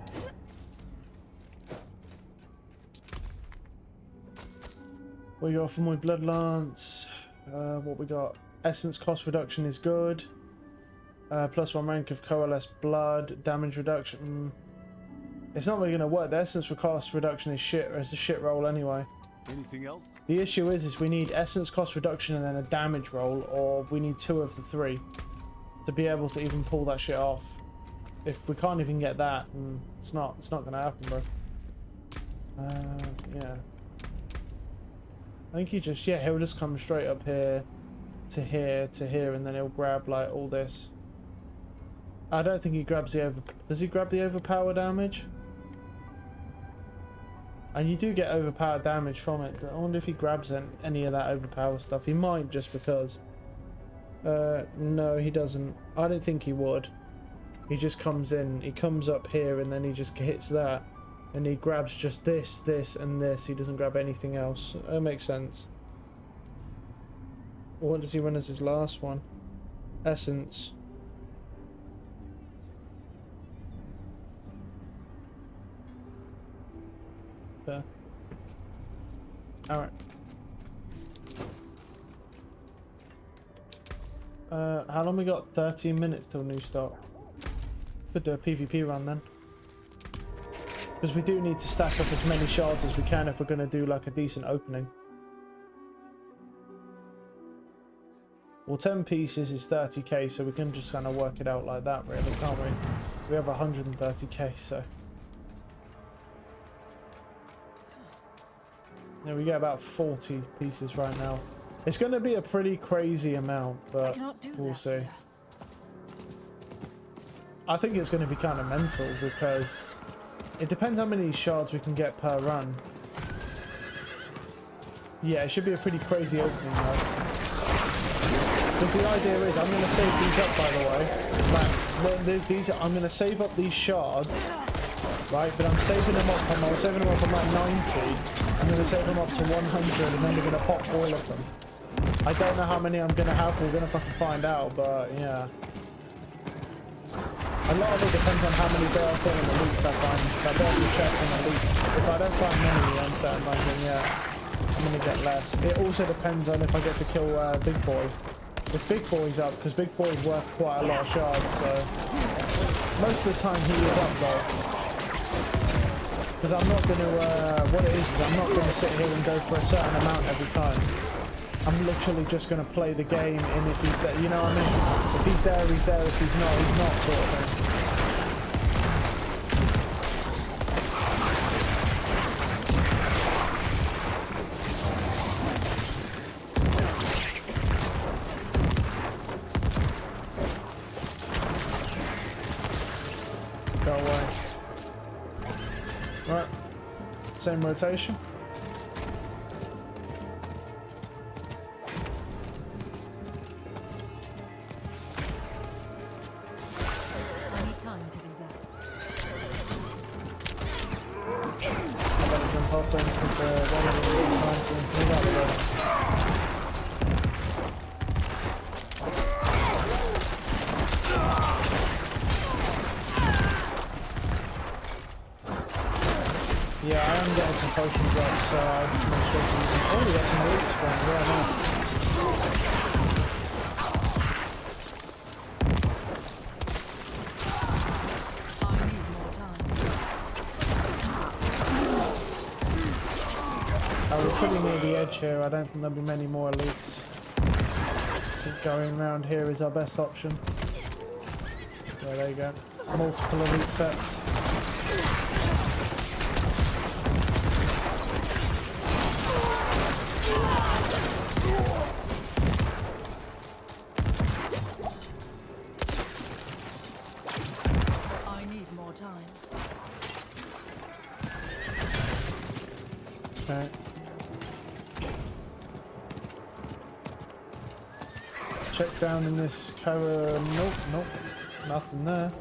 What we got for my blood lance? What we got? Essence cost reduction is good. +1 rank of coalesce blood, damage reduction. It's not really gonna work. The essence for cost reduction is shit. It's a shit roll anyway. Anything else? The issue is we need essence cost reduction and then a damage roll, or we need 2 of the 3 to be able to even pull that shit off. If we can't even get that, it's not gonna happen, bro. Yeah. I think he'll just come straight up here, to here, to here, and then he'll grab like all this. I don't think he grabs the does he grab the overpower damage? And you do get overpower damage from it. I wonder if he grabs any of that overpower stuff. He might, just because. No, he doesn't. I don't think he would. He just comes in, he comes up here, and then he just hits that. And he grabs just this, this, and this. He doesn't grab anything else. That makes sense. What does he run as his last one? Essence. There. Alright. How long we got? 13 minutes till new start. Could do a PvP run then. Because we do need to stack up as many shards as we can if we're going to do like a decent opening. Well, 10 pieces is 30k, so we can just kind of work it out like that, really, can't we? We have 130k, so... Yeah, we get about 40 pieces right now. It's going to be a pretty crazy amount, but we'll see. I think it's going to be kind of mental, because it depends how many shards we can get per run. Yeah, it should be a pretty crazy opening, though. Because the idea is, I'm going to save these up, by the way. I'm going to save up these shards, right? But I'm saving them up. I was saving them up on like 90. I'm going to save them up to 100, and then we're going to pop all of them. I don't know how many I'm going to have. We're going to fucking find out, but yeah. A lot of it depends on how many there are in the elites I find. I don't really check on elites. If I don't find many on certain runs, then yeah, I'm going to get less. It also depends on if I get to kill Big Boy. If Big Boy's up, because Big Boy's worth quite a lot of shards, so... Most of the time he is up, though. Because I'm not going to, what it is I'm not going to sit here and go for a certain amount every time. I'm literally just going to play the game, and if he's there, you know what I mean? If he's there, he's there. If he's not, sort of thing. Go away. Right. Same rotation. Yeah, I am getting some potions up, so I'll just make sure to use them. Oh, we got some elites from, yeah, nice. edge here. I don't think there'll be many more elites. I think going around here is our best option. Yeah, there you go. Multiple elite sets. I need more time. Okay. Check down in this cover. Nope, nope. Nothing there.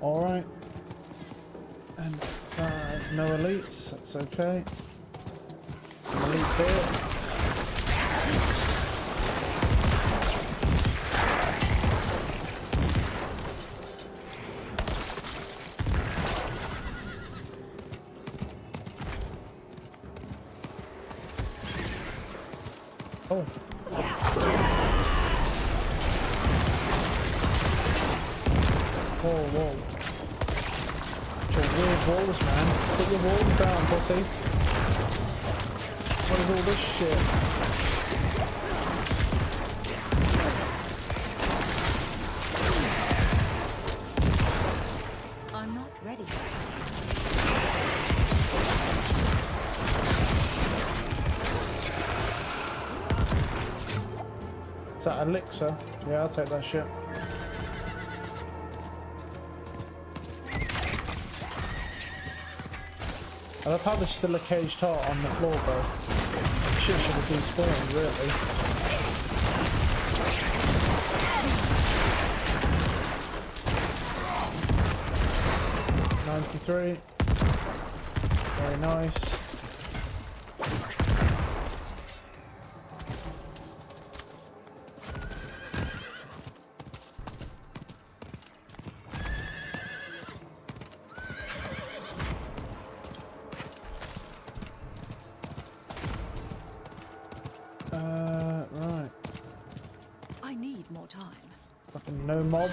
Alright. And there's no elites. That's okay. Some elites here. Oh. Whoa, whoa. Your weird walls, man. Put your walls down, pussy. What is all this shit? I'm not ready. Is that elixir? Yeah, I'll take that shit. I love how there's still a caged heart on the floor, bro. Shit should have been spawned, really. $93. Very nice. Right. I need more time. Fucking no mobs.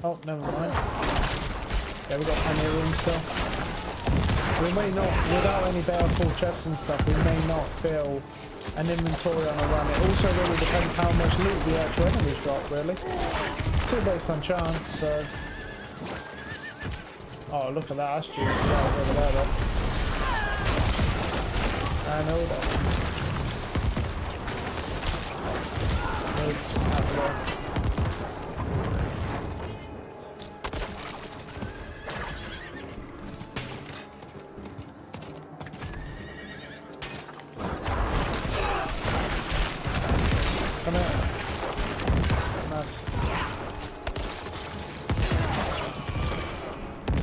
Oh, never mind. Yeah, we got plenty of room still. We may not, without any baleful chests and stuff, we may not fill an inventory on a run. It also really depends how much loot the actual enemies drop, really. It's all based on chance, so... Oh, look at that, that's juicy. That was over there, though. I know that. Come here. Nice.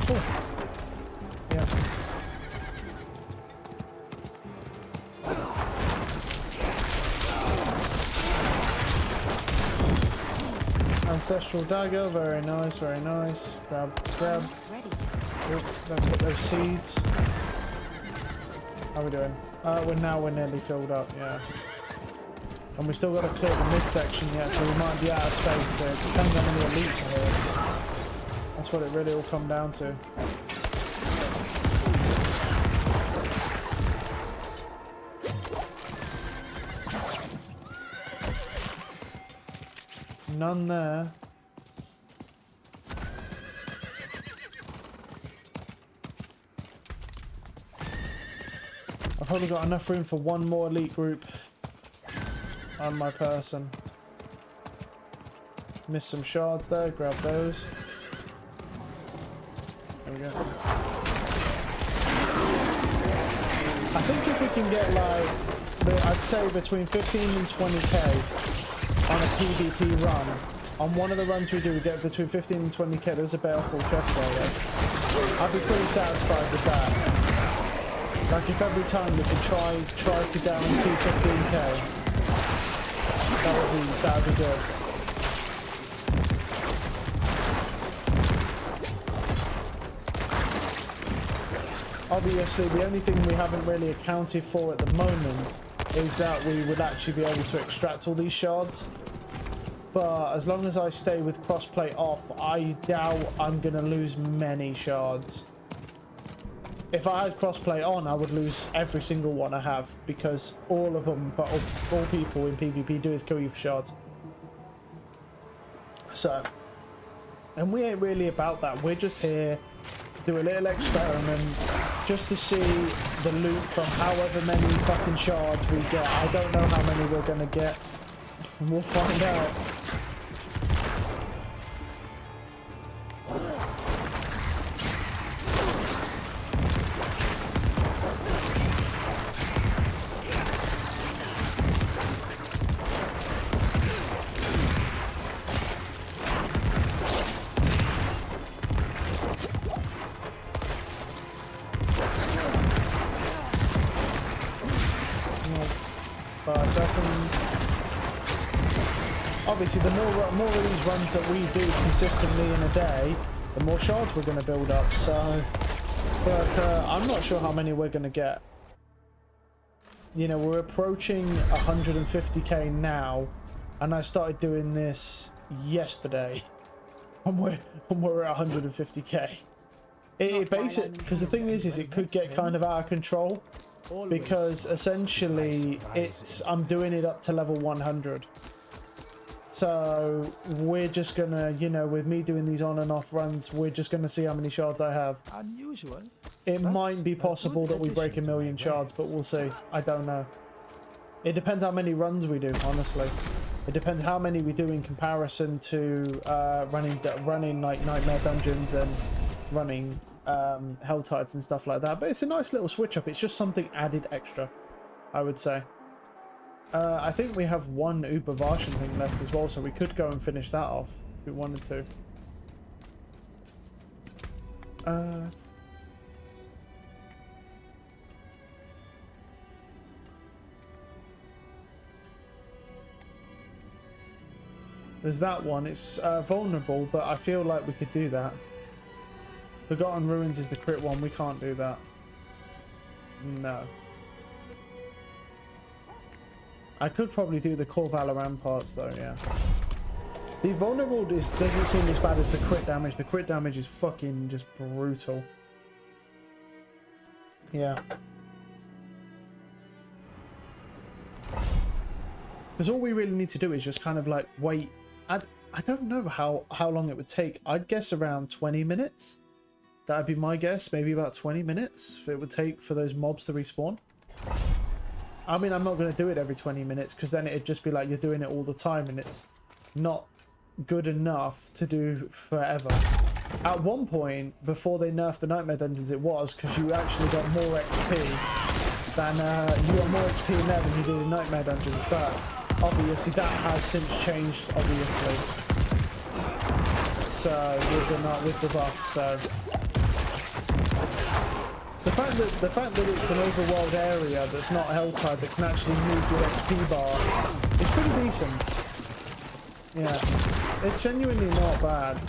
Cool. Yeah. Ancestral dagger, very nice, very nice. Grab. Ready. Oop, don't put those seeds. How are we doing? We're nearly filled up, yeah. And we still got to clear the midsection yet, so we might be out of space there. It depends how many elites are here. That's what it really will come down to. None there. I've only got enough room for one more elite group on my person. Missed some shards there, grab those. There we go. I think if we can get like, I'd say between 15 and 20k on a PvP run, on one of the runs we do, we get between 15 and 20k, there's a baleful chest there. I'd be pretty satisfied with that. Like if every time we could try to guarantee 15k, that would be good. Obviously, the only thing we haven't really accounted for at the moment is that we would actually be able to extract all these shards. But as long as I stay with crossplay off, I doubt I'm gonna lose many shards. if I had crossplay on, I would lose every single one I have because all of them, but all people in PvP do is kill you for shards. So, and we ain't really about that. We're just here to do a little experiment just to see the loot from however many fucking shards we get. I don't know how many we're gonna get. We'll find out. Obviously, the more of these runs that we do consistently in a day, the more shards we're going to build up. So, but I'm not sure how many we're going to get. You know, we're approaching 150k now, and I started doing this yesterday, and we're at 150k. It basically, because the thing is it could get kind of out of control, because essentially I'm doing it up to level 100. So we're just gonna, you know, with me doing these on and off runs, we're just gonna see how many shards I have. Unusual. It might be possible that we break 1 million shards, but we'll see. I don't know. It depends how many runs we do, honestly. It depends how many we do in comparison to running like Nightmare Dungeons and running Hell Tides and stuff like that. But it's a nice little switch up. It's just something added extra, I would say. I think we have one Uber Varshan thing left as well, so we could go and finish that off if we wanted to. There's that one. It's vulnerable, but I feel like we could do that. Forgotten Ruins is the crit one. We can't do that. No. I could probably do the Core Valorant parts though, yeah. The vulnerable doesn't seem as bad as the crit damage. The crit damage is fucking just brutal. Yeah. Because all we really need to do is just kind of like wait. I don't know how long it would take. I'd guess around 20 minutes. That'd be my guess. Maybe about 20 minutes it would take for those mobs to respawn. I mean, I'm not going to do it every 20 minutes because then it'd just be like you're doing it all the time and it's not good enough to do forever. At one point, before they nerfed the Nightmare Dungeons, it was because you actually got more XP than you got more XP in there than you did in Nightmare Dungeons. But obviously that has since changed, obviously. So with the buff, so. The fact that it's an overworld area that's not Helltide that can actually move your XP bar is pretty decent. Yeah, it's genuinely not bad.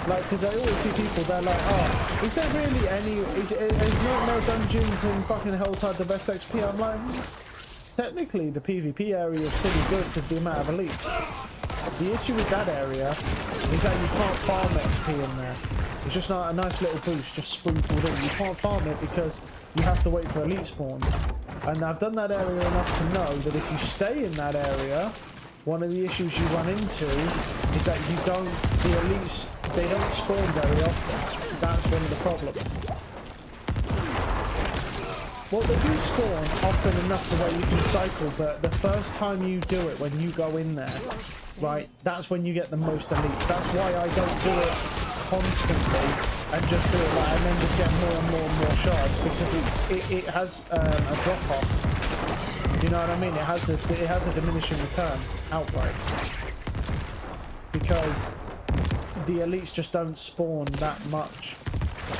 Like, because I always see people, they're like, oh, is there really any, is Nightmare Dungeons and fucking Helltide the best XP? I'm like, technically the PvP area is pretty good because the amount of elites. The issue with that area is that you can't farm XP in there. It's just not a nice little boost just sprinkled in. You can't farm it because you have to wait for elite spawns. And I've done that area enough to know that if you stay in that area, one of the issues you run into is that you don't, the elites, they don't spawn very often. That's one of the problems. Well, they do spawn often enough to where you can cycle, but the first time you do it, when you go in there, right, that's when you get the most elites. That's why I don't do it constantly and just do it like, and then just get more and more and more shards, because it has a drop off. You know what I mean? It has a diminishing return outright because the elites just don't spawn that much.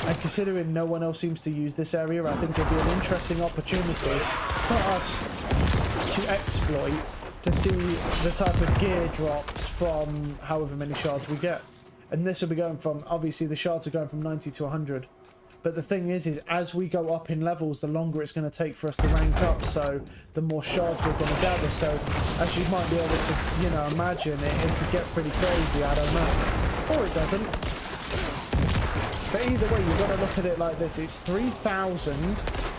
And considering no one else seems to use this area, I think it'd be an interesting opportunity for us to exploit to see the type of gear drops from however many shards we get. And this will be going from, obviously the shards are going from 90 to 100. But the thing is as we go up in levels, the longer it's going to take for us to rank up, so the more shards we're going to gather. So as you might be able to, you know, imagine, it could get pretty crazy, I don't know. Or it doesn't. But either way, you've got to look at it like this. It's 3,000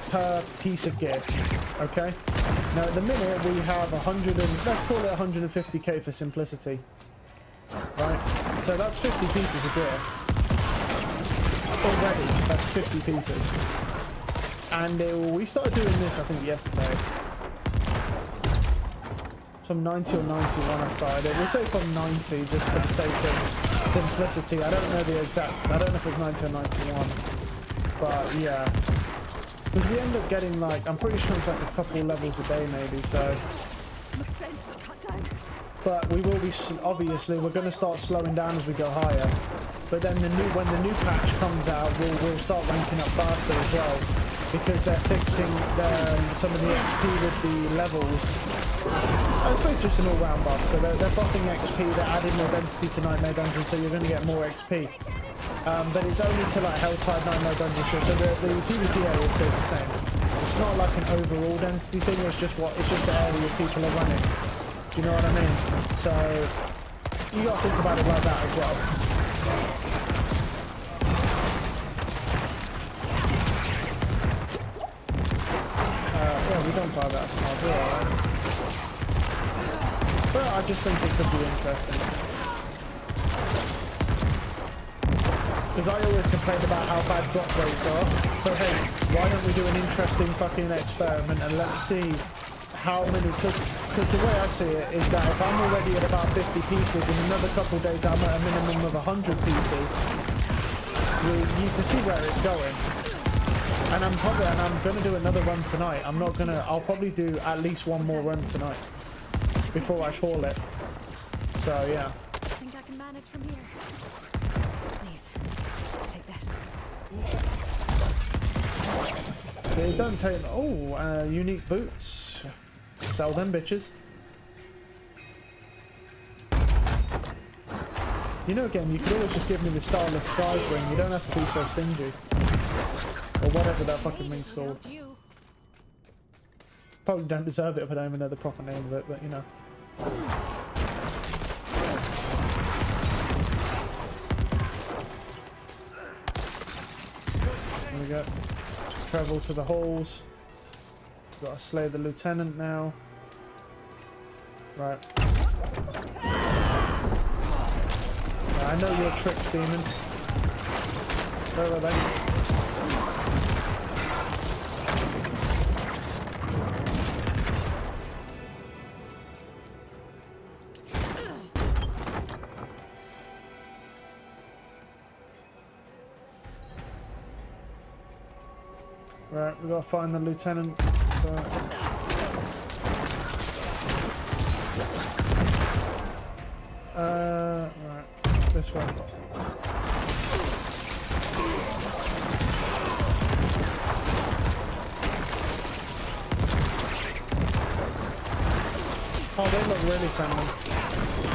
per piece of gear, okay? Now, at the minute, we have 100 and... Let's call it 150k for simplicity. Right? So that's 50 pieces of gear. Already, that's 50 pieces. And we started doing this, I think, yesterday. From 90 or 91 I started it. We'll say from 90 just for the sake of simplicity. I don't know the exact... I don't know if it's 90 or 91. But yeah. Because we end up getting like... I'm pretty sure it's like a couple levels a day maybe, so... But we will be... Obviously, we're going to start slowing down as we go higher. But then when the new patch comes out, we'll start ranking up faster as well. Because they're fixing some of the XP with the levels. I suppose it's just an all-round buff. So they're buffing XP, they're adding more density to Nightmare Dungeon, so you're going to get more XP. But it's only to like Helltide Nightmare Dungeon shit, so the PvP area stays the same. It's not like an overall density thing, it's just the area people are running. Do you know what I mean? So you got to think about it like that as well. Yeah, we don't buy that. I'll do alright. But I just think it could be interesting. Because I always complain about how bad drop rates are. So hey, why don't we do an interesting fucking experiment and let's see how many... Because the way I see it is that if I'm already at about 50 pieces, in another couple of days I'm at a minimum of 100 pieces, you can see where it's going. And I'm going to do another run tonight. I'll probably do at least one more run tonight before I call it. So yeah. I think I can manage from here. Please, take this. They don't take... Oh, unique boots. Sell them, bitches. You know, again, you could always just give me the Starless Skies ring. You don't have to be so stingy. Or whatever that fucking ring's called. Probably don't deserve it if I don't even know the proper name of it, but you know. There we go. Travel to the halls. Gotta slay the lieutenant now. Right. I know your tricks, demon. Where are they? Right, we gotta find the lieutenant. So. Right, this one. Oh, they look really friendly.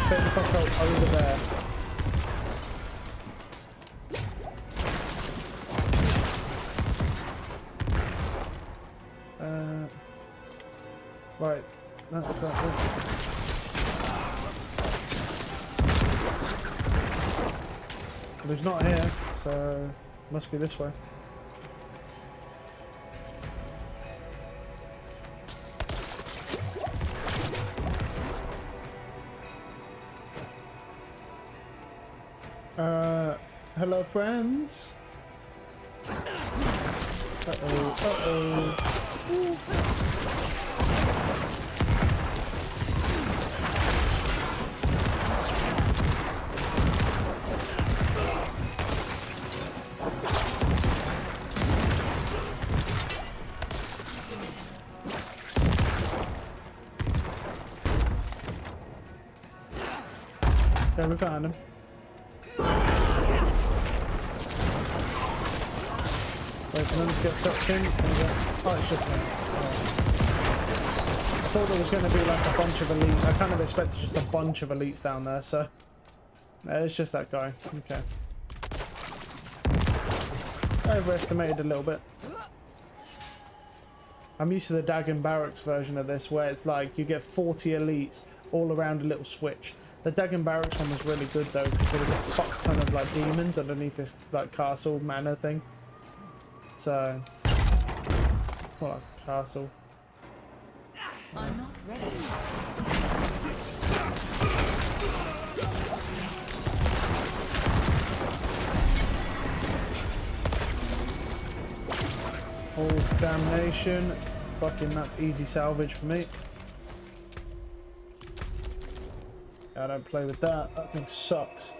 Take the fuck out over there. Right, that's that bit. But he's not here, so must be this way. Hello friends. Uh-oh, uh-oh. Yeah, we found him. Wait, can I just get sucked in? Oh, it's just me. I thought there was going to be like a bunch of elites. I kind of expected just a bunch of elites down there, so... it's just that guy. Okay. I overestimated a little bit. I'm used to the Dagon Barracks version of this, where it's like you get 40 elites all around a little switch. The Dagon Barracks one was really good though, because there was a fuck ton of like demons underneath this like castle manor thing. So, well, like castle. I'm not ready. All's damnation. Fucking that's easy salvage for me. I don't play with that. That thing sucks.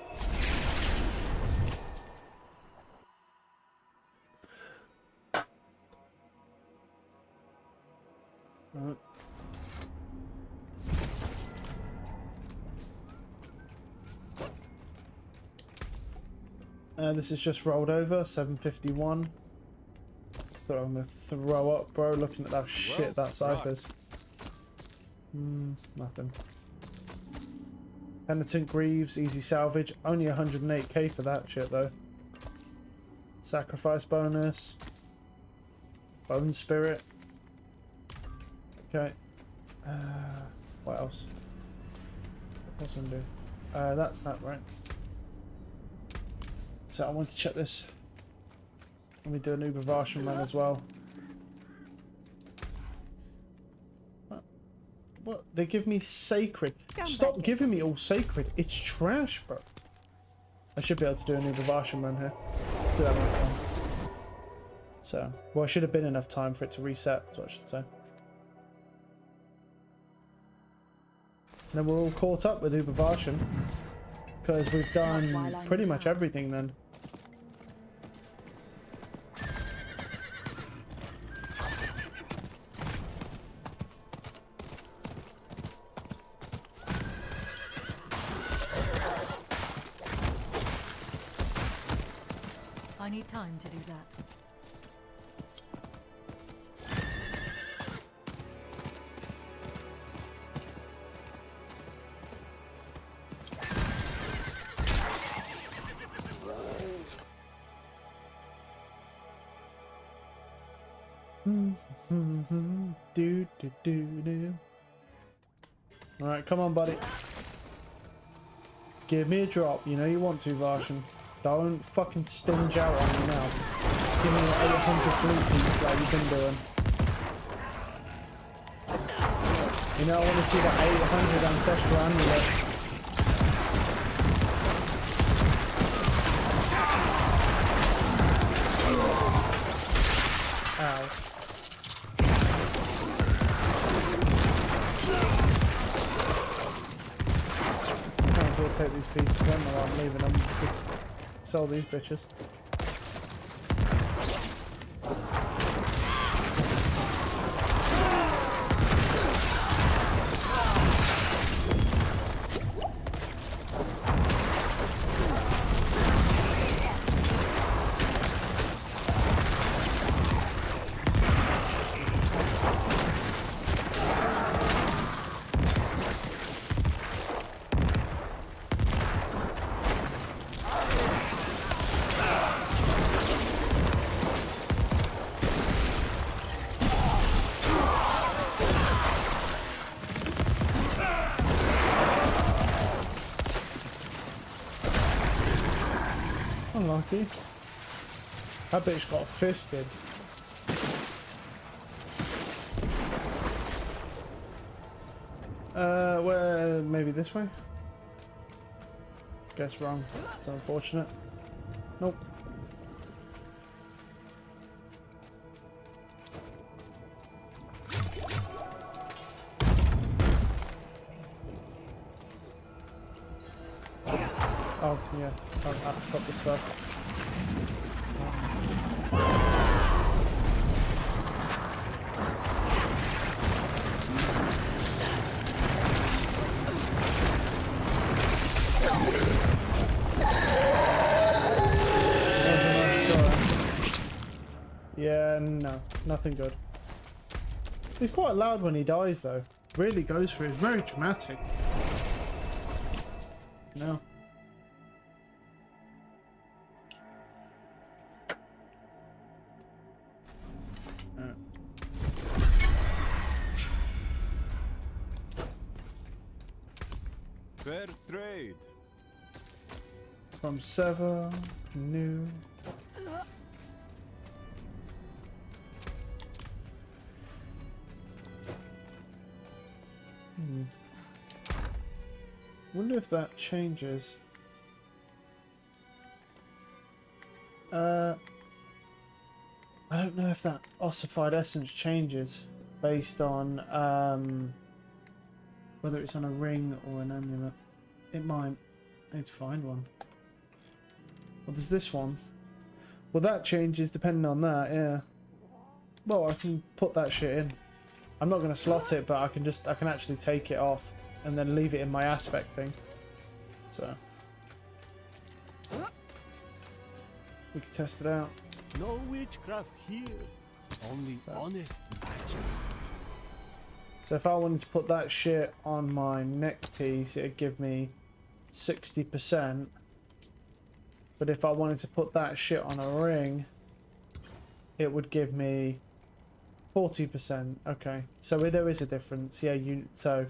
Alright. This is just rolled over, 751. But I'm gonna throw up, bro, looking at that shit that Cypher's. Nothing. Penitent Greaves, easy salvage. Only 108k for that shit though. Sacrifice bonus. Bone Spirit. Okay. What else? What's gonna do? That's that, right? So I want to check this. Let me do an Uber Varshan run as well. What? They give me sacred. Stop giving me all sacred. It's trash, bro. I should be able to do an Uber Varshan run here. Do that enough time. So, well, it should have been enough time for it to reset, is what I should say. And then we're all caught up with Uber Varshan. Because we've done pretty much everything then. I need time to do that. Alright, come on, buddy. Give me a drop. You know you want to, Varshan. Don't fucking stinge out on me now. Give me an 800 blue piece like you've been doing. You know I want to see that 800 ancestral amulet. Ow. Can't afford to take these pieces then while I'm leaving them. Sell these bitches. Unlucky. That bitch got fisted. Where? Maybe this way? Guess wrong. It's unfortunate. Nope. Oh, yeah. I'll have to put this first. Yeah, no. Nothing good. He's quite loud when he dies, though. Really goes for it. It's very dramatic. No. Fair trade. From Sever, new. Wonder if that changes. I don't know if that ossified essence changes based on whether it's on a ring or an amulet. It might. I need to find one. Well, there's this one. Well, that changes depending on that, yeah. Well, I can put that shit in. I'm not going to slot it, but I can actually take it off and then leave it in my aspect thing. So we can test it out. No witchcraft here. Only honest magic. So if I wanted to put that shit on my neck piece, it'd give me 60%. But if I wanted to put that shit on a ring, it would give me 40%. Okay, so there is a difference. Yeah, so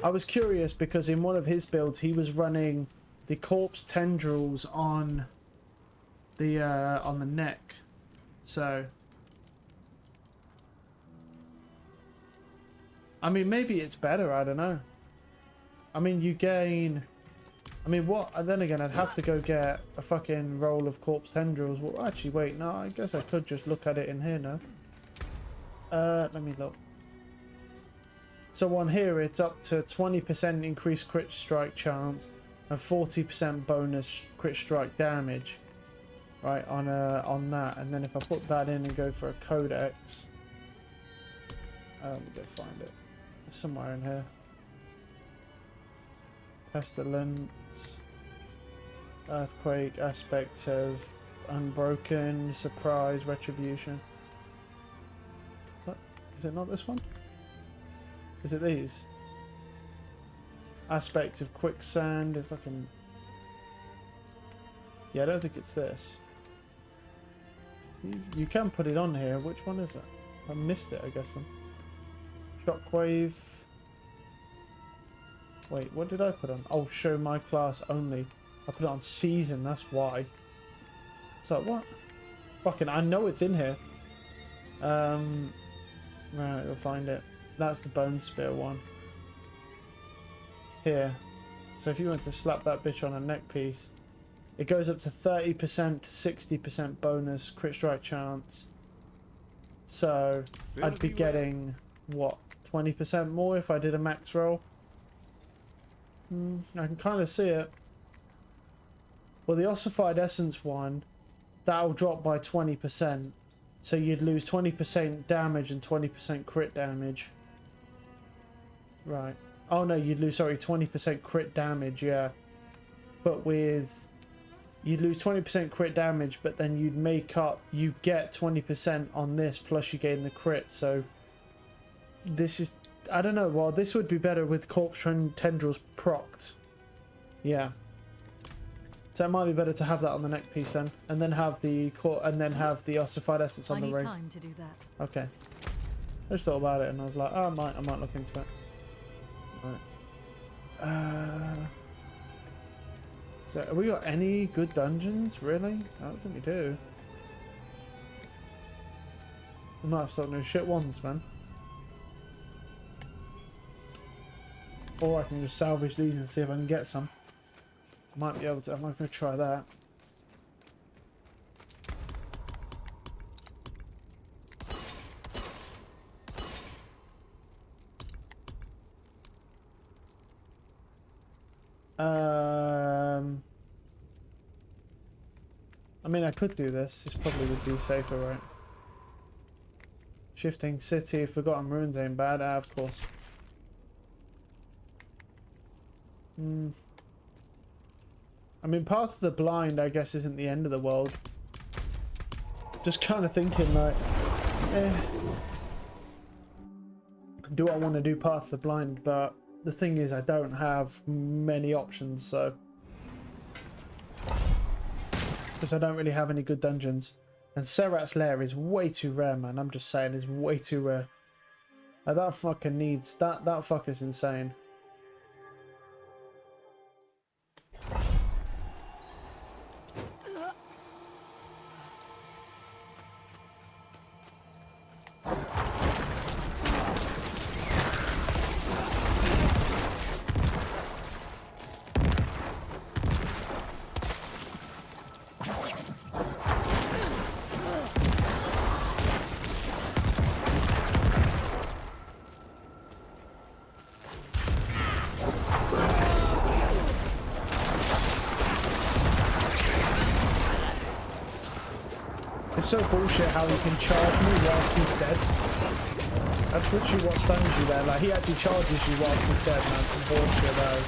I was curious because in one of his builds he was running the corpse tendrils on the neck. So I mean, maybe it's better, I don't know. I mean, you gain... I mean, what... And then again, I'd have to go get a fucking roll of corpse tendrils. Well, actually, wait, no, I guess I could just look at it in here now. Let me look. So on here, it's up to 20% increased crit strike chance and 40% bonus crit strike damage. Right, on that. And then if I put that in and go for a codex... we'll go find it. It's somewhere in here. Pestilence. Earthquake. Aspect of Unbroken. Surprise. Retribution. What? Is it not this one? Is it these? Aspect of Quicksand. If I can... Yeah, I don't think it's this. You can put it on here. Which one is it? I missed it, I guess then. Shockwave. Wait, what did I put on? Oh, show my class only. I put it on season, that's why. So what? Fucking, I know it's in here. Right, we'll find it. That's the bone spear one. Here. So if you want to slap that bitch on a neck piece, it goes up to 30% to 60% bonus crit strike chance. So I'd be getting what, 20% more if I did a max roll? I can kind of see it. Well, the ossified essence one, that'll drop by 20%. So you'd lose 20% damage and 20% crit damage. Right. Oh no, you'd lose, sorry, 20% crit damage, yeah. But with... You'd lose 20% crit damage, but then you'd make up... You get 20% on this, plus you gain the crit, so... This is... I don't know, well, this would be better with corpse tendrils procced. Yeah. So it might be better to have that on the neck piece then, and then have the ossified essence on the ring. I need time to do that. Okay. I just thought about it and I was like, oh, I might look into it. Right. So have we got any good dungeons, really? I don't think we do. We might have some new shit ones, man. Or I can just salvage these and see if I can get some. Might be able to. I'm not going to try that. I mean, I could do this. This probably would be safer, right? Shifting City, Forgotten Ruins ain't bad. Of course. I mean, Path of the Blind, I guess, isn't the end of the world. Just kind of thinking, like, do I want to do Path of the Blind? But the thing is, I don't have many options, so... Because I don't really have any good dungeons. And Serat's Lair is way too rare, man. I'm just saying, it's way too rare. Like, that fucker needs... That fucker's insane. It's so bullshit how he can charge me whilst he's dead. That's literally what stuns you there. Like, he actually charges you whilst he's dead, man. Some bullshit, though.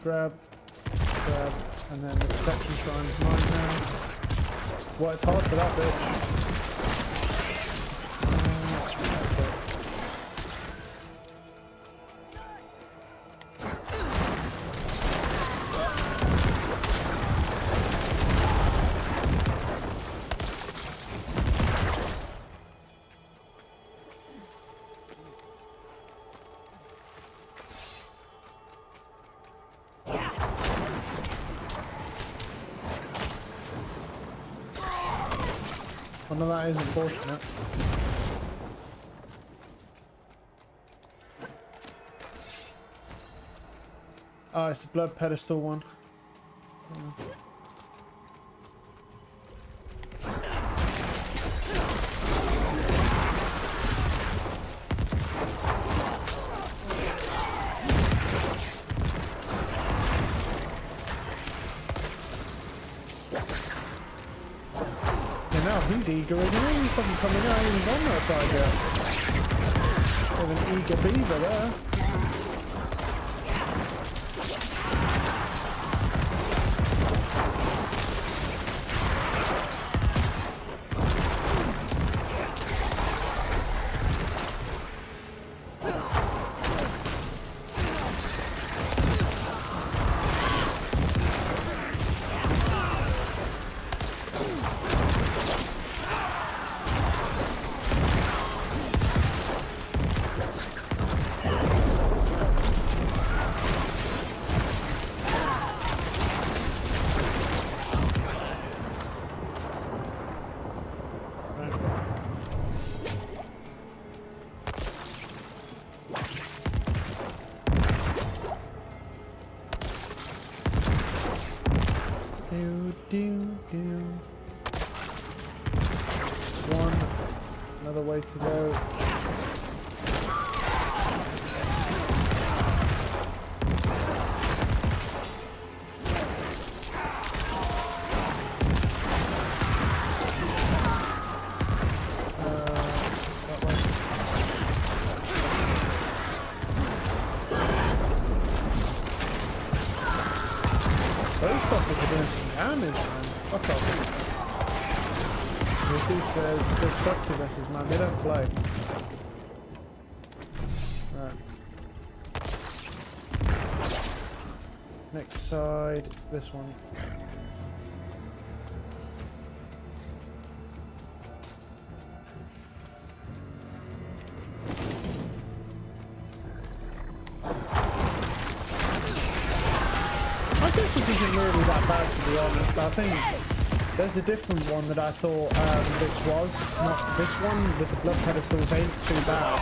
Grab, and then the protection shrine is mine now. Worked hard for that bitch. Well, no, that is unfortunate. Oh, it's the blood pedestal one. He's eager, isn't he? He's fucking coming out, he's on that target. With an eager beaver there. Another way to go. That way. Those fuckers are doing some damage, man. Fuck off. This is the succubusses, man. They don't play. Right. Next side, this one. I guess this isn't really that bad, to be honest. I think there's a different one that I thought this was. Not this one with the blood pedestals ain't too bad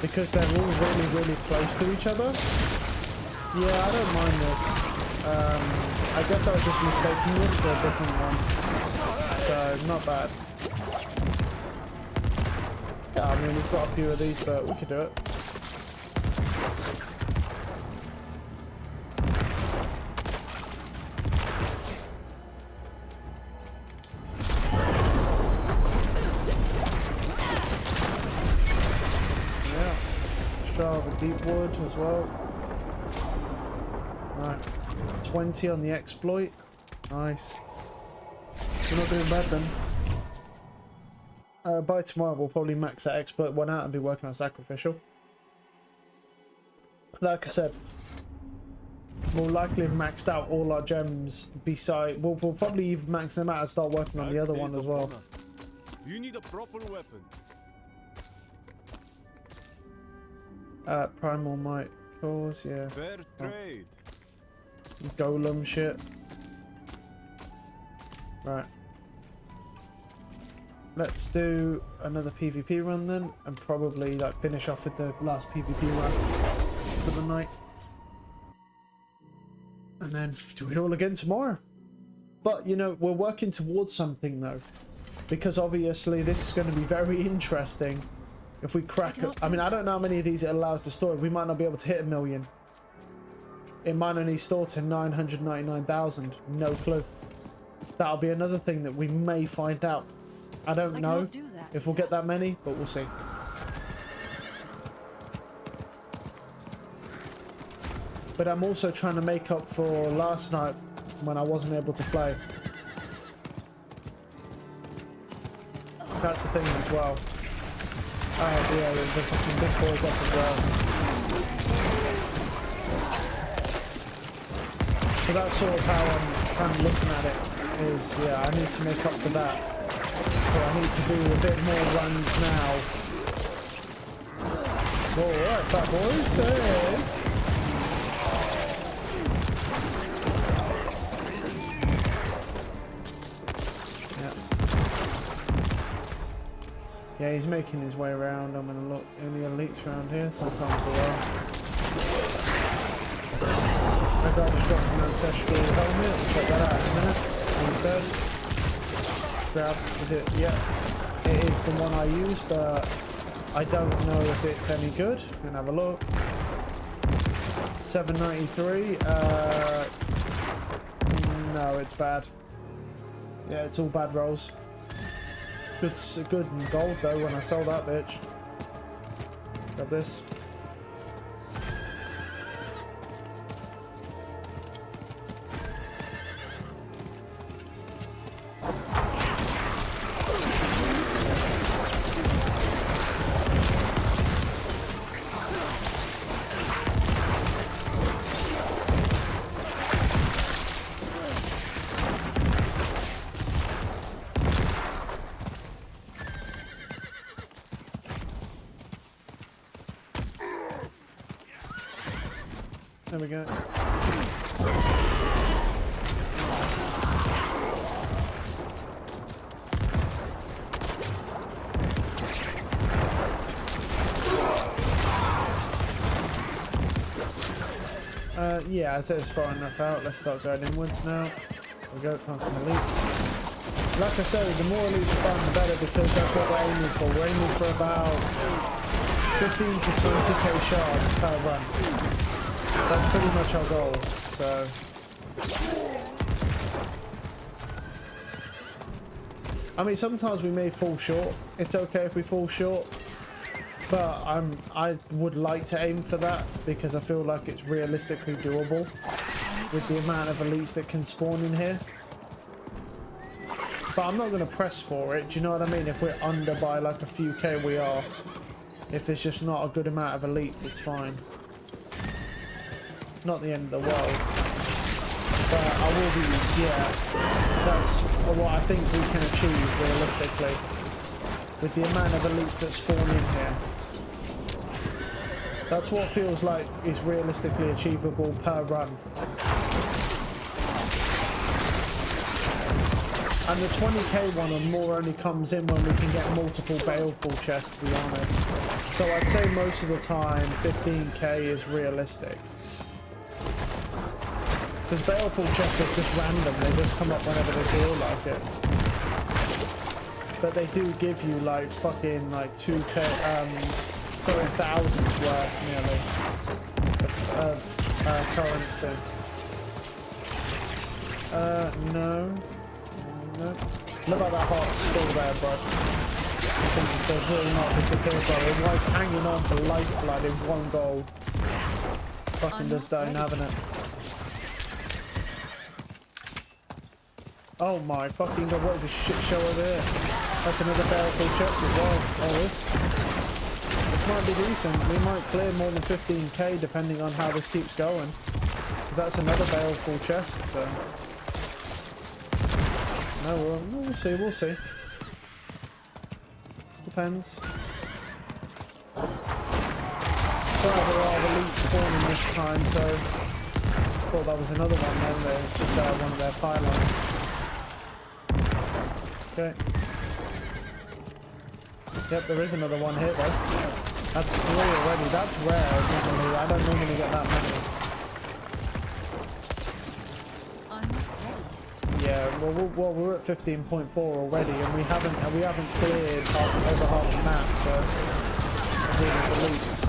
because they're all really, really close to each other. Yeah, I don't mind this. I guess I was just mistaking this for a different one. So, not bad. Yeah, I mean, we've got a few of these, but we could do it. Deep wood as well. Right, 20 on the exploit. Nice. We're not doing bad then. By tomorrow we'll probably max that exploit one out and be working on sacrificial. Like I said, we'll likely have maxed out all our gems. Beside, we'll probably even max them out and start working on the other one as well. You need a proper weapon. Primal might cause, yeah. Fair trade. Golem shit. Right. Let's do another PvP run then, and probably like finish off with the last PvP run for the night. And then do it all again tomorrow. But, you know, we're working towards something though. Because obviously this is going to be very interesting if we crack it. I mean, I don't know how many of these it allows to store. We might not be able to hit 1 million. It might only store to 999,000. No clue. That'll be another thing that we may find out. I don't know if we'll get that many, but we'll see. But I'm also trying to make up for last night when I wasn't able to play. That's the thing as well. Oh yeah, there's a fucking big boys up as well. So that's sort of how I'm looking at it. Is yeah, I need to make up for that. So I need to do a bit more runs now. Alright, fat boys. Hey. Yeah, he's making his way around. I'm gonna look any elites around here. Sometimes there are. That guy just dropped an ancestral helmet. We'll check that out in a minute. He's dead. Grab. Is it? Yeah. It is the one I use, but I don't know if it's any good. We're gonna have a look. 793. No, it's bad. Yeah, it's all bad rolls. Good in gold though when I sell that bitch. Grab this. There we go. Yeah, I'd say it's far enough out. Let's start going inwards now. There we go, past some elites. Like I said, the more elites you find, the better, because that's what we're aiming for. We're aiming for about 15 to 20k shards per run. That's pretty much our goal, so... I mean, sometimes we may fall short. It's okay if we fall short. But I would like to aim for that, because I feel like it's realistically doable with the amount of elites that can spawn in here. But I'm not going to press for it, do you know what I mean? If we're under by like a few K, we are. If there's just not a good amount of elites, it's fine. Not the end of the world. But I will be, yeah, that's what I think we can achieve realistically. With the amount of elites that spawn in here. That's what feels like is realistically achievable per run. And the 20k one or more only comes in when we can get multiple baleful chests, to be honest. So I'd say most of the time 15k is realistic. Because baleful chests are just random, they just come up whenever they feel like it. But they do give you like fucking like 2k, thousands worth nearly of currency. No. Look at that heart still there, bro. I think it's really not disappeared, bro. It was hanging on for lifeblood in 1 gold. Fucking just down having it. Oh my fucking god, what is this shit show over here? That's another baleful chest as well. Oh, this might be decent. We might clear more than 15k depending on how this keeps going. 'Cause that's another baleful chest, so... No, we'll see, we'll see. Depends. Sorry, there are elites spawning this time, so... I thought that was another one then, there. It's just one of their pylons. Okay. Yep, there is another one here though. That's 3 already. That's rare. Normally, I don't normally get that many. I'm not ready. Yeah, well, we're at 15.4 already, and we haven't cleared over half the map, so I think it's elites.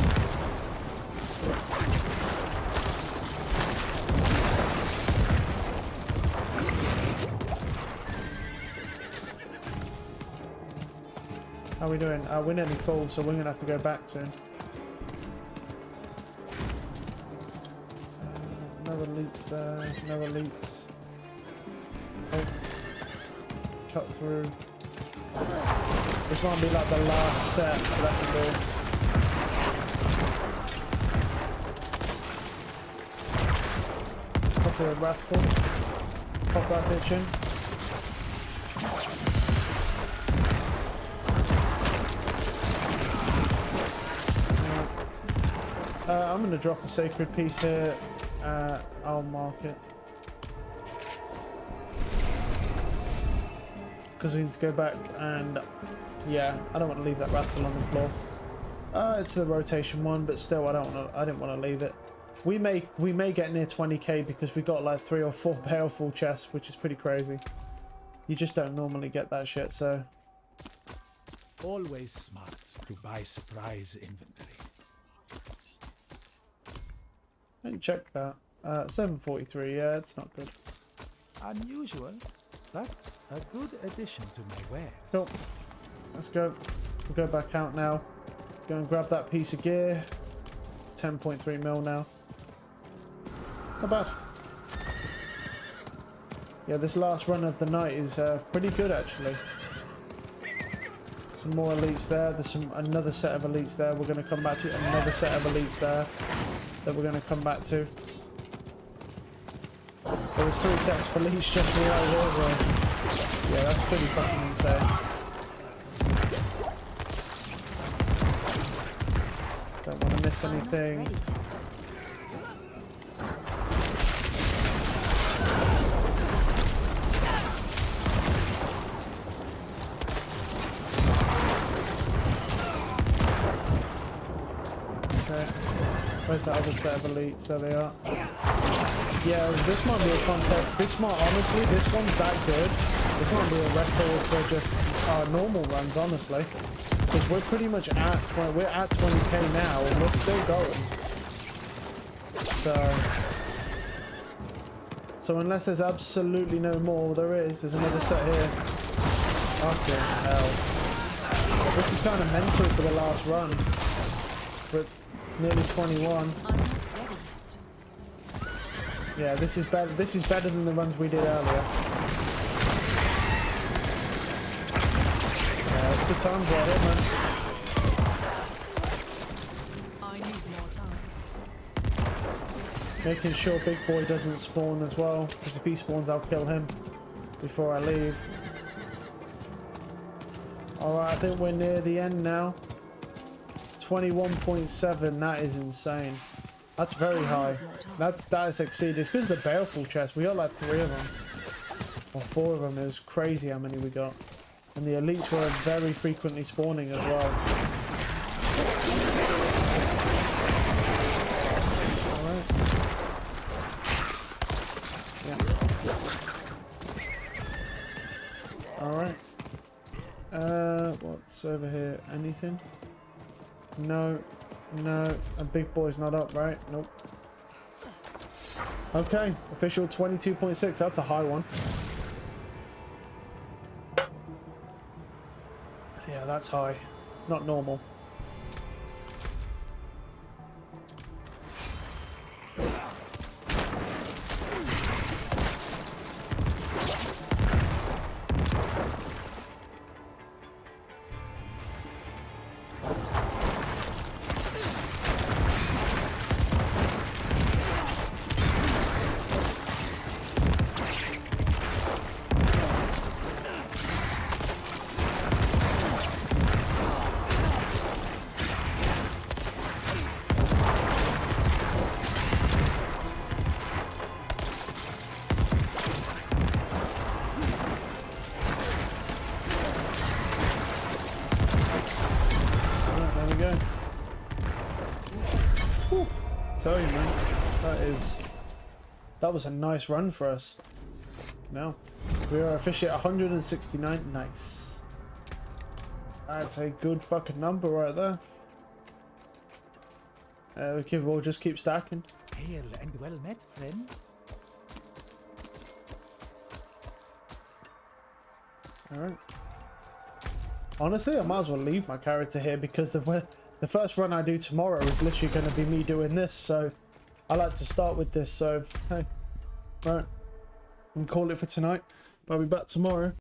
How are we doing? We're nearly full, so we're gonna have to go back soon. No elites there. No elites. Oh. Cut through. This might be like the last set that I can do. That's a wrathful. Pop that bitch in. I'm going to drop a sacred piece here. I'll mark it. Because we need to go back and... Yeah, I don't want to leave that wrathful on the floor. It's the rotation one, but still I didn't want to leave it. We may get near 20k because we got like 3 or 4 baleful chests, which is pretty crazy. You just don't normally get that shit, so... Always smart to buy surprise inventory. Let me check that. 743, yeah, it's not good. Unusual, but a good addition to my wares. Cool. Let's go. We'll go back out now. Go and grab that piece of gear. 10.3 mil now. Not bad. Yeah, this last run of the night is pretty good actually. Some more elites there. There's another set of elites there. We're going to come back to another set of elites there that we're going to come back to. There was 3 sets of elites just right here, bro. Yeah, that's pretty fucking insane. Don't want to miss anything. Where's that other set of elites? There they are. Yeah, this might be a contest. This might, honestly, this one's that good. This might be a record for just our normal runs, honestly. Because we're pretty much at 20k now, and we're still going. So unless there's absolutely no more, there's another set here. Fucking hell. This is kind of mental for the last run. But nearly 21. Yeah, this is better. This is better than the runs we did earlier. Yeah, it's good times right here, man. I need more time. Making sure Big Boy doesn't spawn as well, because if he spawns, I'll kill him before I leave. Alright, I think we're near the end now. 21.7, that is insane. That's very high. That's exceeded. It's because of the baleful chest. We got like 3 of them. Or 4 of them. It was crazy how many we got. And the elites were very frequently spawning as well. Alright. Yeah. Alright. What's over here? Anything? No. No. A Big Boy's not up, right? Nope. Okay. Official 22.6. That's a high one. Yeah, that's high. Not normal. Tell you, man, that was a nice run for us. Now we are officially at 169. Nice. That's a good fucking number right there. We'll just keep stacking. Hail and well met, friend. Alright. Honestly, I might as well leave my character here because the first run I do tomorrow is literally going to be me doing this. So I like to start with this. So, hey. Alright. I'm going to call it for tonight. I'll be back tomorrow.